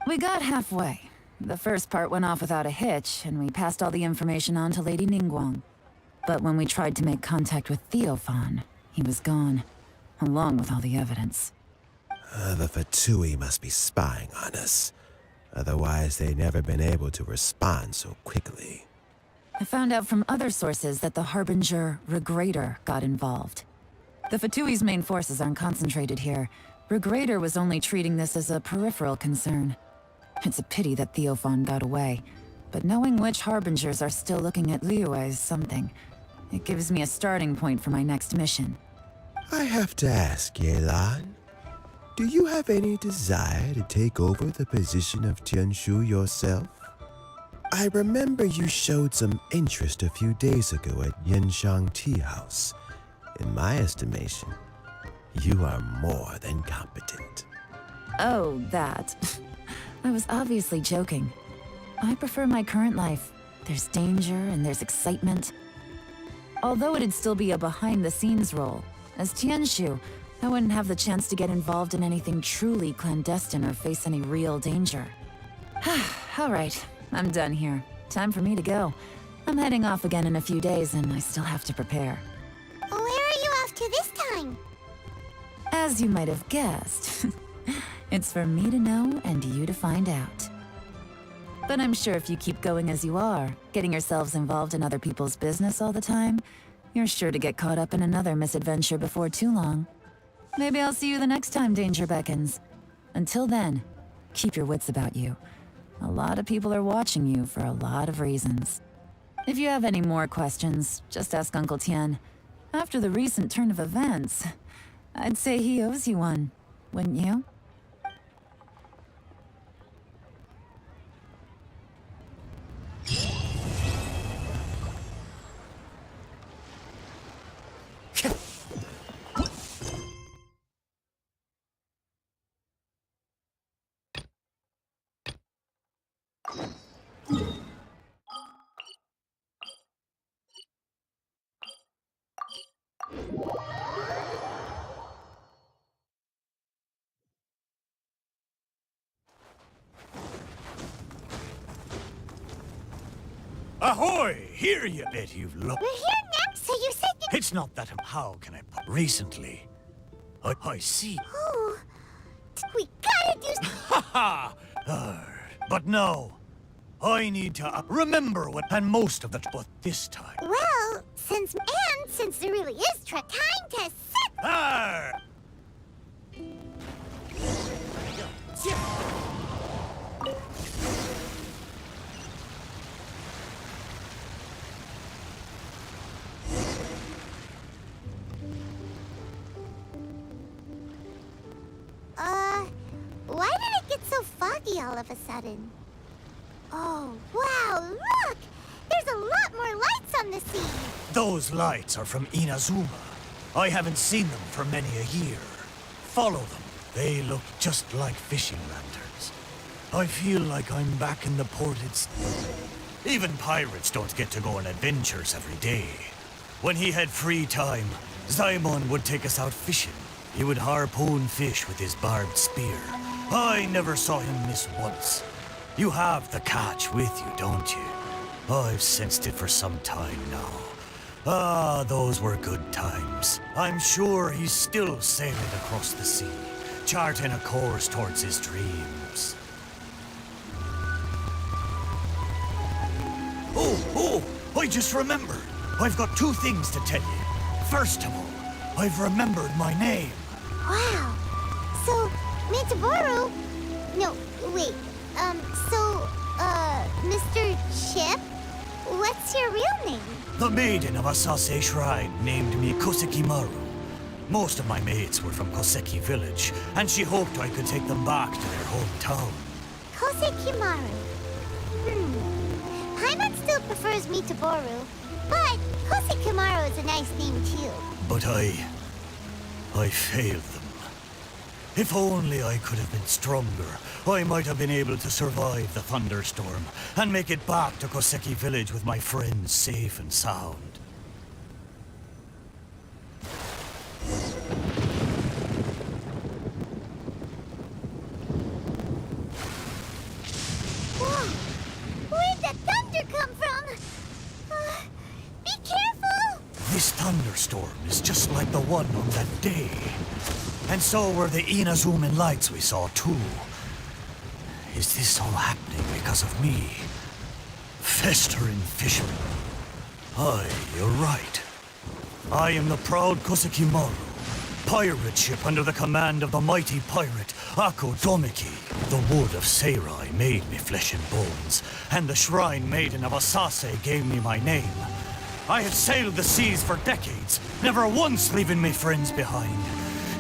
S2: We got halfway. The first part went off without a hitch, and we passed all the information on to Lady Ningguang. But when we tried to make contact with Theophan, he was gone, along with all the evidence.
S6: The Fatui must be spying on us. Otherwise, they'd never been able to respond so quickly.
S2: I found out from other sources that the Harbinger, Regrator, got involved. The Fatui's main forces aren't concentrated here. Regrator was only treating this as a peripheral concern. It's a pity that Theophan got away, but knowing which Harbingers are still looking at Liyue is something. It gives me a starting point for my next mission.
S6: I have to ask, Yelan, do you have any desire to take over the position of Tianshu yourself? I remember you showed some interest a few days ago at Yenshang Tea House. In my estimation, you are more than competent.
S2: Oh, that. I was obviously joking. I prefer my current life. There's danger and there's excitement. Although it'd still be a behind-the-scenes role, as Tianshu, I wouldn't have the chance to get involved in anything truly clandestine or face any real danger. All right, I'm done here. Time for me to go. I'm heading off again in a few days, and I still have to prepare.
S1: Where are you off to this time?
S2: As you might have guessed, it's for me to know and you to find out. But I'm sure if you keep going as you are, getting yourselves involved in other people's business all the time, you're sure to get caught up in another misadventure before too long. Maybe I'll see you the next time danger beckons. Until then, keep your wits about you. A lot of people are watching you for a lot of reasons. If you have any more questions, just ask Uncle Tien. After the recent turn of events, I'd say he owes you one, wouldn't you?
S18: Ahoy! Here, you bit you've looked.
S1: We're here next, so you said you...
S18: It's not that. How can I put... Recently. I see.
S1: Oh, we gotta do...
S18: Ha ha! But no. I need to remember what... And most of that, but this time.
S1: Well, since there really is time to sit...
S18: Arr!
S1: Why did it get so foggy all of a sudden? Oh, wow, look! There's a lot more lights on the sea!
S18: Those lights are from Inazuma. I haven't seen them for many a year. Follow them. They look just like fishing lanterns. I feel like I'm back in the ported... Even pirates don't get to go on adventures every day. When he had free time, Zaimon would take us out fishing. He would harpoon fish with his barbed spear. I never saw him miss once. You have the catch with you, don't you? I've sensed it for some time now. Ah, those were good times. I'm sure he's still sailing across the sea, charting a course towards his dreams. Oh, I just remembered. I've got 2 things to tell you. First of all, I've remembered my name.
S1: Wow. So, Mitaboru? No, wait. Mr. Chip? What's your real name?
S18: The maiden of Asase Shrine named me Kosekimaru. Most of my mates were from Koseki village, and she hoped I could take them back to their hometown.
S1: Kosekimaru. Paimon still prefers Mitaboru, but Kosekimaru is a nice name too.
S18: But I failed them. If only I could have been stronger, I might have been able to survive the thunderstorm and make it back to Koseki village with my friends safe and sound.
S1: Whoa! Where'd that thunder come from? Be careful!
S18: This thunderstorm is just like the one on that day. And so were the Inazuman lights we saw too. Is this all happening because of me? Festering fisherman. Aye, you're right. I am the proud Kosekimaru, pirate ship under the command of the mighty pirate Ako Domiki. The wood of Seirai made me flesh and bones, and the shrine maiden of Asase gave me my name. I have sailed the seas for decades, never once leaving me friends behind.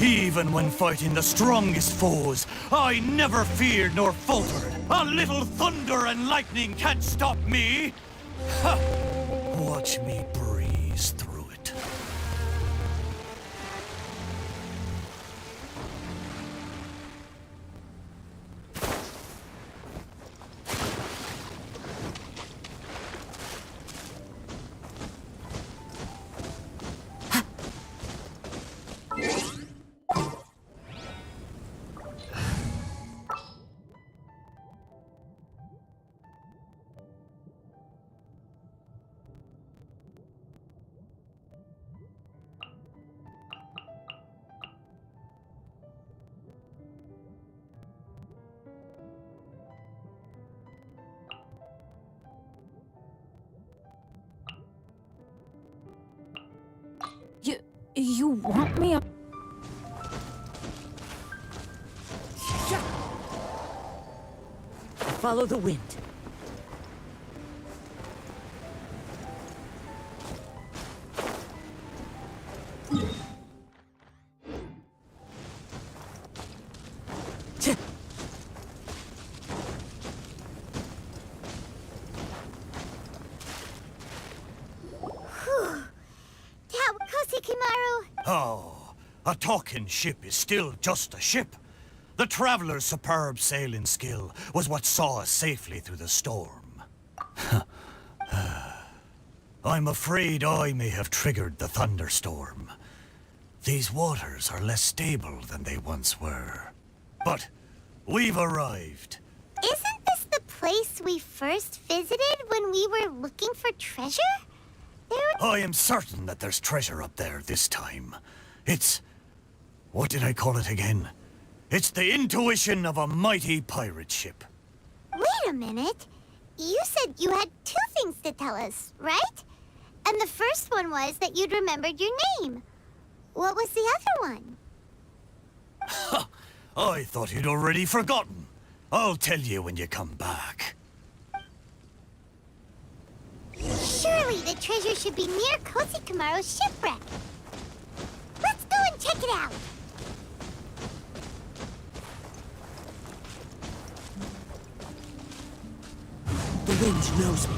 S18: Even when fighting the strongest foes, I never feared nor faltered. A little thunder and lightning can't stop me. Ha! Watch me breeze through it.
S2: You want me?
S14: Follow the wind.
S18: Oh, a talking ship is still just a ship. The traveler's superb sailing skill was what saw us safely through the storm. I'm afraid I may have triggered the thunderstorm. These waters are less stable than they once were. But we've arrived.
S1: Isn't this the place we first visited when we were looking for treasure?
S18: I am certain that there's treasure up there this time. It's... what did I call it again? It's the intuition of a mighty pirate ship.
S1: Wait a minute. You said you had 2 things to tell us, right? And the first one was that you'd remembered your name. What was the other one?
S18: I thought you'd already forgotten. I'll tell you when you come back.
S1: Surely the treasure should be near Kosekimaru's shipwreck. Let's go and check it out.
S14: The wind knows me.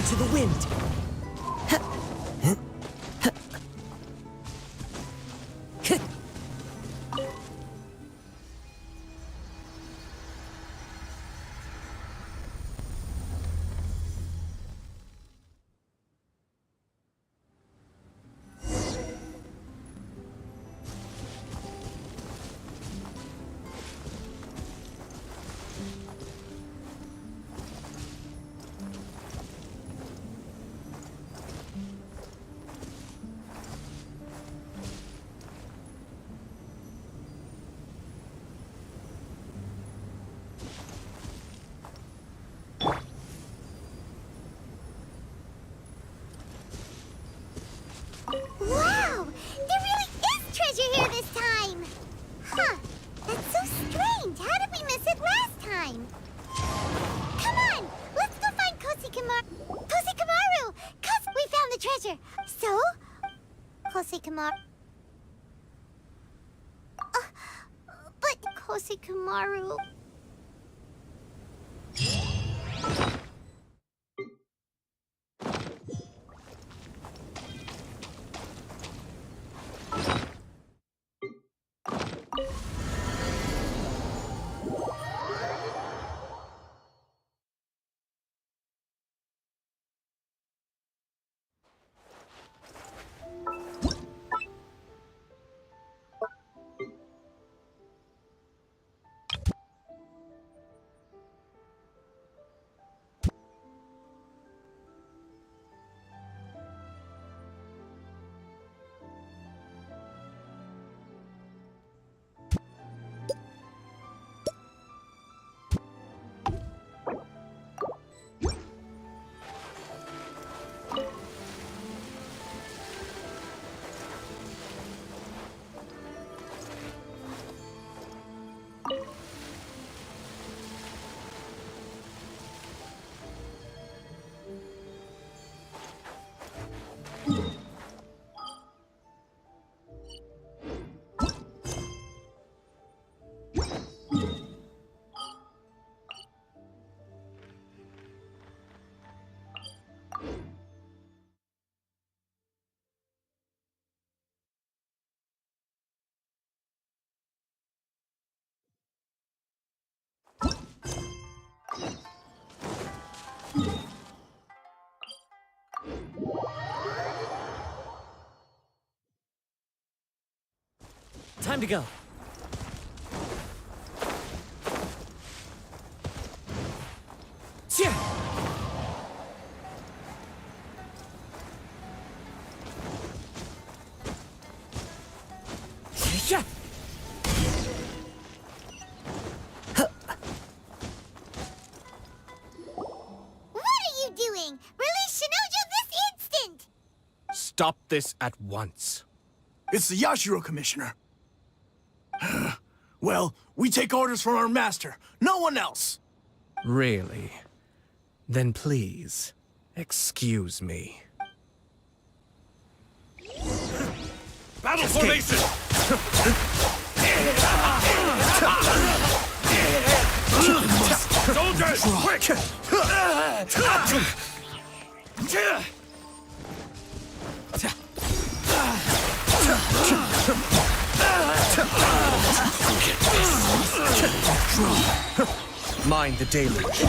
S14: to the wind.
S1: Wow! There really is treasure here this time! Huh. That's so strange. How did we miss it last time? Come on! Let's go find Kosikamaru! We found the treasure! So? Kosikamaru... but Kosikamaru...
S10: Time to go. Cheer! Yeah.
S1: What are you doing? Release Shinojo this instant!
S19: Stop this at once. It's the Yashiro Commissioner. Well, we take orders from our master, no one else.
S12: Really? Then please, excuse me.
S15: Battle formation! Soldiers, quick!
S19: Mind the deluge.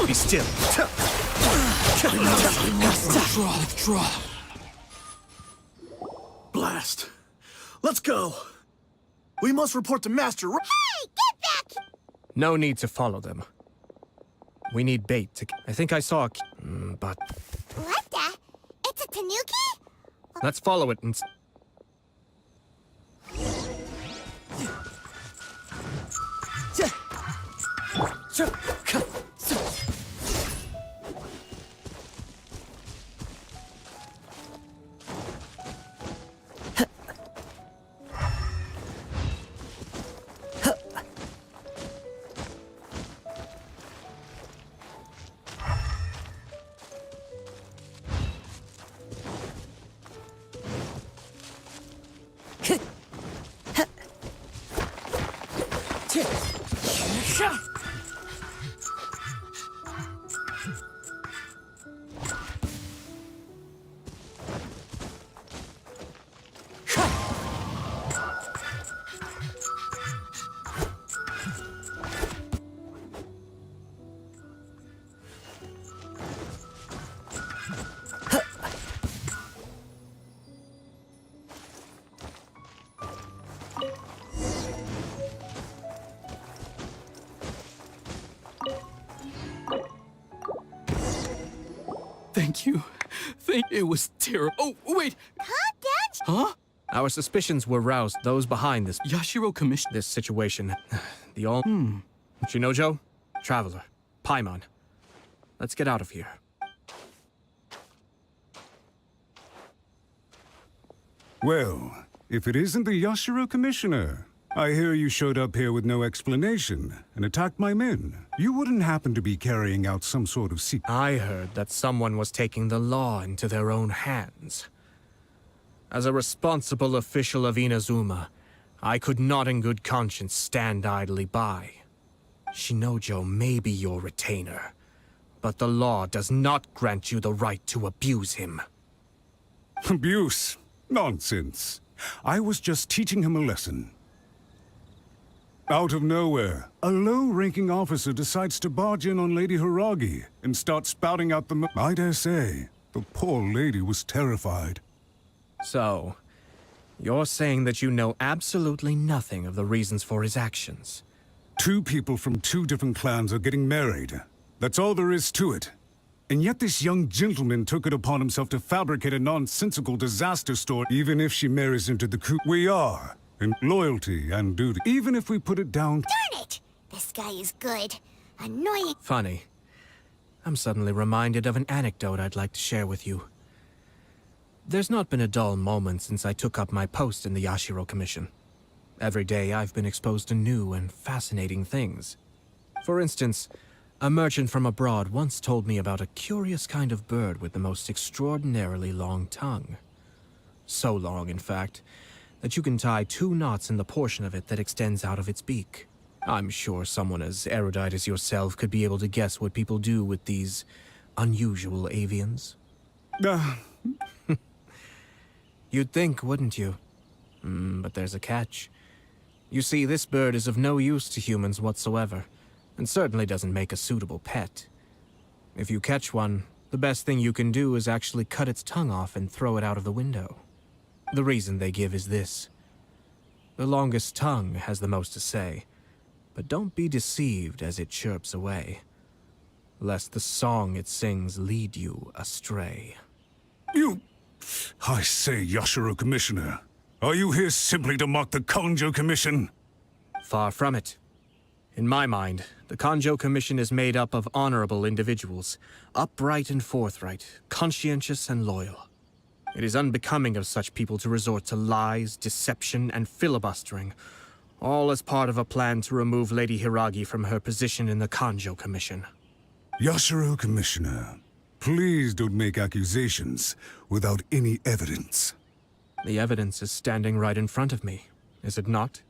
S19: Be still. Withdraw. Blast. Let's go. We must report to Master.
S1: Hey, get back!
S12: No need to follow them. We need bait to... I think I saw a... but...
S1: What the? It's a tanuki?
S12: Let's follow it and...
S20: Thank you. It was terrible. Oh, wait!
S1: Huh, Dad?
S20: Huh? Our suspicions were roused. Those behind this Yashiro commission this situation. The all... Shinojo, Traveler, Paimon. Let's get out of here.
S21: Well, if it isn't the Yashiro Commissioner, I hear you showed up here with no explanation and attacked my men. You wouldn't happen to be carrying out some sort of secret...
S20: I heard that someone was taking the law into their own hands. As a responsible official of Inazuma, I could not in good conscience stand idly by. Shinojo may be your retainer, but the law does not grant you the right to abuse him.
S21: Abuse? Nonsense. I was just teaching him a lesson. Out of nowhere, a low-ranking officer decides to barge in on Lady Hiragi and start spouting out the... I dare say, the poor lady was terrified.
S20: So, you're saying that you know absolutely nothing of the reasons for his actions?
S21: Two people from two different clans are getting married. That's all there is to it. And yet this young gentleman took it upon himself to fabricate a nonsensical disaster story. Even if she marries into the coup, we are in loyalty and duty. Even if we put it down...
S1: Darn it! This guy is good. Annoying.
S20: Funny. I'm suddenly reminded of an anecdote I'd like to share with you. There's not been a dull moment since I took up my post in the Yashiro Commission. Every day I've been exposed to new and fascinating things. For instance, a merchant from abroad once told me about a curious kind of bird with the most extraordinarily long tongue. So long, in fact, that you can tie 2 knots in the portion of it that extends out of its beak. I'm sure someone as erudite as yourself could be able to guess what people do with these unusual avians. You'd think, wouldn't you? But there's a catch. You see, this bird is of no use to humans whatsoever, and certainly doesn't make a suitable pet. If you catch one, the best thing you can do is actually cut its tongue off and throw it out of the window. The reason they give is this. The longest tongue has the most to say, but don't be deceived as it chirps away, lest the song it sings lead you astray.
S21: You... I say, Yashiro Commissioner, are you here simply to mock the Kanjo Commission?
S20: Far from it. In my mind, the Kanjo Commission is made up of honorable individuals, upright and forthright, conscientious and loyal. It is unbecoming of such people to resort to lies, deception, and filibustering, all as part of a plan to remove Lady Hiragi from her position in the Kanjo Commission.
S21: Yashiro Commissioner, please don't make accusations without any evidence.
S20: The evidence is standing right in front of me, is it not?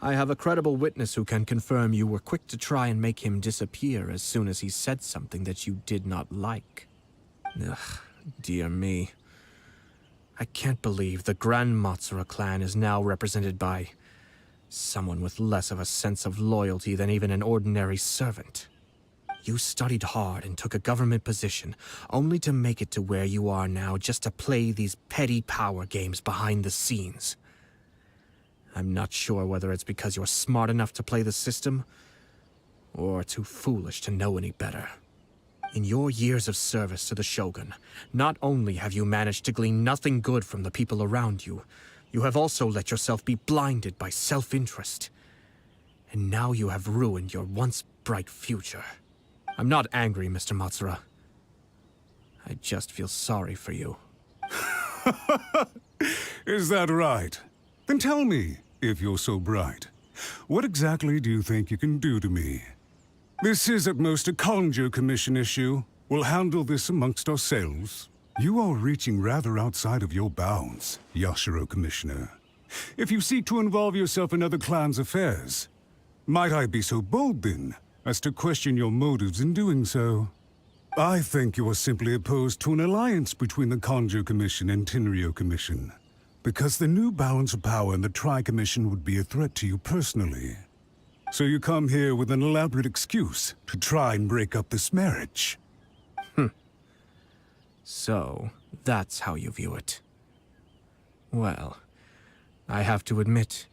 S20: I have a credible witness who can confirm you were quick to try and make him disappear as soon as he said something that you did not like. Ugh, dear me. I can't believe the Grand Matsura clan is now represented by someone with less of a sense of loyalty than even an ordinary servant. You studied hard and took a government position, only to make it to where you are now just to play these petty power games behind the scenes. I'm not sure whether it's because you're smart enough to play the system, or too foolish to know any better. In your years of service to the Shogun, not only have you managed to glean nothing good from the people around you, you have also let yourself be blinded by self-interest. And now you have ruined your once bright future. I'm not angry, Mr. Matsura. I just feel sorry for you.
S21: Is that right? Then tell me, if you're so bright, what exactly do you think you can do to me? This is at most a Kanjo Commission issue. We'll handle this amongst ourselves. You are reaching rather outside of your bounds, Yashiro Commissioner. If you seek to involve yourself in other clans' affairs, might I be so bold then as to question your motives in doing so? I think you are simply opposed to an alliance between the Kanjo Commission and Tenryo Commission, because the new balance of power in the Tri-Commission would be a threat to you personally. So you come here with an elaborate excuse to try and break up this marriage.
S20: So, that's how you view it. Well, I have to admit,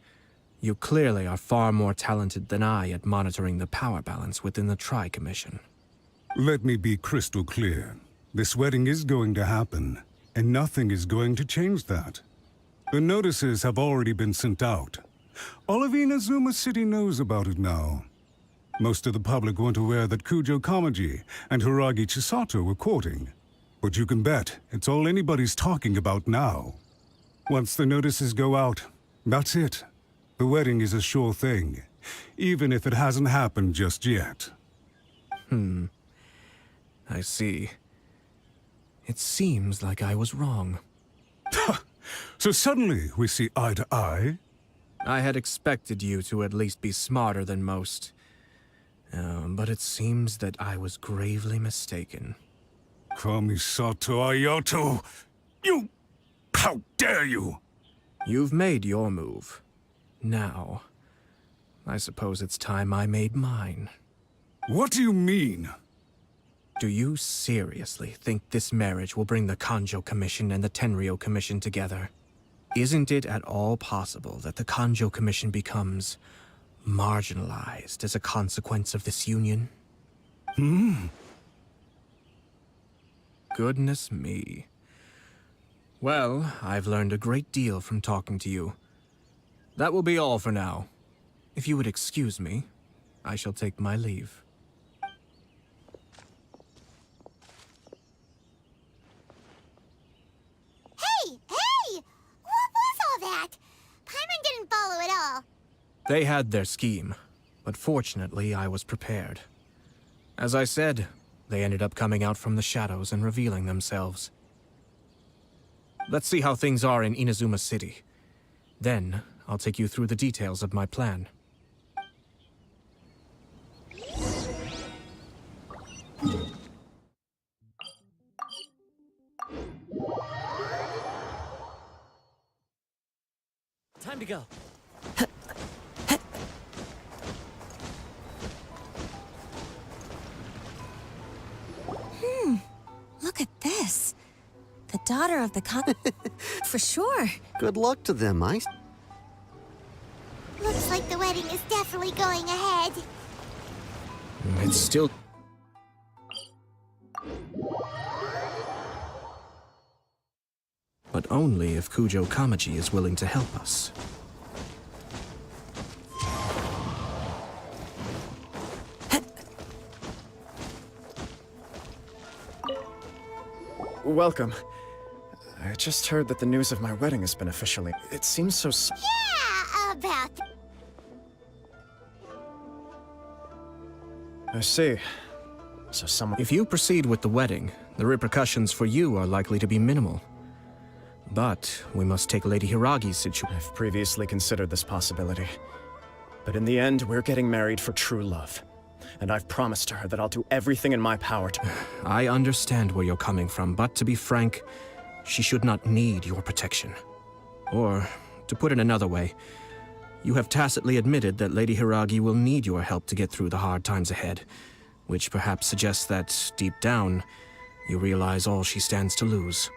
S20: you clearly are far more talented than I at monitoring the power balance within the Tri-Commission.
S21: Let me be crystal clear. This wedding is going to happen, and nothing is going to change that. The notices have already been sent out. All of Inazuma City knows about it now. Most of the public weren't aware that Kujo Kamaji and Hiragi Chisato were courting. But you can bet it's all anybody's talking about now. Once the notices go out, that's it. The wedding is a sure thing, even if it hasn't happened just yet.
S20: I see. It seems like I was wrong.
S21: So suddenly we see eye to eye?
S20: I had expected you to at least be smarter than most. But it seems that I was gravely mistaken.
S21: Kamisato Ayato! You! How dare you!
S20: You've made your move. Now, I suppose it's time I made mine.
S21: What do you mean?
S20: Do you seriously think this marriage will bring the Kanjo Commission and the Tenryou Commission together? Isn't it at all possible that the Kanjo Commission becomes marginalized as a consequence of this union? Goodness me. Well, I've learned a great deal from talking to you. That will be all for now. If you would excuse me, I shall take my leave.
S1: Hey! What was all that? Paimon didn't follow at all.
S20: They had their scheme, but fortunately I was prepared. As I said, they ended up coming out from the shadows and revealing themselves. Let's see how things are in Inazuma City. Then, I'll take you through the details of my plan.
S10: Time to go.
S17: Look at this. The daughter of the For sure.
S5: Good luck to them,
S1: Looks like the wedding is definitely going ahead.
S20: It's still... But only if Kujo Kamaji is willing to help us.
S22: Welcome. I just heard that the news of my wedding has been officially... It seems so...
S1: Yeah, about...
S22: I see. So someone...
S20: If you proceed with the wedding, the repercussions for you are likely to be minimal. But we must take Lady Hiragi's situation.
S22: I've previously considered this possibility. But in the end, we're getting married for true love. And I've promised her that I'll do everything in my power to...
S20: I understand where you're coming from, but to be frank, she should not need your protection. Or, to put it another way, you have tacitly admitted that Lady Hiragi will need your help to get through the hard times ahead, which perhaps suggests that, deep down, you realize all she stands to lose.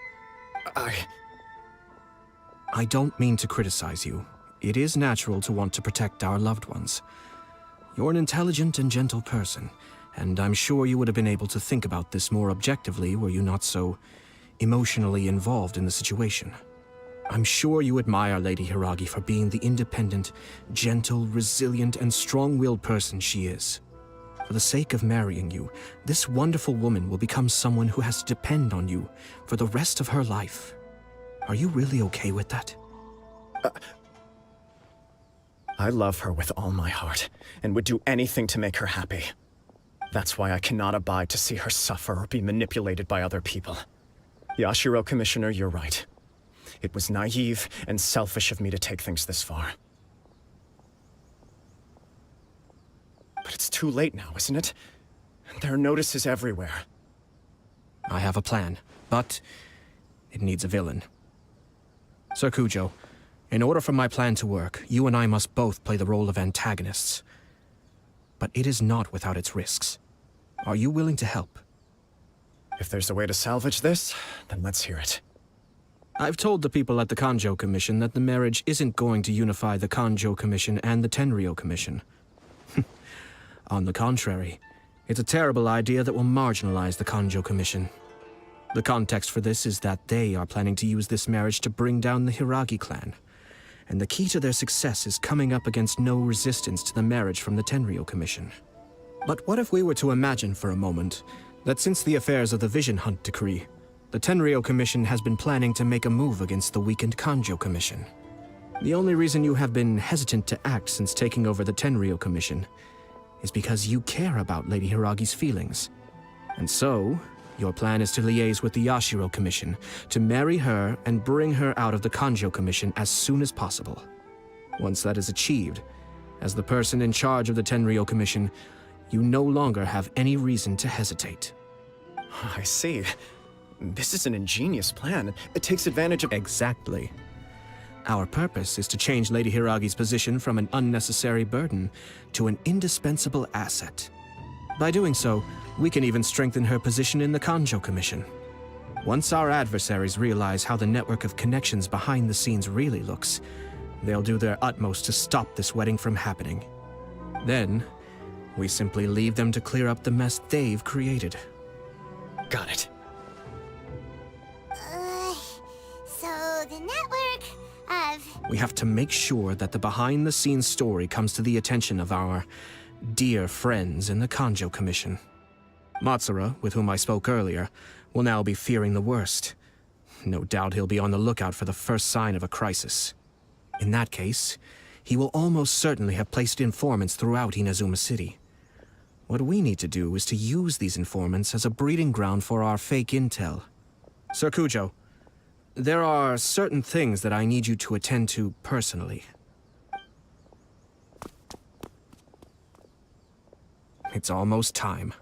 S20: I don't mean to criticize you. It is natural to want to protect our loved ones. You're an intelligent and gentle person, and I'm sure you would have been able to think about this more objectively were you not so emotionally involved in the situation. I'm sure you admire Lady Hiragi for being the independent, gentle, resilient, and strong-willed person she is. For the sake of marrying you, this wonderful woman will become someone who has to depend on you for the rest of her life. Are you really okay with that?
S22: I love her with all my heart, and would do anything to make her happy. That's why I cannot abide to see her suffer or be manipulated by other people. Yashiro, Commissioner, you're right. It was naive and selfish of me to take things this far. But it's too late now, isn't it? There are notices everywhere.
S20: I have a plan, but it needs a villain. Sir Kujo, in order for my plan to work, you and I must both play the role of antagonists. But it is not without its risks. Are you willing to help?
S22: If there's a way to salvage this, then let's hear it.
S20: I've told the people at the Kanjo Commission that the marriage isn't going to unify the Kanjo Commission and the Tenryou Commission. On the contrary, it's a terrible idea that will marginalize the Kanjo Commission. The context for this is that they are planning to use this marriage to bring down the Hiragi clan. And the key to their success is coming up against no resistance to the marriage from the Tenryou Commission. But what if we were to imagine for a moment that since the affairs of the Vision Hunt decree, the Tenryou Commission has been planning to make a move against the weakened Kanjo Commission? The only reason you have been hesitant to act since taking over the Tenryou Commission is because you care about Lady Hiragi's feelings. And so, your plan is to liaise with the Yashiro Commission to marry her and bring her out of the Kanjo Commission as soon as possible. Once that is achieved, as the person in charge of the Tenryou Commission, you no longer have any reason to hesitate.
S22: I see. This is an ingenious plan. It takes advantage of—
S20: Exactly. Our purpose is to change Lady Hiragi's position from an unnecessary burden to an indispensable asset. By doing so, we can even strengthen her position in the Kanjo Commission. Once our adversaries realize how the network of connections behind the scenes really looks, they'll do their utmost to stop this wedding from happening. Then, we simply leave them to clear up the mess they've created.
S22: Got it.
S1: So the network of...
S20: We have to make sure that the behind-the-scenes story comes to the attention of our dear friends in the Kanjo Commission. Matsura, with whom I spoke earlier, will now be fearing the worst. No doubt he'll be on the lookout for the first sign of a crisis. In that case, he will almost certainly have placed informants throughout Inazuma City. What we need to do is to use these informants as a breeding ground for our fake intel. Sir Kujo, there are certain things that I need you to attend to personally. It's almost time.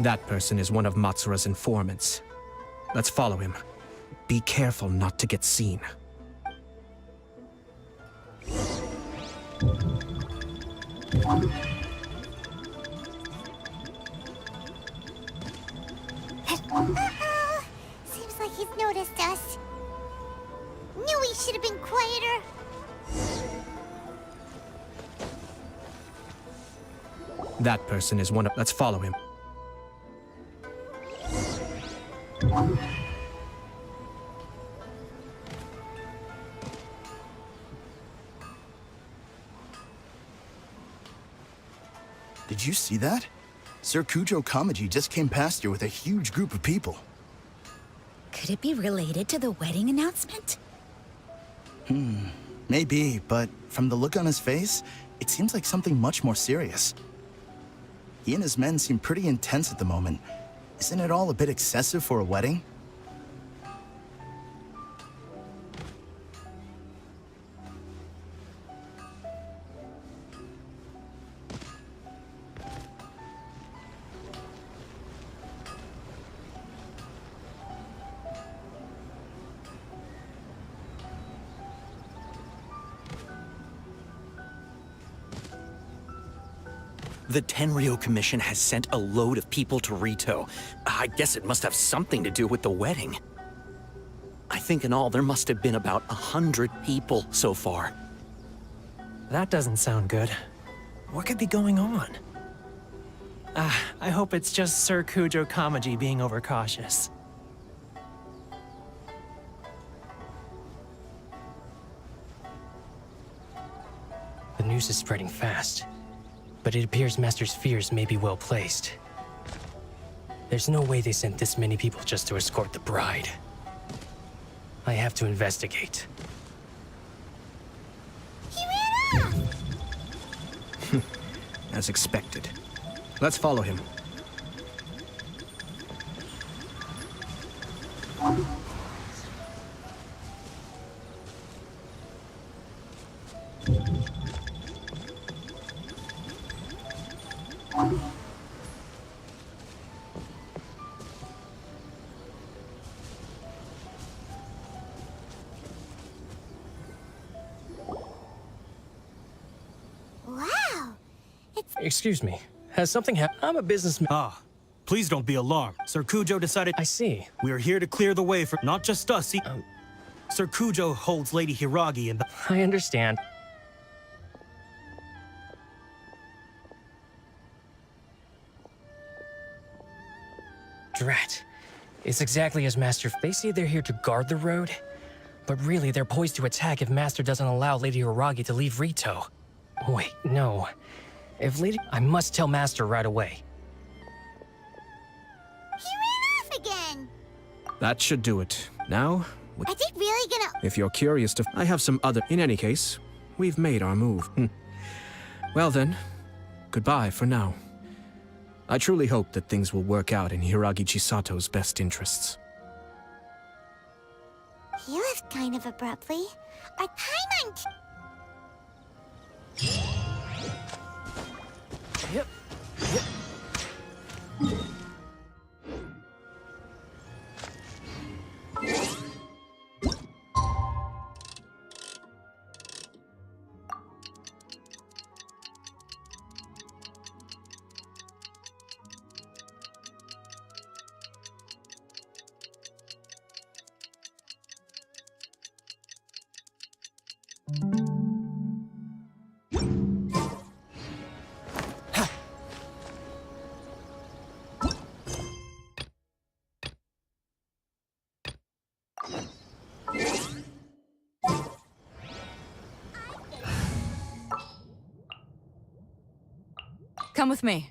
S20: That person is one of Matsura's informants. Let's follow him. Be careful not to get seen.
S1: Uh-oh. Seems like he's noticed us. Knew we should have been quieter.
S20: That person is one of... Let's follow him.
S5: Did you see that? Sir Kujo Kamaji just came past here with a huge group of people.
S1: Could it be related to the wedding announcement?
S5: Maybe, but from the look on his face, it seems like something much more serious. He and his men seem pretty intense at the moment. Isn't it all a bit excessive for a wedding?
S9: The Tenryou Commission has sent a load of people to Rito. I guess it must have something to do with the wedding. I think in all there must have been about 100 people so far.
S4: That doesn't sound good. What could be going on? I hope it's just Sir Kujo Kamaji being overcautious. The news is spreading fast, but it appears Master's fears may be well placed. There's no way they sent this many people just to escort the bride. I have to investigate.
S1: He ran off!
S20: As expected. Let's follow him.
S3: Excuse me. Has something happened? I'm a businessman.
S11: Ah, please don't be alarmed. Sir Kujo decided...
S3: I see.
S11: We are here to clear the way for not just us. Sir Kujo holds Lady Hiragi in the...
S3: I understand. Drat. It's exactly as Master... They say they're here to guard the road, but really they're poised to attack if Master doesn't allow Lady Hiragi to leave Rito. Wait, no. If Lady... I must tell Master right away.
S1: He ran off again!
S20: That should do it. Now,
S1: Is he really gonna...
S20: if you're curious to... I have some other... In any case, we've made our move. Well then, goodbye for now. I truly hope that things will work out in Hiragi Chisato's best interests.
S1: He left kind of abruptly. Our time on...
S3: Yep.
S2: Come with me.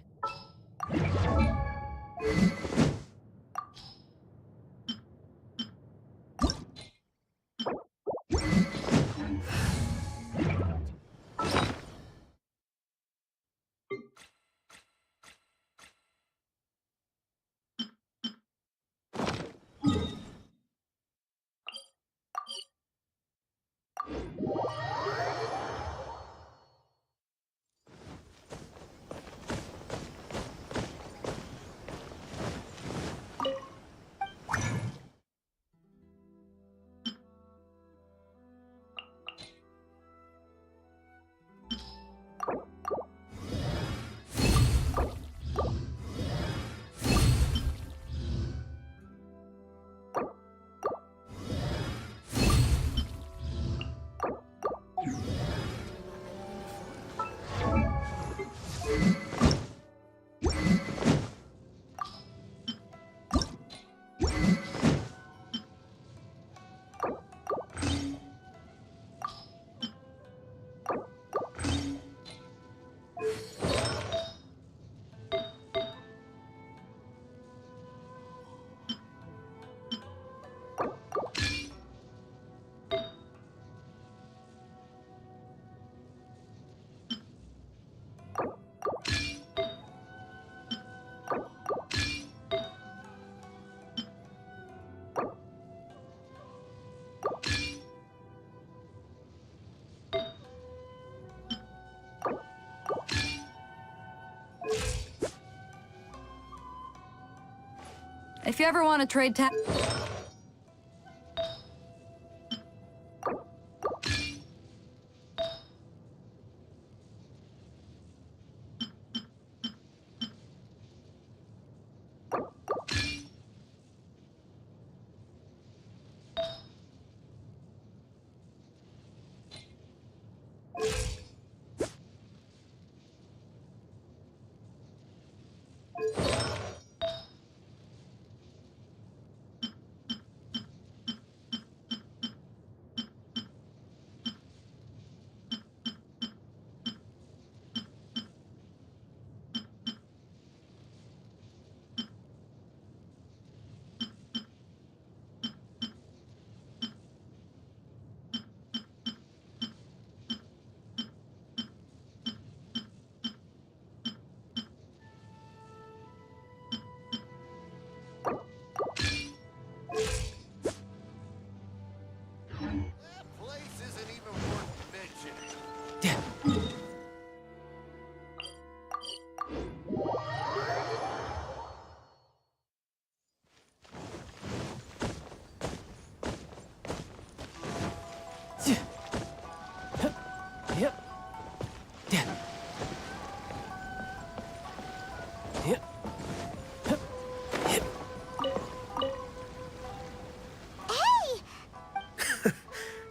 S2: If you ever want to trade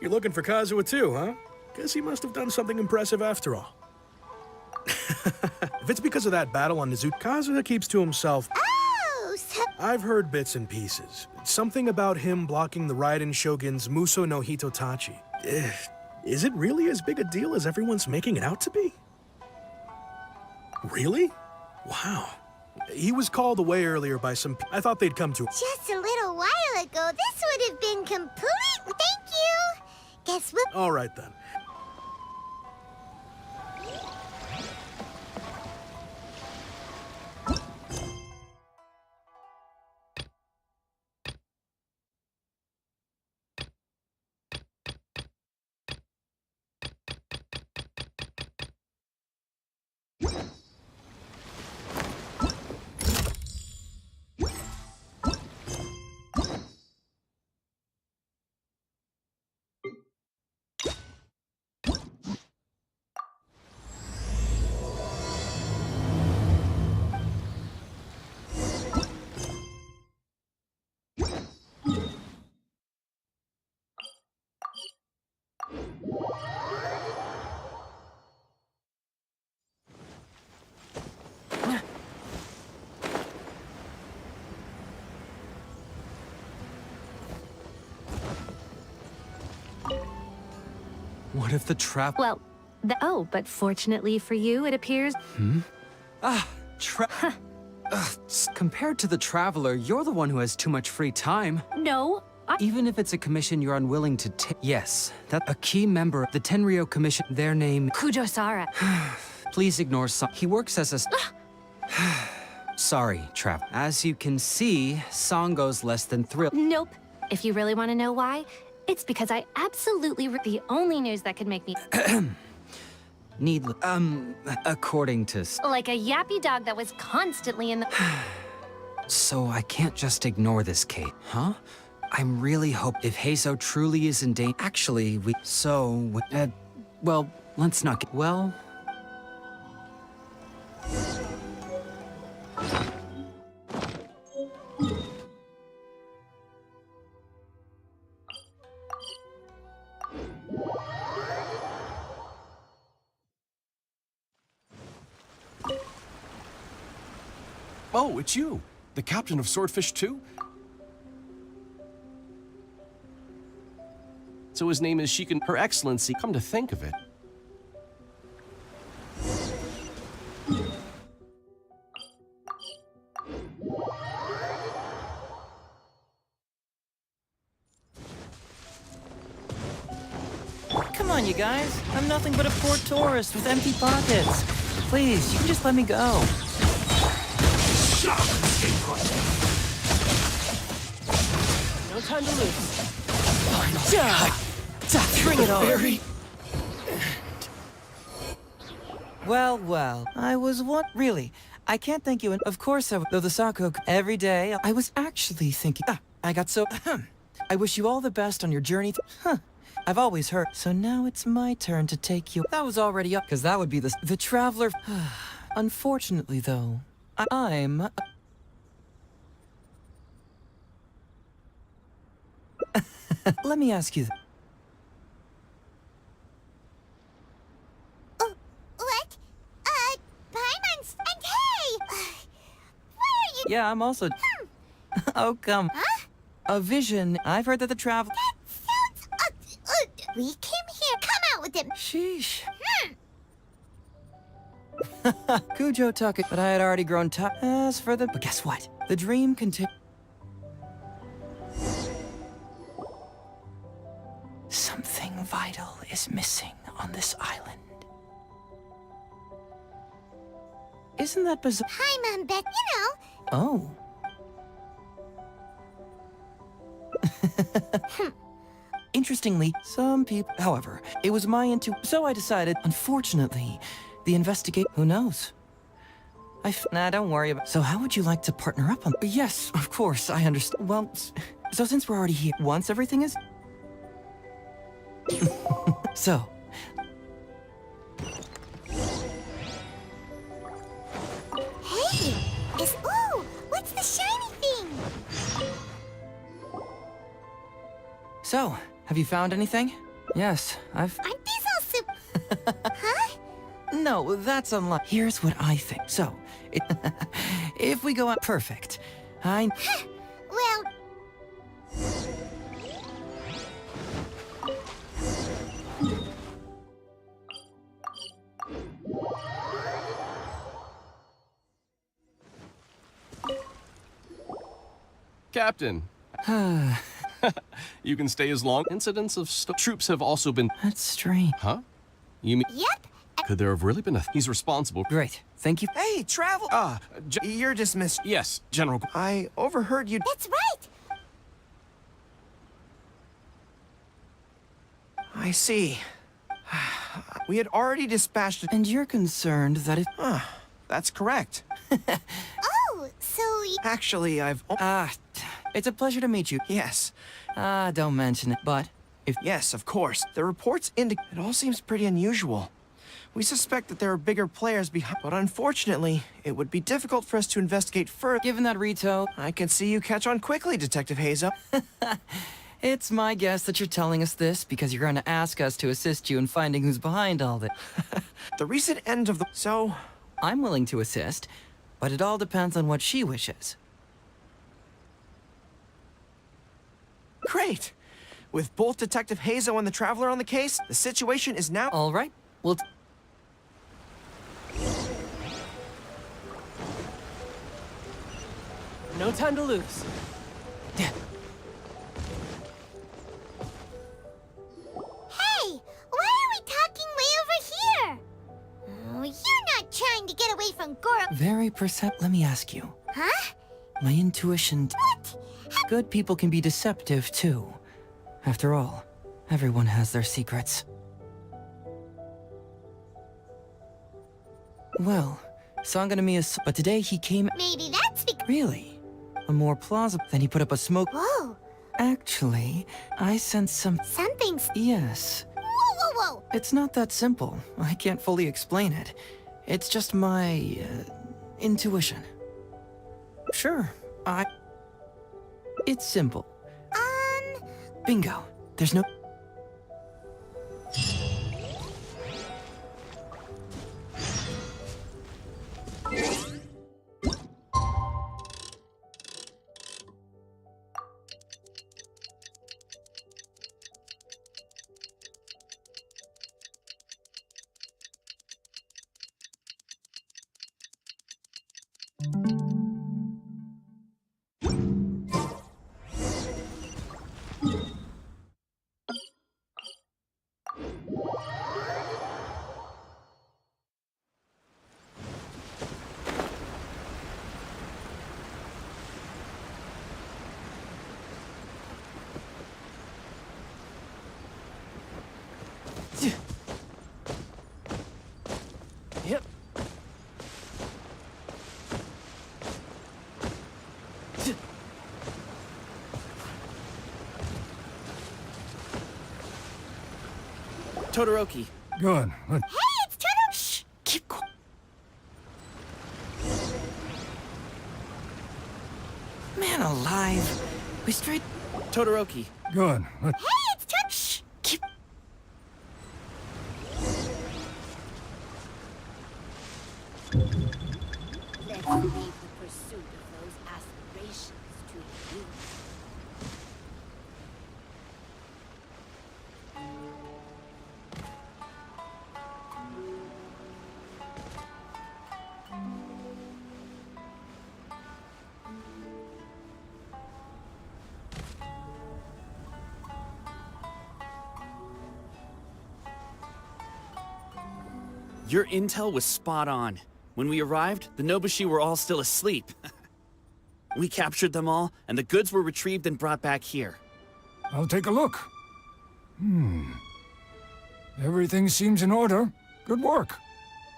S7: You're looking for Kazuha too, huh? Guess he must have done something impressive after all. If it's because of that battle on Nizu, Kazuha keeps to himself.
S1: Oh, so
S7: I've heard bits and pieces. Something about him blocking the Raiden Shogun's Muso no Hitotachi. Is it really as big a deal as everyone's making it out to be? Really? Wow. He was called away earlier by some I thought they'd come to.
S1: just a little while ago, this would have been complete. Thank you. Guess we'll.
S7: All right then.
S8: What if the trap?
S13: Well, but fortunately for you, it appears.
S8: Compared to the Traveler, you're the one who has too much free time.
S13: No,
S8: Even if it's a commission you're unwilling to take. Yes, that a key member of the Tenryou Commission, their name.
S13: Kujo-sara.
S8: Please ignore He works as a. Sorry, Trav. As you can see, Sango's less than thrilled.
S13: Nope. If you really want to know why, it's because I absolutely the only news that could make me
S8: Needless. According to.
S13: like a yappy dog that was constantly in the.
S8: So I can't just ignore this, Kate, huh? I'm really if Heizo truly is in danger. Actually, well, let's not get. Well.
S23: Oh, it's you, the captain of Swordfish 2? So his name is Her Excellency, come to think of it.
S24: Come on, you guys. I'm nothing but a poor tourist with empty pockets. Please, you can just let me go.
S3: No time to lose.
S24: Bring it on. Well, I was really. I can't thank you, and of course, though the Sako every day, I was actually thinking. I got so. I wish you all the best on your journey. I've always heard. So now it's my turn to take you. That was already up, because that would be the Traveler. Unfortunately, though, I'm. Let me ask you.
S1: What? Paimon and hey! Where are you?
S24: Yeah, I'm also. Oh, come.
S1: Huh?
S24: A vision. I've heard that the Traveler.
S1: That sounds. We came here. Come out with him.
S24: Sheesh. Kujo took it, but I had already grown tired. As for the. But guess what? The dream continues. Something vital is missing on this island. Isn't that bizarre?
S1: Paimon, bet you
S24: Oh.
S1: know.
S24: Interestingly, some people. However, it was my so I decided. Unfortunately, the investigate. Who knows? Nah, don't worry about. So, how would you like to partner up on? Yes, of course, I understand. Well, so since we're already here, once everything is. So.
S1: Hey! Ooh! What's the shiny thing?
S24: So, have you found anything? Yes, I've...
S1: Aren't these all huh?
S24: No, that's unlike... Here's what I think. So, if we go out... Perfect.
S1: Well...
S23: Captain. You can stay as long. Incidents of troops have also been...
S24: That's strange.
S23: Huh? You mean...
S1: Yep.
S23: Could there have really been a... He's responsible.
S24: Great. Thank you.
S6: Hey, travel... you're dismissed.
S23: Yes, General...
S6: I overheard you...
S1: That's right.
S6: I see. We had already dispatched...
S24: And you're concerned that if...
S6: That's correct.
S1: Oh, so...
S6: Actually, I've...
S24: it's a pleasure to meet you.
S6: Yes.
S24: Don't mention it, but...
S6: Yes, of course. The reports indicate... It all seems pretty unusual. We suspect that there are bigger players behind... But unfortunately, it would be difficult for us to investigate further.
S24: Given that Rito...
S6: I can see you catch on quickly, Detective Hazel.
S24: It's my guess that you're telling us this because you're going to ask us to assist you in finding who's behind all this.
S6: The recent end of the... So...
S24: I'm willing to assist, but it all depends on what she wishes.
S6: Great! With both Detective Hazo and the Traveler on the case, the situation is now...
S24: All right, we'll...
S10: No time to lose.
S1: Hey! Why are we talking way over here? Oh, you're not trying to get away from Goro.
S24: Very Let me ask you.
S1: Huh?
S24: My intuition...
S1: What?
S24: Good people can be deceptive, too. After all, everyone has their secrets. Well, Sanganami is... But today he came...
S1: Maybe that's because...
S24: Really? A more plausible... Then he put up a smoke...
S1: Whoa!
S24: Actually, I sense some...
S1: Something's...
S24: Yes.
S1: Whoa, whoa, whoa!
S24: It's not that simple. I can't fully explain it. It's just my... intuition. Sure, It's simple. Bingo. There's no...
S10: Yep.
S11: Todoroki.
S21: Good.
S1: Hey, it's Totoro...
S24: Shh! Keep quiet. Man alive. We straight...
S11: Todoroki.
S21: Good.
S1: Hey, it's Totoro...
S24: Shh! Keep...
S14: Let's leave the pursuit of those aspirations to you.
S9: Your intel was spot on. When we arrived, the Nobushi were all still asleep. We captured them all, and the goods were retrieved and brought back here.
S16: I'll take a look. Everything seems in order. Good work.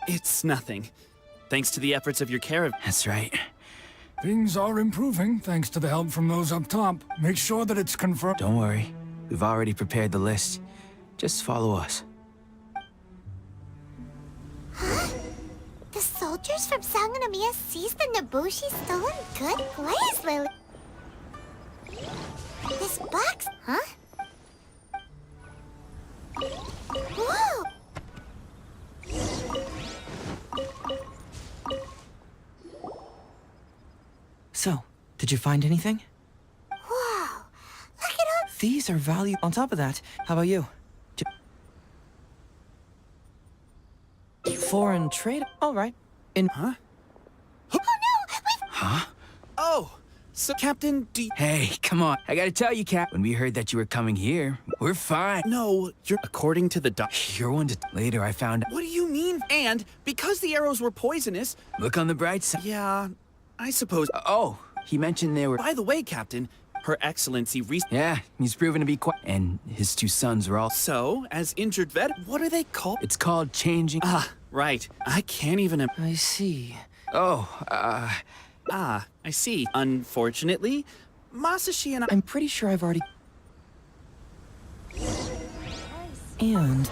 S9: It's nothing. Thanks to the efforts of your caravan.
S24: That's right.
S16: Things are improving thanks to the help from those up top. Make sure that it's confirmed.
S18: Don't worry. We've already prepared the list. Just follow us.
S1: Huh? The soldiers from Sangonomiya seized the Nobushi stolen good ways, Lily. This box, huh?
S24: Did you find anything?
S1: Wow, look at all.
S24: These are value. On top of that, how about you? Foreign trade? All right.
S18: Huh?
S1: Oh no!
S18: Huh?
S24: Oh, so Captain D.
S18: Hey, come on. I gotta tell you, Cap. When we heard that you were coming here, we're fine.
S24: No, you're.
S18: According to the you're one to. Later, I found.
S9: What do you mean? And because the arrows were poisonous.
S18: Look on the bright side.
S9: Yeah, I suppose.
S18: Oh, he mentioned they were.
S9: By the way, Captain, Her Excellency
S18: Yeah, he's proven to be quite. And his two sons are all.
S9: So, as injured vet, what are they called?
S18: It's called changing.
S9: Ah, right. I can't even.
S24: I see.
S18: Oh,
S9: Ah, I see. Unfortunately, Masashi and I.
S24: I'm pretty sure I've already. And.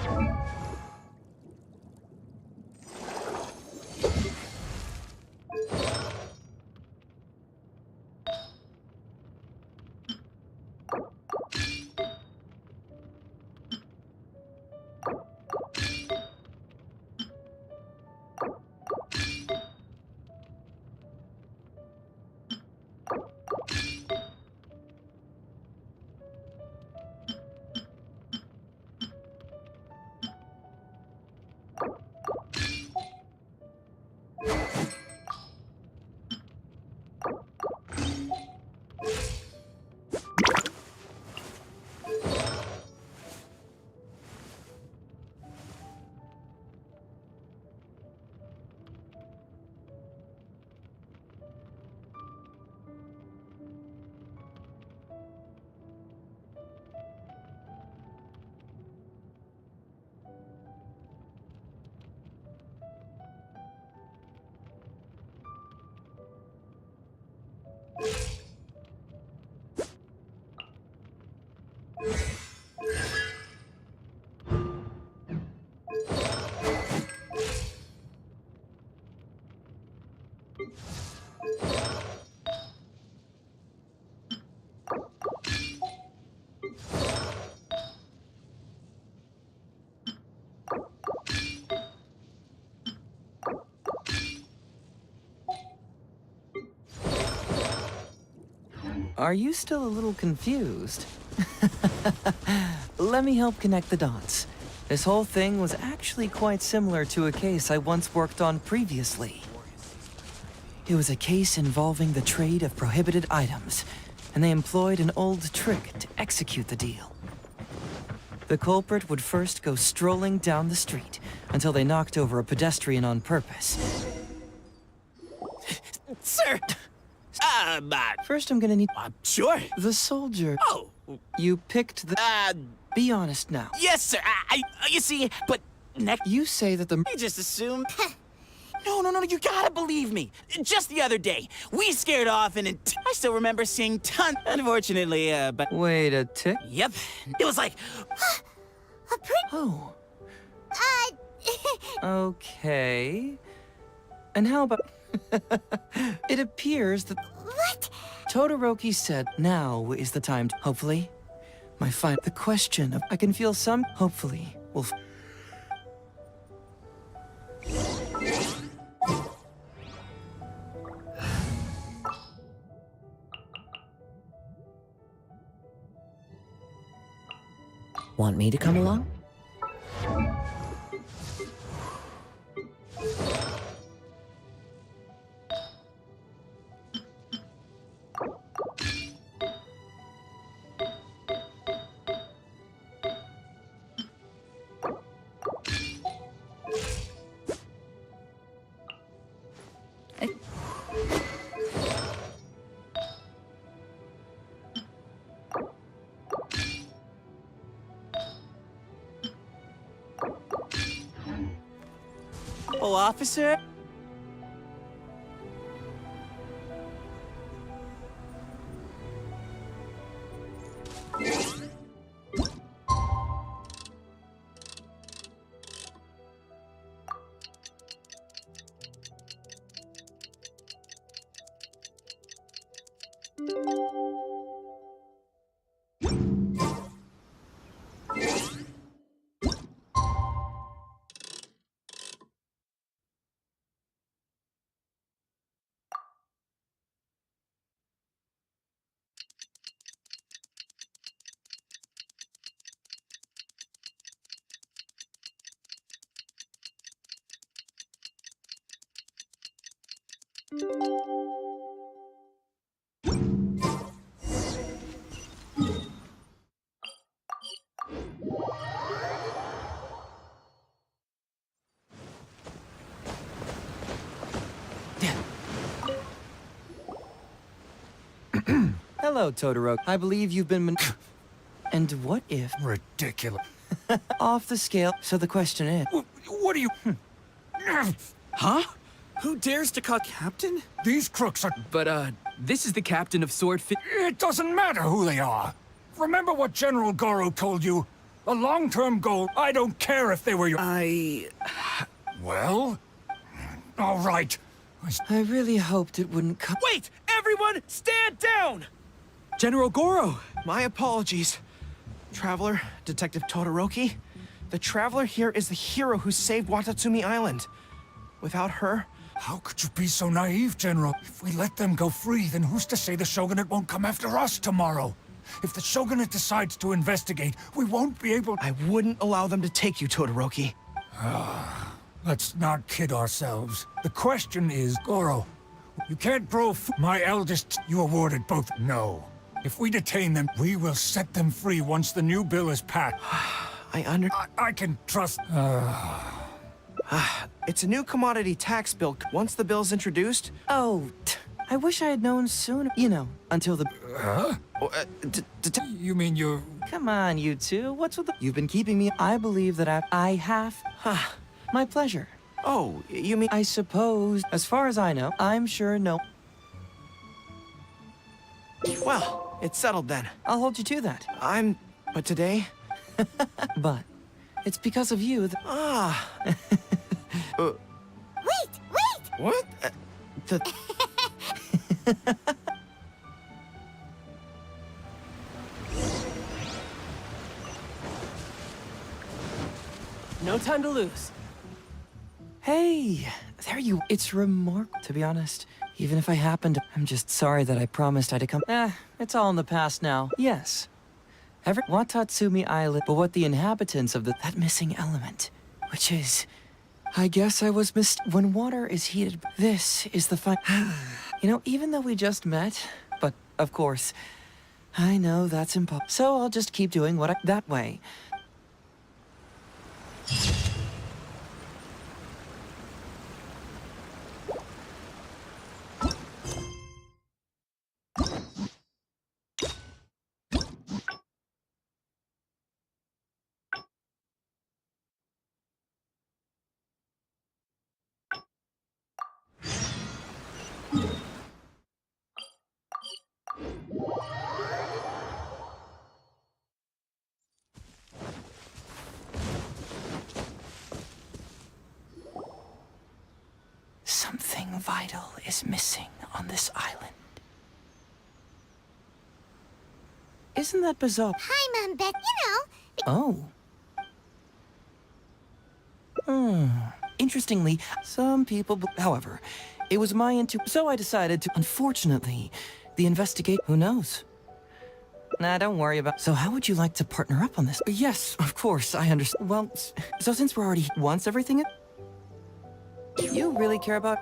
S24: Are you still a little confused? Let me help connect the dots. This whole thing was actually quite similar to a case I once worked on previously. It was a case involving the trade of prohibited items, and they employed an old trick to execute the deal. The culprit would first go strolling down the street until they knocked over a pedestrian on purpose.
S9: Sir!
S24: First I'm gonna need...
S9: Sure.
S24: The soldier.
S9: Oh!
S24: You picked the... Be honest now.
S9: Yes, sir. You see, but...
S24: You say that the...
S9: I just assumed... No, you gotta believe me. Just the other day, we scared off and I still remember seeing tons. Unfortunately, but...
S24: Wait a tick.
S9: Yep. It was like...
S24: Oh. Okay. And how about... It appears that...
S1: What?
S24: Todoroki said now is the time to... Hopefully. The question of... I can feel some... Hopefully. Will...
S12: Want me to come along?
S9: Oh, officer?
S24: Hello, Todoroki. I believe you've been And what if...
S16: Ridiculous.
S24: Off the scale. So the question is...
S16: What are you...
S18: Huh?
S6: Who dares to call Captain?
S16: These crooks are...
S18: But, this is the captain of Swordfish.
S16: It doesn't matter who they are. Remember what General Goro told you? A long-term goal. I don't care if they were your... Well? All right.
S24: I really hoped it wouldn't come...
S6: Wait! Everyone, stand down!
S18: General Goro!
S6: My apologies. Traveler, Detective Todoroki. The Traveler here is the hero who saved Watatsumi Island. Without her...
S16: How could you be so naive, General? If we let them go free, then who's to say the Shogunate won't come after us tomorrow? If the Shogunate decides to investigate, we won't be able...
S6: I wouldn't allow them to take you, Todoroki.
S16: Let's not kid ourselves. The question is, Goro, you can't grow my eldest... You awarded both... No. If we detain them, we will set them free once the new bill is passed. I can trust...
S6: It's a new commodity tax bill. Once the bill's introduced...
S24: Oh, I wish I had known sooner. You know, until the...
S16: Huh? You mean you're...
S24: Come on, you two. What's with the... You've been keeping me... I believe that I have... My pleasure.
S6: Oh, you mean...
S24: I suppose, as far as I know, I'm sure no...
S6: Well, it's settled then.
S24: I'll hold you to that.
S6: But today...
S24: But it's because of you that...
S1: Wait!
S6: What?
S10: No time to lose.
S24: Hey, there you... It's remarkable, to be honest. Even if I happened to... I'm just sorry that I promised I'd come... it's all in the past now. Yes. Watatsumi Island, but what the inhabitants of that missing element, which is... I guess I was when water is heated... This is the fun... You know, even though we just met, but, of course, I know that's impossible. So I'll just keep doing what that way. Something vital is missing on this island. Isn't that bizarre?
S1: Hi, Mom, Beth.
S24: Oh. Interestingly, some people... However, it was my intuition, so I decided to... Unfortunately, the investigate... Who knows? Nah, don't worry about... So how would you like to partner up on this? Yes, of course, I understand. Well, so since we're already... Once everything... You really care about...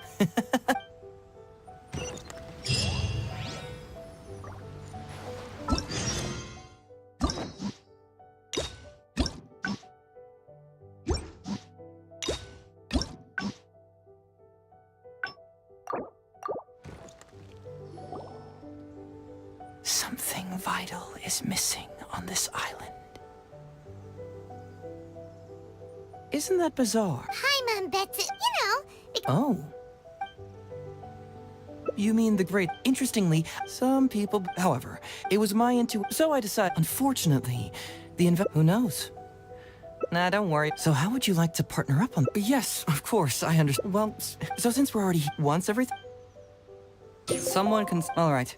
S24: Something vital is missing on this island. Isn't that bizarre?
S1: Hi, Mom, Betsy.
S24: Oh. You mean the great... Interestingly, some people... However, it was my intuition, so I decided... Unfortunately, the Who knows? Nah, don't worry. So how would you like to partner up on... Yes, of course, I understand. Well, so since we're already... Once everything... Someone can... All right.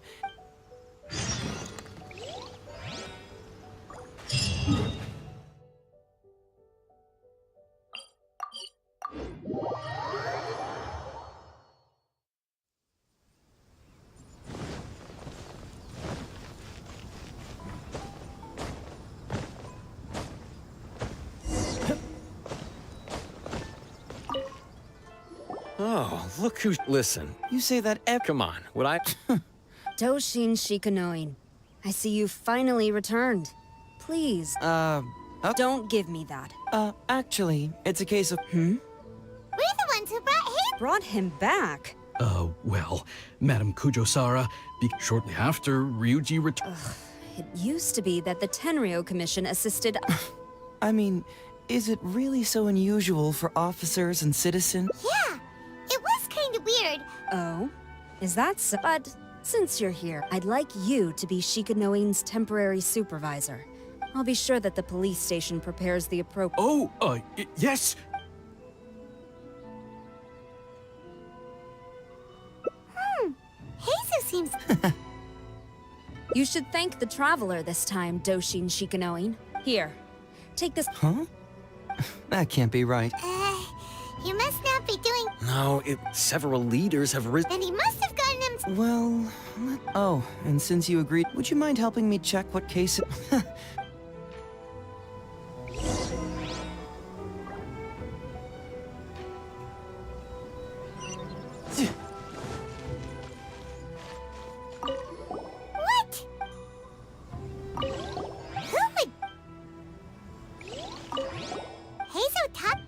S9: Oh, look who's... Listen.
S24: You say that
S9: Come on, would I...
S15: Doshin Shikanoin, I see you finally returned. Please.
S24: Don't
S15: give me that.
S24: Actually, it's a case of...
S1: We're the ones who brought him.
S15: Brought him back?
S11: Well, Madam Kujo-Sara,
S5: Shortly after, Ryuji returned.
S15: It used to be that the Tenryo Commission assisted...
S24: I mean, is it really so unusual for officers and citizens?
S1: Yeah, it was kind of weird.
S15: Oh? Is that so? But since you're here, I'd like you to be Shikanoin's temporary supervisor. I'll be sure that the police station prepares the appropriate...
S5: Oh, yes!
S1: Heizo seems...
S15: You should thank the Traveler this time, Doshin Shikanoin. Here, take this...
S24: Huh? That can't be right.
S1: You must not be doing...
S9: No, several leaders have risen.
S1: Then he must have gotten him...
S24: Well... Oh, and since you agreed, would you mind helping me check what case it...
S1: What? Who would... Heizo Top...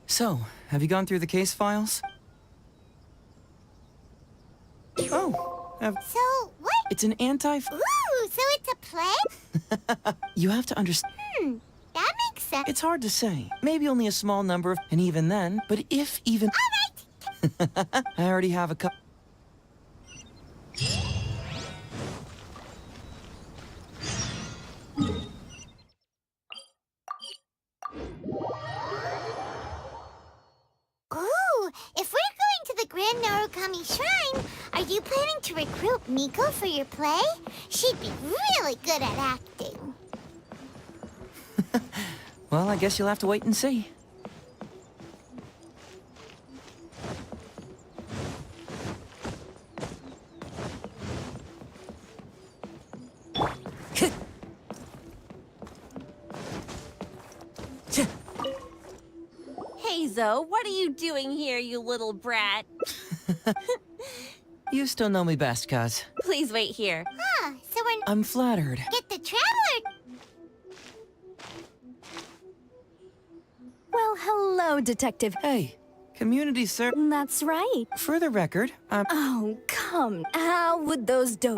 S24: So, have you gone through the case files? Oh,
S1: So, what?
S24: it's an anti...
S1: Ooh, so it's a play?
S24: You have to understand...
S1: That makes sense.
S24: It's hard to say. Maybe only a small number of... And even then, but if even...
S1: All right.
S24: I already have a couple...
S1: Ooh, if we're going to the Grand Narukami Shrine, are you planning to recruit Miko for your play? She'd be really good at acting.
S24: Well, I guess you'll have to wait and see.
S17: Heizo, what are you doing here, you little brat?
S24: You still know me best, cuz.
S17: Please wait here.
S1: Ah, so we're...
S24: I'm flattered.
S1: Get the Traveler...
S15: Well, hello, Detective.
S24: Hey, community sir.
S15: That's right.
S24: For the record,
S15: Oh, come. How would those
S1: So,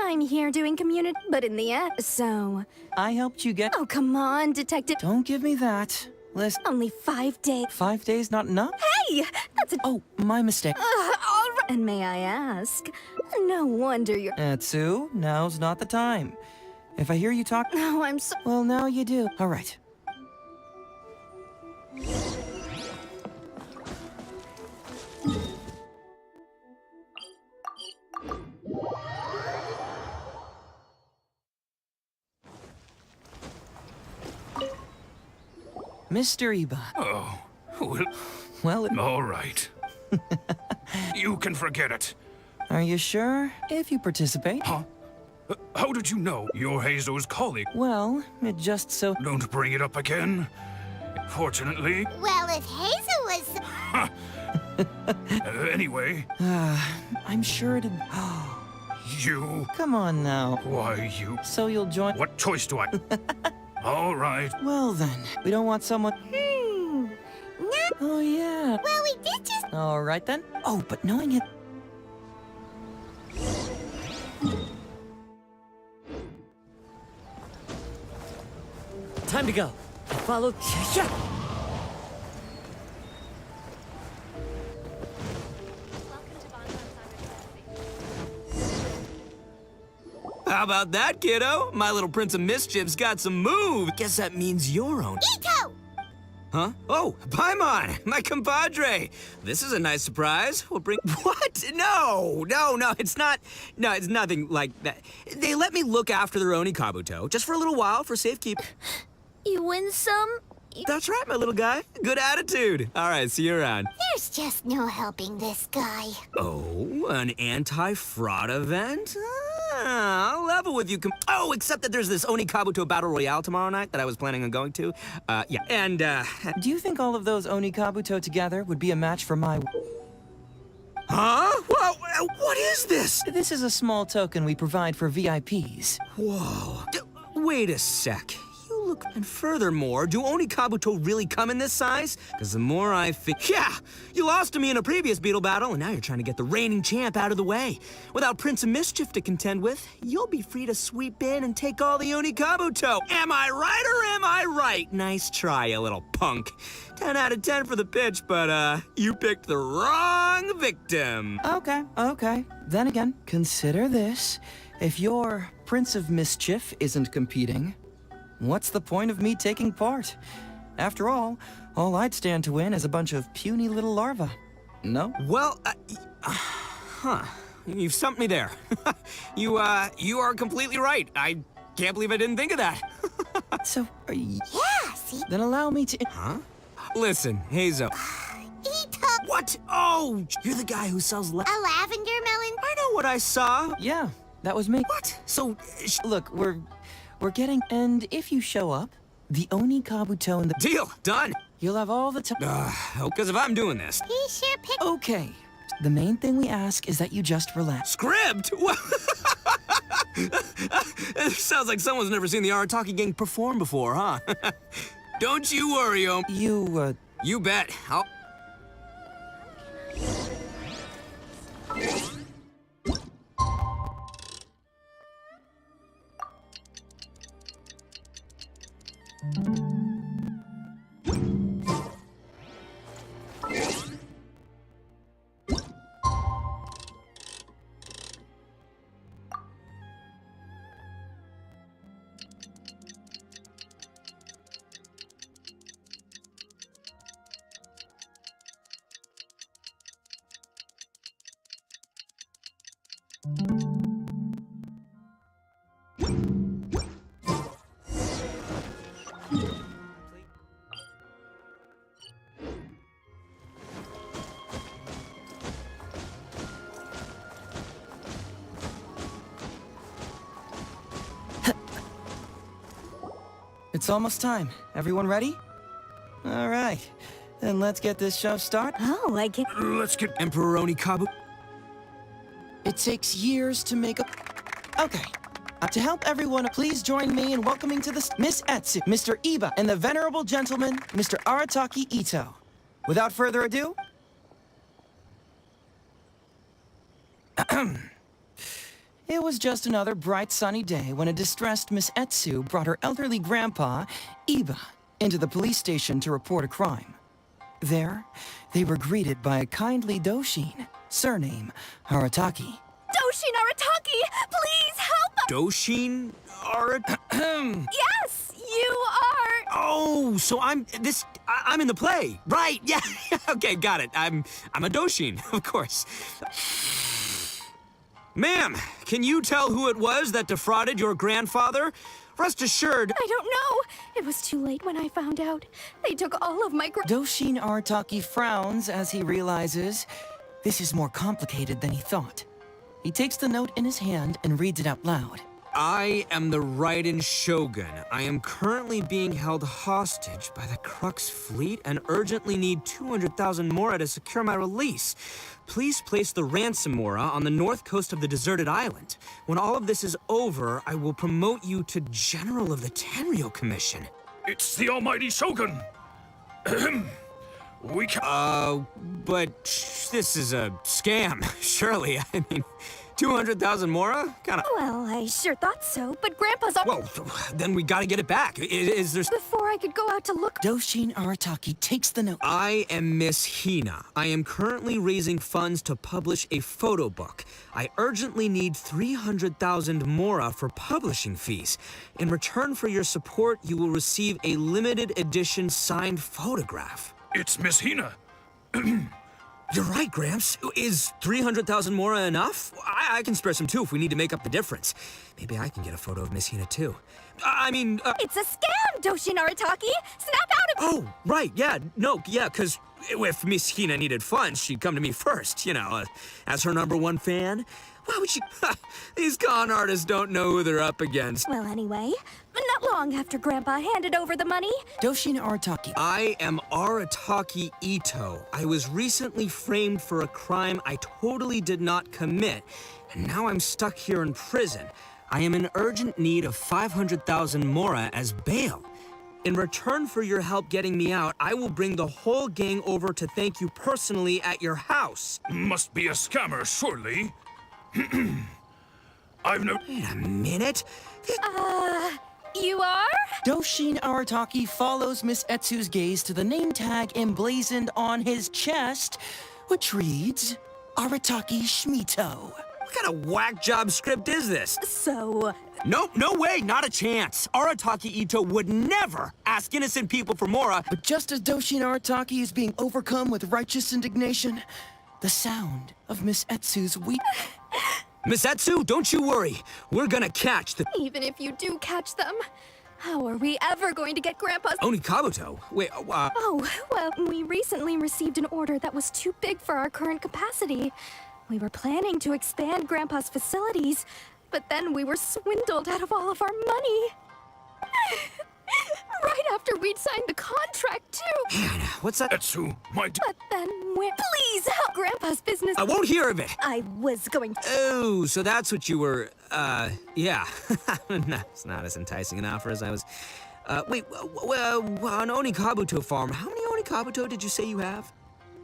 S15: I'm here doing community, but in the end, so...
S24: I helped you get...
S15: Oh, come on, Detective.
S24: Don't give me that. Listen,
S15: Only 5 days.
S24: 5 days not enough?
S15: Hey! That's a...
S24: Oh, my mistake.
S15: All right. And may I ask? No wonder you're...
S24: Atsu, now's not the time. If I hear you talk...
S15: No, I'm so...
S24: Well, now you do. All right. Mr. Iba.
S16: Oh,
S24: Well,
S16: all right. You can forget it.
S24: Are you sure? If you participate.
S16: Huh? How did you know you're Heizo's colleague?
S24: Well, it just so...
S16: Don't bring it up again. Fortunately.
S1: well, if Heizo was...
S16: Anyway.
S24: I'm sure to...
S16: You.
S24: Come on now.
S16: Why, you.
S24: So you'll join...
S16: What choice do I... All right.
S24: Well then, we don't want someone...
S1: No.
S24: Oh yeah.
S1: Well, we did just...
S24: All right then. Oh, but knowing it...
S10: Time to go. Follow. Yeah.
S18: How about that, kiddo? My little Prince of Mischief's got some moves. Guess that means your own.
S1: Ito!
S18: Huh? Oh, Paimon, my compadre. This is a nice surprise. We'll bring... What? No, it's not... No, it's nothing like that. They let me look after their Oni Kabuto, just for a little while, for safekeeping.
S1: You win some?
S18: That's right, my little guy. Good attitude. All right, see you around.
S1: There's just no helping this guy.
S18: Oh, an anti-fraud event? I'll level with you. Oh, except that there's this Oni Kabuto Battle Royale tomorrow night that I was planning on going to. Yeah, and,
S24: Do you think all of those Oni Kabuto together would be a match for my...
S18: Huh? Whoa, what is this?
S24: This is a small token we provide for VIPs.
S18: Whoa. Wait a sec. You look. And furthermore, do Oni Kabuto really come in this size? Because the more I think... Yeah! You lost to me in a previous beetle battle, and now you're trying to get the reigning champ out of the way. Without Prince of Mischief to contend with, you'll be free to sweep in and take all the Oni Kabuto. Am I right or am I right? Nice try, you little punk. 10 out of 10 for the pitch, but, you picked the wrong victim.
S24: Okay. Then again, consider this. If your Prince of Mischief isn't competing, what's the point of me taking part? After all I'd stand to win is a bunch of puny little larvae. No?
S18: Well, you've stumped me there. You are completely right. I can't believe I didn't think of that.
S24: So, are you...
S1: Yeah, see?
S24: Then allow me to...
S18: Huh? Listen, Hazel. What? Oh, you're the guy who sells
S1: a lavender melon?
S18: I know what I saw.
S24: Yeah, that was me.
S18: What? So,
S24: look, we're getting... And if you show up, the Oni Kabuto and the...
S18: Deal! Done!
S24: You'll have all the time...
S18: Because if I'm doing this...
S1: He sure picked...
S24: Okay. The main thing we ask is that you just relax.
S18: Script? What? It sounds like someone's never seen the Arataki gang perform before, huh? Don't you worry, You bet. I'll...
S24: It's almost time. Everyone ready? All right. Then let's get this show started.
S1: Oh, I get...
S18: Let's get Emperor Oni Kabu...
S24: It takes years to make a... Okay. To help everyone, please join me in welcoming to the... Miss Etsu, Mr. Iba, and the venerable gentleman, Mr. Arataki Ito. Without further ado... It was just another bright sunny day when a distressed Miss Etsu brought her elderly grandpa, Iba, into the police station to report a crime. There, they were greeted by a kindly Doshin, surname Arataki.
S1: Doshin Arataki! Please help us!
S18: Doshin Arataki?
S1: Yes, you are!
S18: Oh, so I'm in the play. Right, yeah. Okay, got it. I'm a Doshin, of course. Ma'am, can you tell who it was that defrauded your grandfather? Rest assured...
S13: I don't know. It was too late when I found out. They took all of my
S24: Doshin Arataki frowns as he realizes this is more complicated than he thought. He takes the note in his hand and reads it out loud.
S18: I am the Raiden Shogun. I am currently being held hostage by the Crux fleet and urgently need 200,000 mora to secure my release. Please place the ransom mora on the north coast of the deserted island. When all of this is over, I will promote you to General of the Tenryo Commission.
S16: It's the almighty Shogun. We can...
S18: but this is a scam, surely. I mean, 200,000 mora? Kinda...
S13: Well, I sure thought so, but Grandpa's...
S18: Well, then we gotta get it back. Is there...
S13: Before I could go out to look...
S24: Doshin Arataki takes the note.
S18: I am Miss Hina. I am currently raising funds to publish a photo book. I urgently need 300,000 mora for publishing fees. In return for your support, you will receive a limited edition signed photograph.
S16: It's Miss Hina.
S18: You're right, Gramps. Is 300,000 mora enough? I can spare some too if we need to make up the difference. Maybe I can get a photo of Miss Hina too. I mean,
S13: It's a scam, Doshin Arataki! Snap out of...
S18: Oh, right, yeah, no, yeah, because if Miss Hina needed funds, she'd come to me first, you know, as her #1 fan. Why would she... These con artists don't know who they're up against.
S13: Well, anyway, not long after Grandpa handed over the money...
S24: Doshin Arataki.
S18: I am Arataki Ito. I was recently framed for a crime I totally did not commit, and now I'm stuck here in prison. I am in urgent need of 500,000 mora as bail. In return for your help getting me out, I will bring the whole gang over to thank you personally at your house.
S16: Must be a scammer, surely. I've no...
S18: Wait a minute.
S17: You are?
S24: Doshin Arataki follows Miss Etsu's gaze to the name tag emblazoned on his chest, which reads, Arataki Shmito.
S18: What kind of whack job script is this?
S15: So...
S18: Nope, no way, not a chance. Arataki Ito would never ask innocent people for Mora.
S24: But just as Doshin Arataki is being overcome with righteous indignation, the sound of Miss Etsu's weep...
S18: Miss Etsu, don't you worry. We're gonna catch the...
S13: Even if you do catch them, how are we ever going to get Grandpa's...
S18: Onikabuto? Wait,
S13: Oh, well, we recently received an order that was too big for our current capacity. We were planning to expand Grandpa's facilities, but then we were swindled out of all of our money. Right after we'd signed the contract, too.
S18: Man, what's that?
S16: Etsu, my...
S13: But then please help Grandpa's business.
S18: I won't hear of it.
S15: I was going to...
S18: Oh, so that's what you were, yeah. That's not as enticing an offer as I was... wait, on Onikabuto farm, how many Onikabuto did you say you have?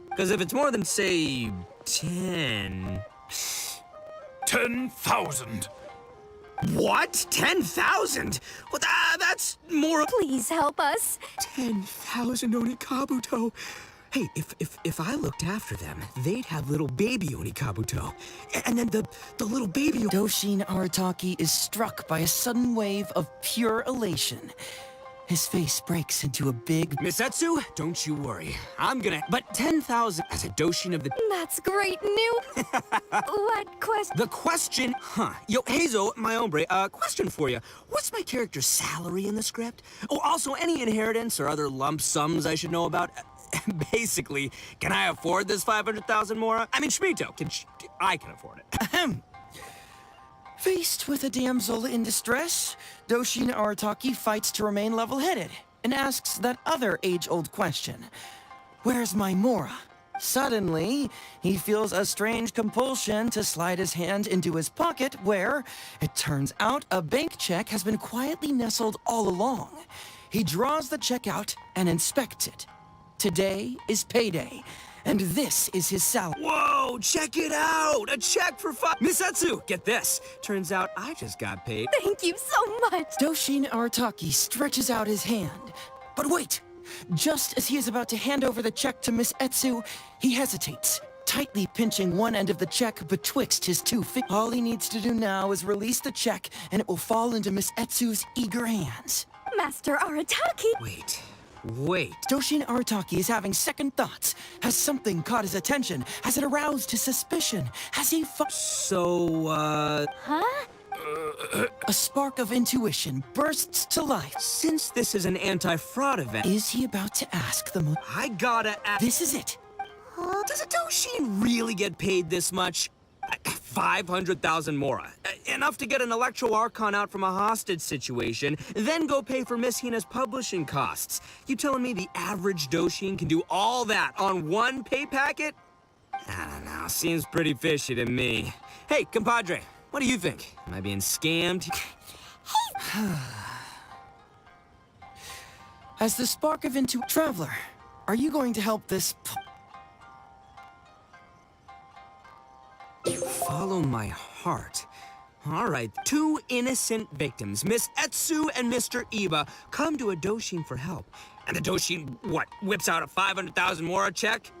S18: Because if it's more than, say, 10...
S16: 10,000.
S18: What? 10,000? Well, that's more...
S13: Please help us.
S18: 10,000 Onikabuto. Hey, if I looked after them, they'd have little baby Onikabuto. And then the little baby...
S24: Doshin Arataki is struck by a sudden wave of pure elation. His face breaks into a big...
S18: Miss Etsu, don't you worry. I'm gonna... But 10,000 as a Doshin of the...
S13: That's great news. What question?
S18: The question... Huh. Yo, Hazel, my hombre, question for you. What's my character's salary in the script? Oh, also, any inheritance or other lump sums I should know about? Basically, can I afford this 500,000 Mora? I mean, Shmito, I can afford it.
S24: Ahem. Faced with a damsel in distress, Doshin Arataki fights to remain level-headed and asks that other age-old question. Where's my Mora? Suddenly, he feels a strange compulsion to slide his hand into his pocket where, it turns out, a bank check has been quietly nestled all along. He draws the check out and inspects it. Today is payday, and this is his salary.
S18: Whoa, check it out! A check for Miss Etsu, get this. Turns out I just got paid.
S13: Thank you so much.
S24: Doshin Arataki stretches out his hand. But wait! Just as he is about to hand over the check to Miss Etsu, he hesitates, tightly pinching one end of the check betwixt his two fingers. All he needs to do now is release the check, and it will fall into Miss Etsu's eager hands.
S13: Master Arataki!
S18: Wait.
S24: Doshin Arataki is having second thoughts. Has something caught his attention? Has it aroused his suspicion? Has he
S13: Huh?
S24: A spark of intuition bursts to life.
S18: Since this is an anti-fraud event...
S24: Is he about to ask the
S18: I gotta ask...
S24: This is it.
S18: Does a Doshin really get paid this much? 500,000 Mora. Enough to get an Electro Archon out from a hostage situation, then go pay for Miss Hina's publishing costs. You telling me the average Doshin can do all that on one pay packet? I don't know, seems pretty fishy to me. Hey, compadre, what do you think? Am I being scammed?
S24: As the spark of Traveler, are you going to help this...
S18: You follow my heart. All right, two innocent victims, Miss Etsu and Mr. Iba, come to a Doshin for help. And the Doshin, what, whips out a 500,000 Mora check?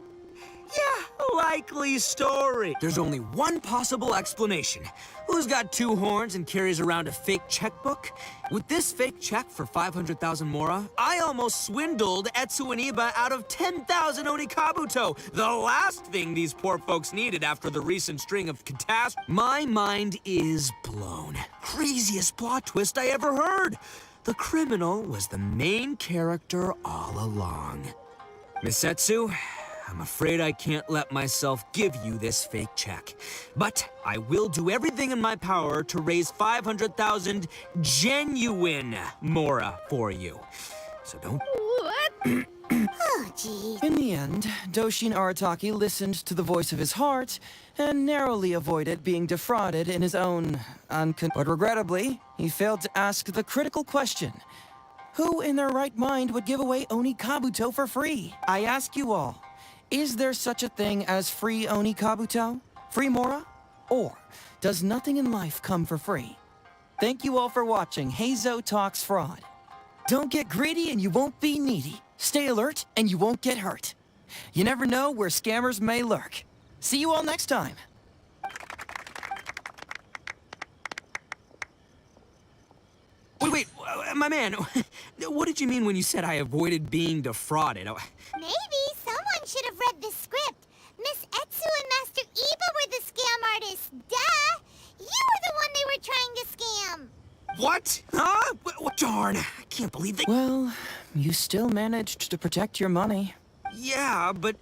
S18: Yeah, likely story. There's only one possible explanation. Who's got two horns and carries around a fake checkbook? With this fake check for 500,000 Mora, I almost swindled Etsu and Iba out of 10,000 Onikabuto, the last thing these poor folks needed after the recent string of catastrophes. My mind is blown. Craziest plot twist I ever heard. The criminal was the main character all along. Miss Etsu, I'm afraid I can't let myself give you this fake check. But I will do everything in my power to raise 500,000 genuine Mora for you. So don't...
S13: What?
S1: Oh, geez.
S24: In the end, Doshin Arataki listened to the voice of his heart and narrowly avoided being defrauded in his own But regrettably, he failed to ask the critical question. Who in their right mind would give away Oni Kabuto for free? I ask you all, is there such a thing as free Oni Kabuto? Free Mora? Or does nothing in life come for free? Thank you all for watching Heizo Talks Fraud. Don't get greedy and you won't be needy. Stay alert and you won't get hurt. You never know where scammers may lurk. See you all next time.
S18: Wait, my man, what did you mean when you said I avoided being defrauded?
S1: Maybe someone should have read the script. Miss Etsu and Master Iba were the scam artists. Duh! You were the one they were trying to scam.
S18: What? Huh? Darn, I can't believe they...
S24: Well, you still managed to protect your money.
S18: Yeah, but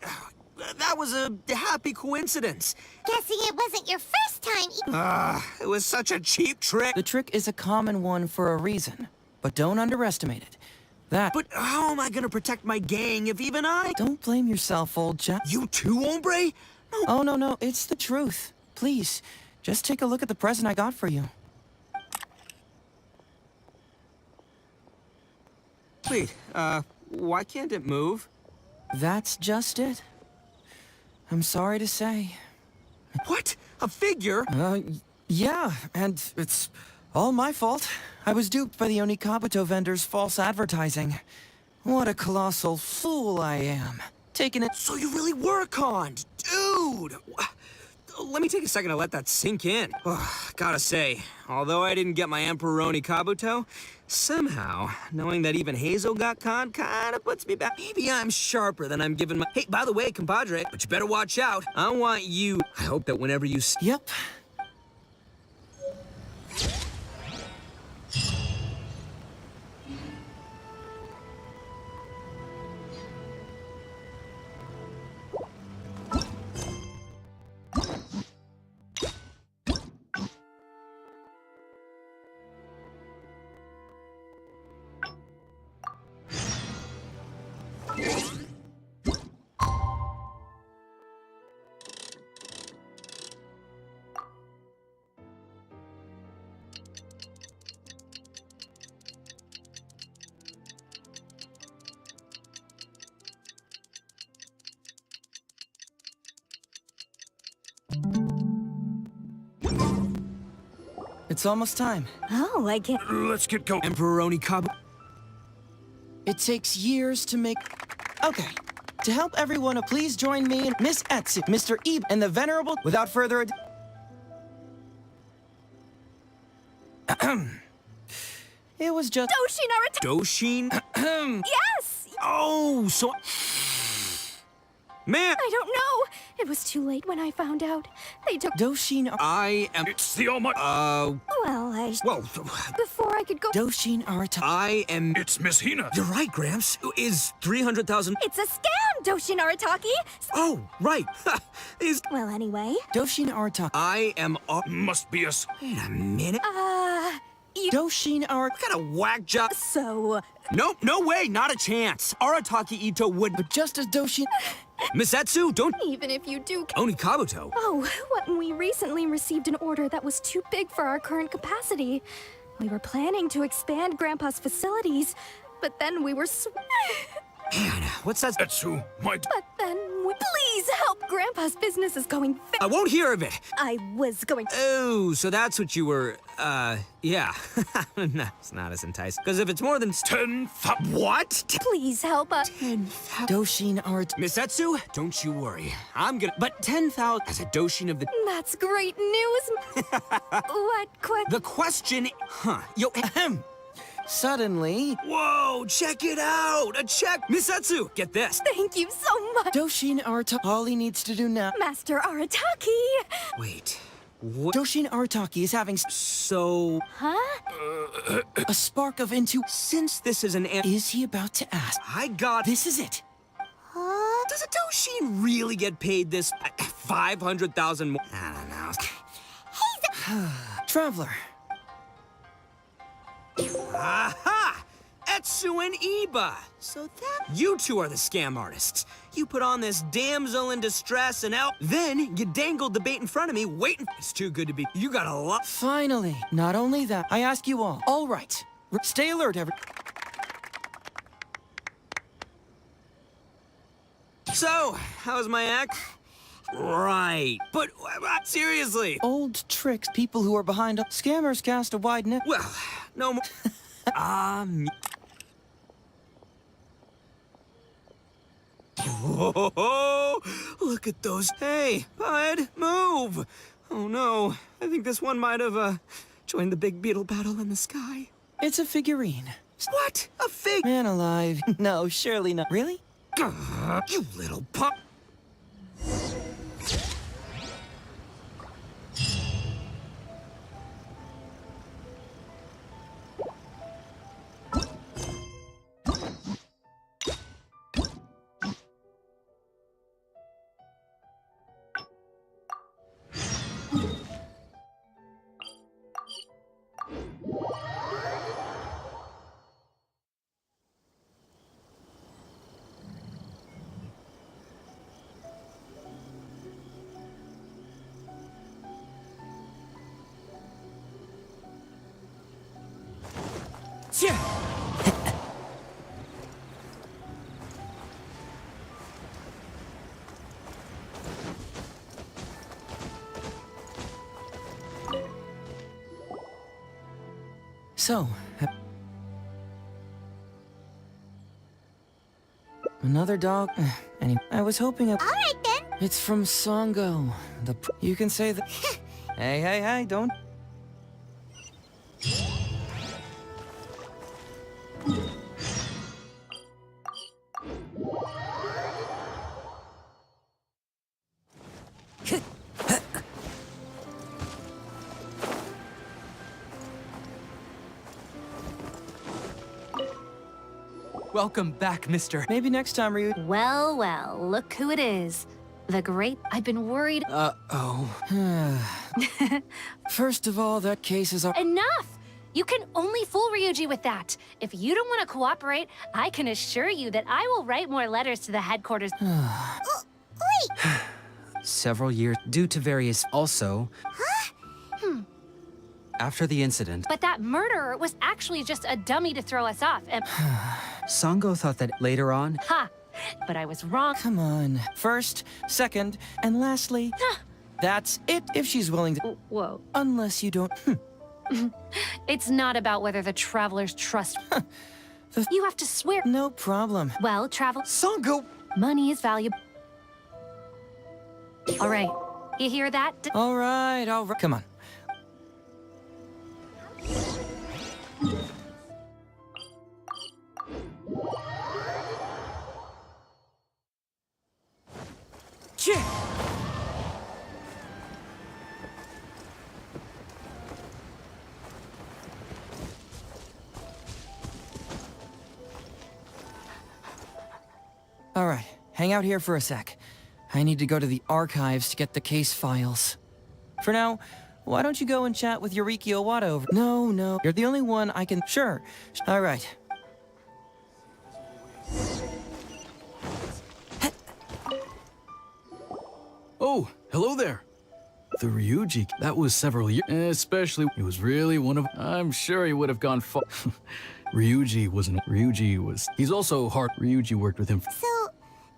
S18: that was a happy coincidence.
S1: Guessing it wasn't your first time.
S18: It was such a cheap trick.
S24: The trick is a common one for a reason, but don't underestimate it.
S18: But how am I gonna protect my gang if even I...
S24: Don't blame yourself, old chap.
S18: You too, hombre?
S24: No. Oh, no, it's the truth. Please, just take a look at the present I got for you.
S18: Wait, why can't it move?
S24: That's just it. I'm sorry to say.
S18: What? A figure?
S24: Yeah, and it's all my fault. I was duped by the Oni Kabuto vendor's false advertising. What a colossal fool I am. Taking it...
S18: So you really were conned, dude! Let me take a second to let that sink in. Gotta say, although I didn't get my Emperor Oni Kabuto, somehow, knowing that even Hazel got conned kinda puts me back. Maybe I'm sharper than I'm giving my... Hey, by the way, compadre, but you better watch out. I want you... I hope that whenever you...
S24: Yep. It's almost time.
S15: Oh, I can't...
S18: Let's get going. Emperor Oni Kabuto.
S24: It takes years to make... Okay. To help everyone, please join me and Miss Etsu, Mr. Ebe, and the Venerable... Without further ado... It was just...
S18: Doshin?
S13: Yes!
S18: Oh, so... Man!
S13: I don't know. It was too late when I found out. They took...
S24: Doshin...
S18: I am... It's the Almighty...
S13: Well,
S18: Whoa.
S13: Before I could go...
S24: Doshin Arataki...
S18: I am...
S23: It's Miss Hina.
S18: You're right, Gramps. Is 300,000...
S13: It's a scam, Doshin Arataki!
S18: Oh, right.
S13: Well, anyway...
S24: Doshin Arataki...
S18: I am...
S23: Must be us.
S18: Wait a minute.
S24: Doshin Arataki...
S18: What kind of whack job...
S13: So...
S18: Nope, no way, not a chance. Arataki Ito would...
S24: But just as Doshin...
S18: Miss Etsu, don't...
S13: Even if you do...
S18: Oni Kabuto.
S13: Oh, we recently received an order that was too big for our current capacity. We were planning to expand Grandpa's facilities, but then we were
S18: Man, what's that?
S23: Etsu,
S13: But then we... Please help! Grandpa's business is going
S18: I won't hear of it.
S13: I was going to...
S18: Oh, so that's what you were, yeah. No, it's not as enticing. Because if it's more than 10,000... What?
S13: Please help us.
S18: 10,000...
S24: Doshin Arataki...
S18: Miss Etsu, don't you worry. I'm gonna... But 10,000 as a Doshin of the...
S13: That's great news.
S18: The question... Huh. Yo, ahem.
S24: Suddenly...
S18: Whoa, check it out! A check! Miss Etsu, get this.
S13: Thank you so much.
S24: Doshin Arataki... All he needs to do now...
S13: Master Arataki!
S18: Wait, what?
S24: Doshin Arataki is having...
S18: So...
S13: Huh?
S24: A spark of intu...
S18: Since this is an...
S24: Is he about to ask?
S18: I got...
S24: This is it.
S18: Does a Doshin really get paid this 500,000 more? I don't know.
S24: Traveler.
S18: Aha! Etsu and Iba! So that... You two are the scam artists. You put on this damsel in distress and then you dangled the bait in front of me waiting... It's too good to be... You got a lot...
S24: Finally. Not only that, I ask you all right. Stay alert,
S18: So, how's my act? Right. But, seriously.
S24: Old tricks. People who are behind scammers cast a wide net.
S18: Well, no more. Whoa, look at those. Hey, bud, move. Oh no, I think this one might have, joined the big beetle battle in the sky.
S24: It's a figurine.
S18: What? A fig?
S24: Man alive. No, surely not. Really?
S18: You little pup.
S24: So, another dog? Anyway, I was hoping
S1: All right, then.
S24: It's from Songo. You can say that. Hey, don't.
S8: Welcome back, Mr. Maybe next time, Ryu.
S17: Well, well, look who it is. The great... I've been worried...
S24: First of all, that case is...
S17: Enough! You can only fool Ryuji with that. If you don't want to cooperate, I can assure you that I will write more letters to the headquarters.
S1: Wait!
S4: Several years, due to various... Also... After the incident...
S17: But that murderer was actually just a dummy to throw us off, and...
S4: Sango thought that later on...
S17: Ha! But I was wrong.
S24: Come on. First, second, and lastly... That's it if she's willing to...
S17: Whoa.
S24: Unless you don't...
S17: It's not about whether the travelers trust... You have to swear...
S24: No problem.
S17: Well, travel...
S24: Sango!
S17: Money is valuable. All right. You hear that?
S24: All right. Come on. All right, hang out here for a sec. I need to go to the archives to get the case files. For now, why don't you go and chat with Yuriki Owada over... No, you're the only one I can... Sure. All right.
S5: Oh, hello there. The Ryuji, that was several years, especially, he was really one of... I'm sure he would have gone far. He's also hard. Ryuji worked with him.
S1: So,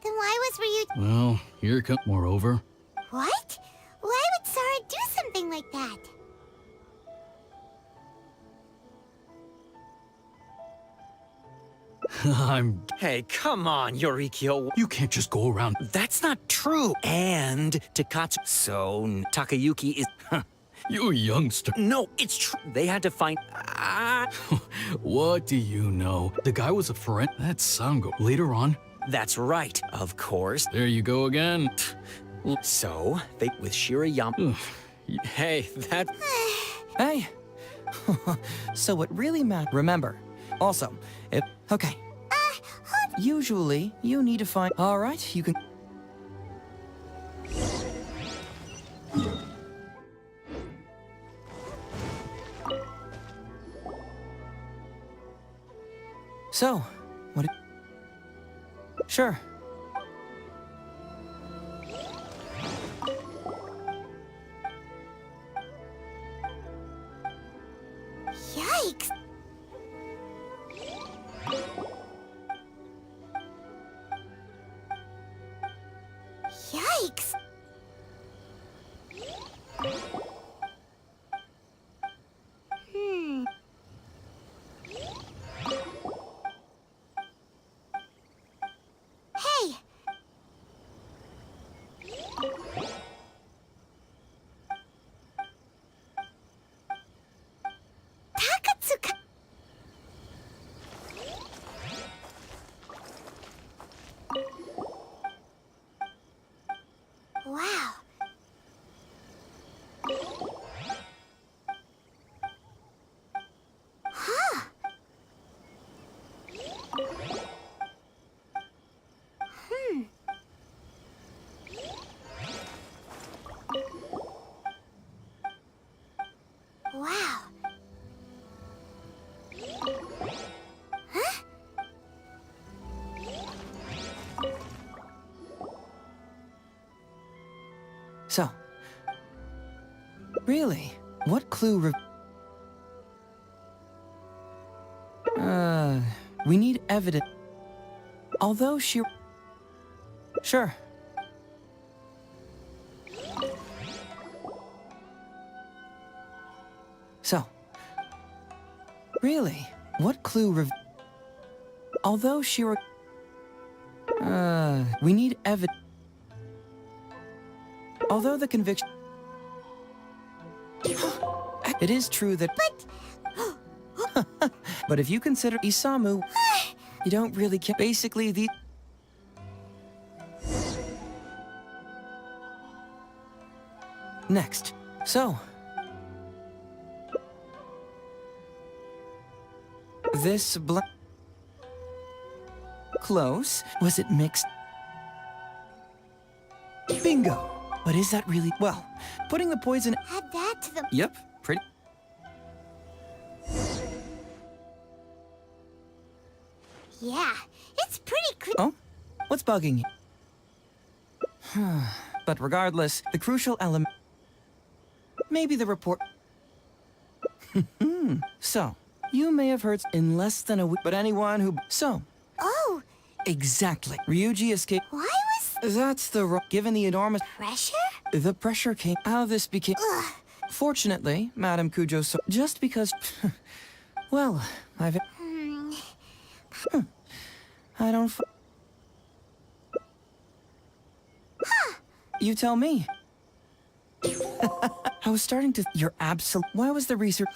S1: then why was Ryuji...
S5: Well, here comes... Moreover...
S1: What? Why would Sara do something like that?
S9: Hey, come on, Yorikyo.
S5: You can't just go around...
S9: That's not true. And Takatsu... So, Takayuki is...
S5: You youngster.
S9: No, it's true. They had to find...
S5: What do you know? The guy was a friend. That's Sango. Later on...
S9: That's right, of course.
S5: There you go again.
S9: So, they... With Shirayama... Hey, that...
S24: Hey. So what really matters... Remember. Also, if... Okay. Usually, you need to find... All right, you can... So, what... Sure.
S1: Yikes!
S24: Really? What clue we need evidence. Although she... Sure. So... Really? What clue Although she we need evidence. Although the conviction... It is true that... But if you consider Isamu, you don't really care. Basically, the... Next. So... This Close. Was it mixed? Bingo! But is that really... Well, putting the poison...
S1: Add that to the...
S24: Yep, pretty...
S1: Yeah, it's pretty clear.
S24: Oh? What's bugging you? But regardless, the crucial element... Maybe the report... So, you may have heard in less than a week, but anyone who... So...
S1: Oh!
S24: Exactly. Ryuji escaped...
S1: Why was...
S24: That's the... Given the enormous...
S1: Pressure?
S24: The pressure came... How this became...
S1: Ugh.
S24: Fortunately, Madame Kujo so... Just because... Well, I've... I don't... You tell me. I was starting to... You're absolute... Why was the research...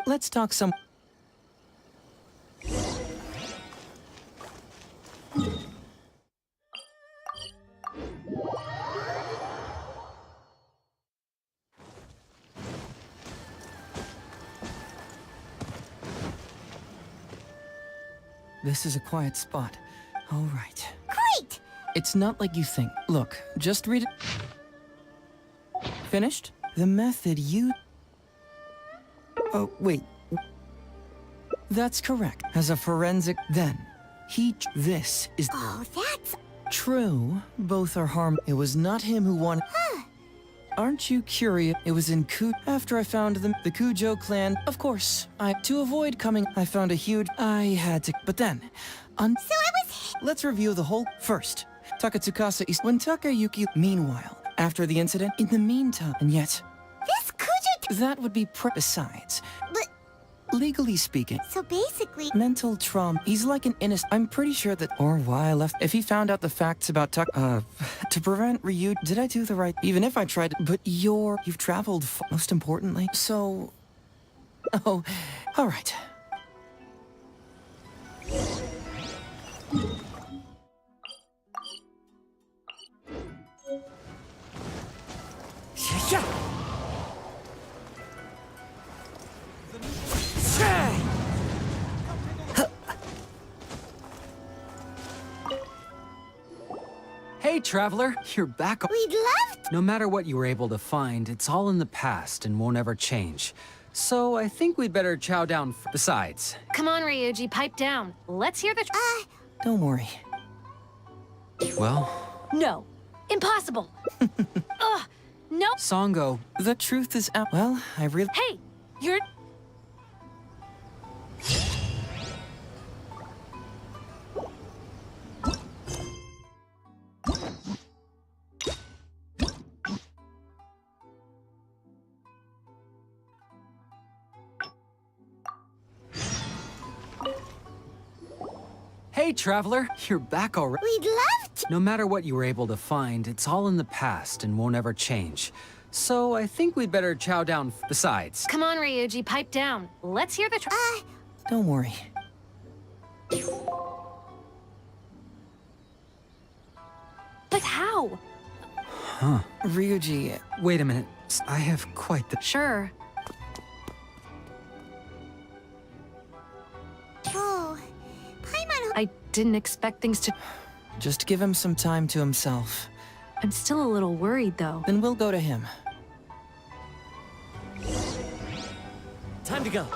S24: Let's talk some... This is a quiet spot. All right.
S1: Great!
S24: It's not like you think. Look, just read it. Finished? The method you... Oh, wait. That's correct. As a forensic... Then, this is...
S1: Oh, that's...
S24: True. Both are harm... It was not him who wanted... Aren't you curious? It was in after I found them, the Kujo clan. Of course, to avoid coming, I found a huge... I had to... But then...
S1: So it was...
S24: Let's review the whole... First, Takatsukasa is... When Takayuki... Meanwhile, after the incident, in the meantime... And yet...
S1: This Kujo...
S24: That would be Besides...
S1: But...
S24: Legally speaking...
S1: So basically...
S24: Mental trauma. He's like an innocent... I'm pretty sure that... Or why I left... If he found out the facts about to prevent Ryu... Did I do the right... Even if I tried... But you've traveled... Most importantly... So... Oh... Alright. Yeah.
S4: Hey, Traveler, you're back.
S1: We'd love to...
S4: No matter what you were able to find, it's all in the past and won't ever change. So I think we'd better chow down. Besides...
S17: Come on, Ryuji, pipe down. Let's hear the...
S24: Don't worry.
S4: Well...
S17: No. Impossible. Ugh. No.
S24: Songo, the truth is out. Well, I really...
S17: Hey! You're...
S4: Hey, Traveler, you're back already.
S1: We'd love to...
S4: No matter what you were able to find, it's all in the past and won't ever change. So I think we'd better chow down. Besides...
S17: Come on, Ryuji, pipe down. Let's hear the...
S24: Don't worry.
S17: But how?
S4: Huh.
S24: Ryuji...
S4: Wait a minute. I have quite the...
S17: Sure.
S1: Oh... Paimon...
S17: I didn't expect things to...
S24: Just give him some time to himself.
S17: I'm still a little worried, though.
S24: Then we'll go to him.
S10: Time to go.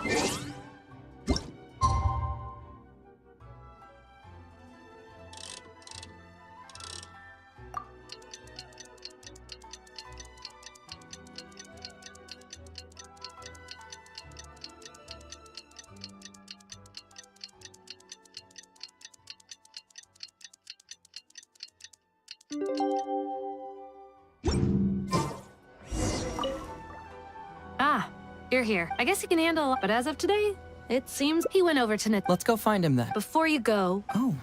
S17: Ah, you're here. I guess he can handle, but as of today, it seems he went over to
S24: Let's go find him then.
S17: Before you go,
S24: Oh,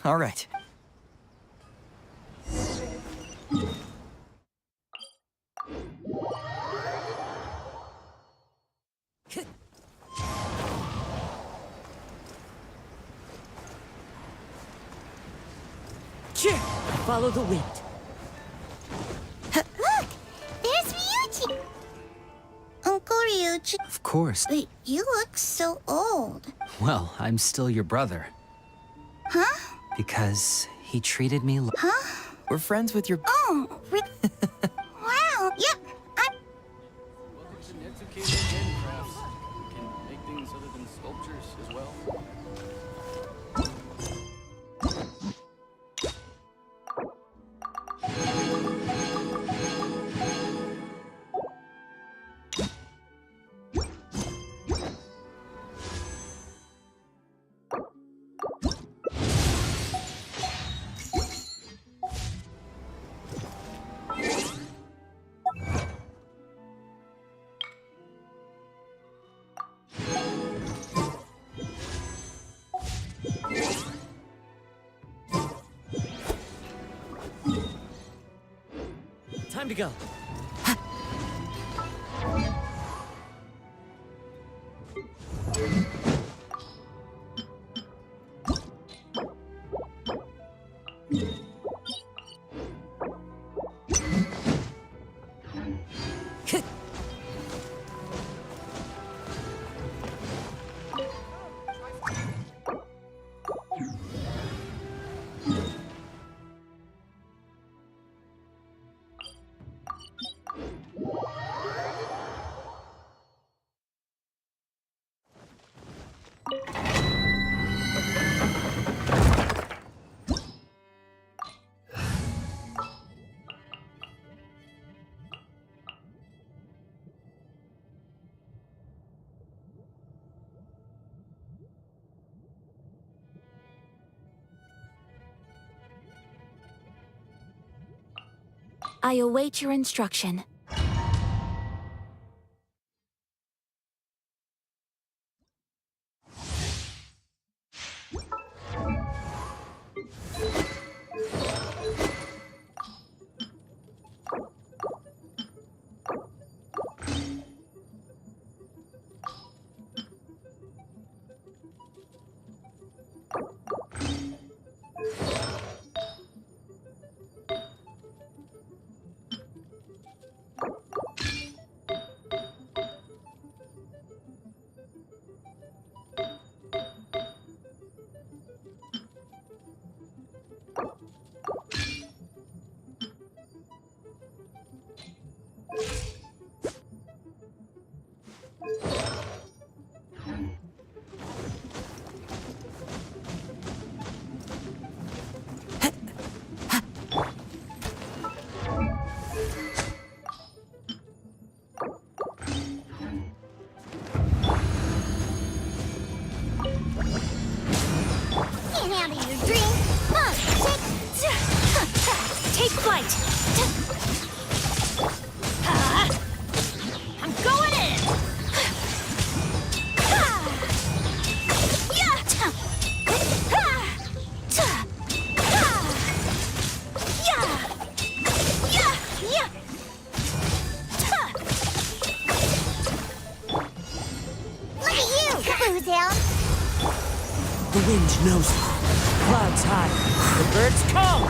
S24: all right.
S12: Follow the wind.
S1: Look! There's Ryuji! Uncle Ryuji.
S4: Of course.
S1: Wait, you look so old.
S4: Well, I'm still your brother.
S1: Huh?
S4: Because he treated me like...
S1: Huh?
S24: We're friends with your...
S1: Oh, wow. Yep, I'm...
S5: Welcome to Netsuke Handicrafts. You can make things other than sculptures as well.
S12: Time to go.
S1: I await your instruction. Can't handle your dream. Take flight.
S17: I'm going in!
S1: Look at you, Boozel.
S12: The wind knows it. Clouds high. The birds come.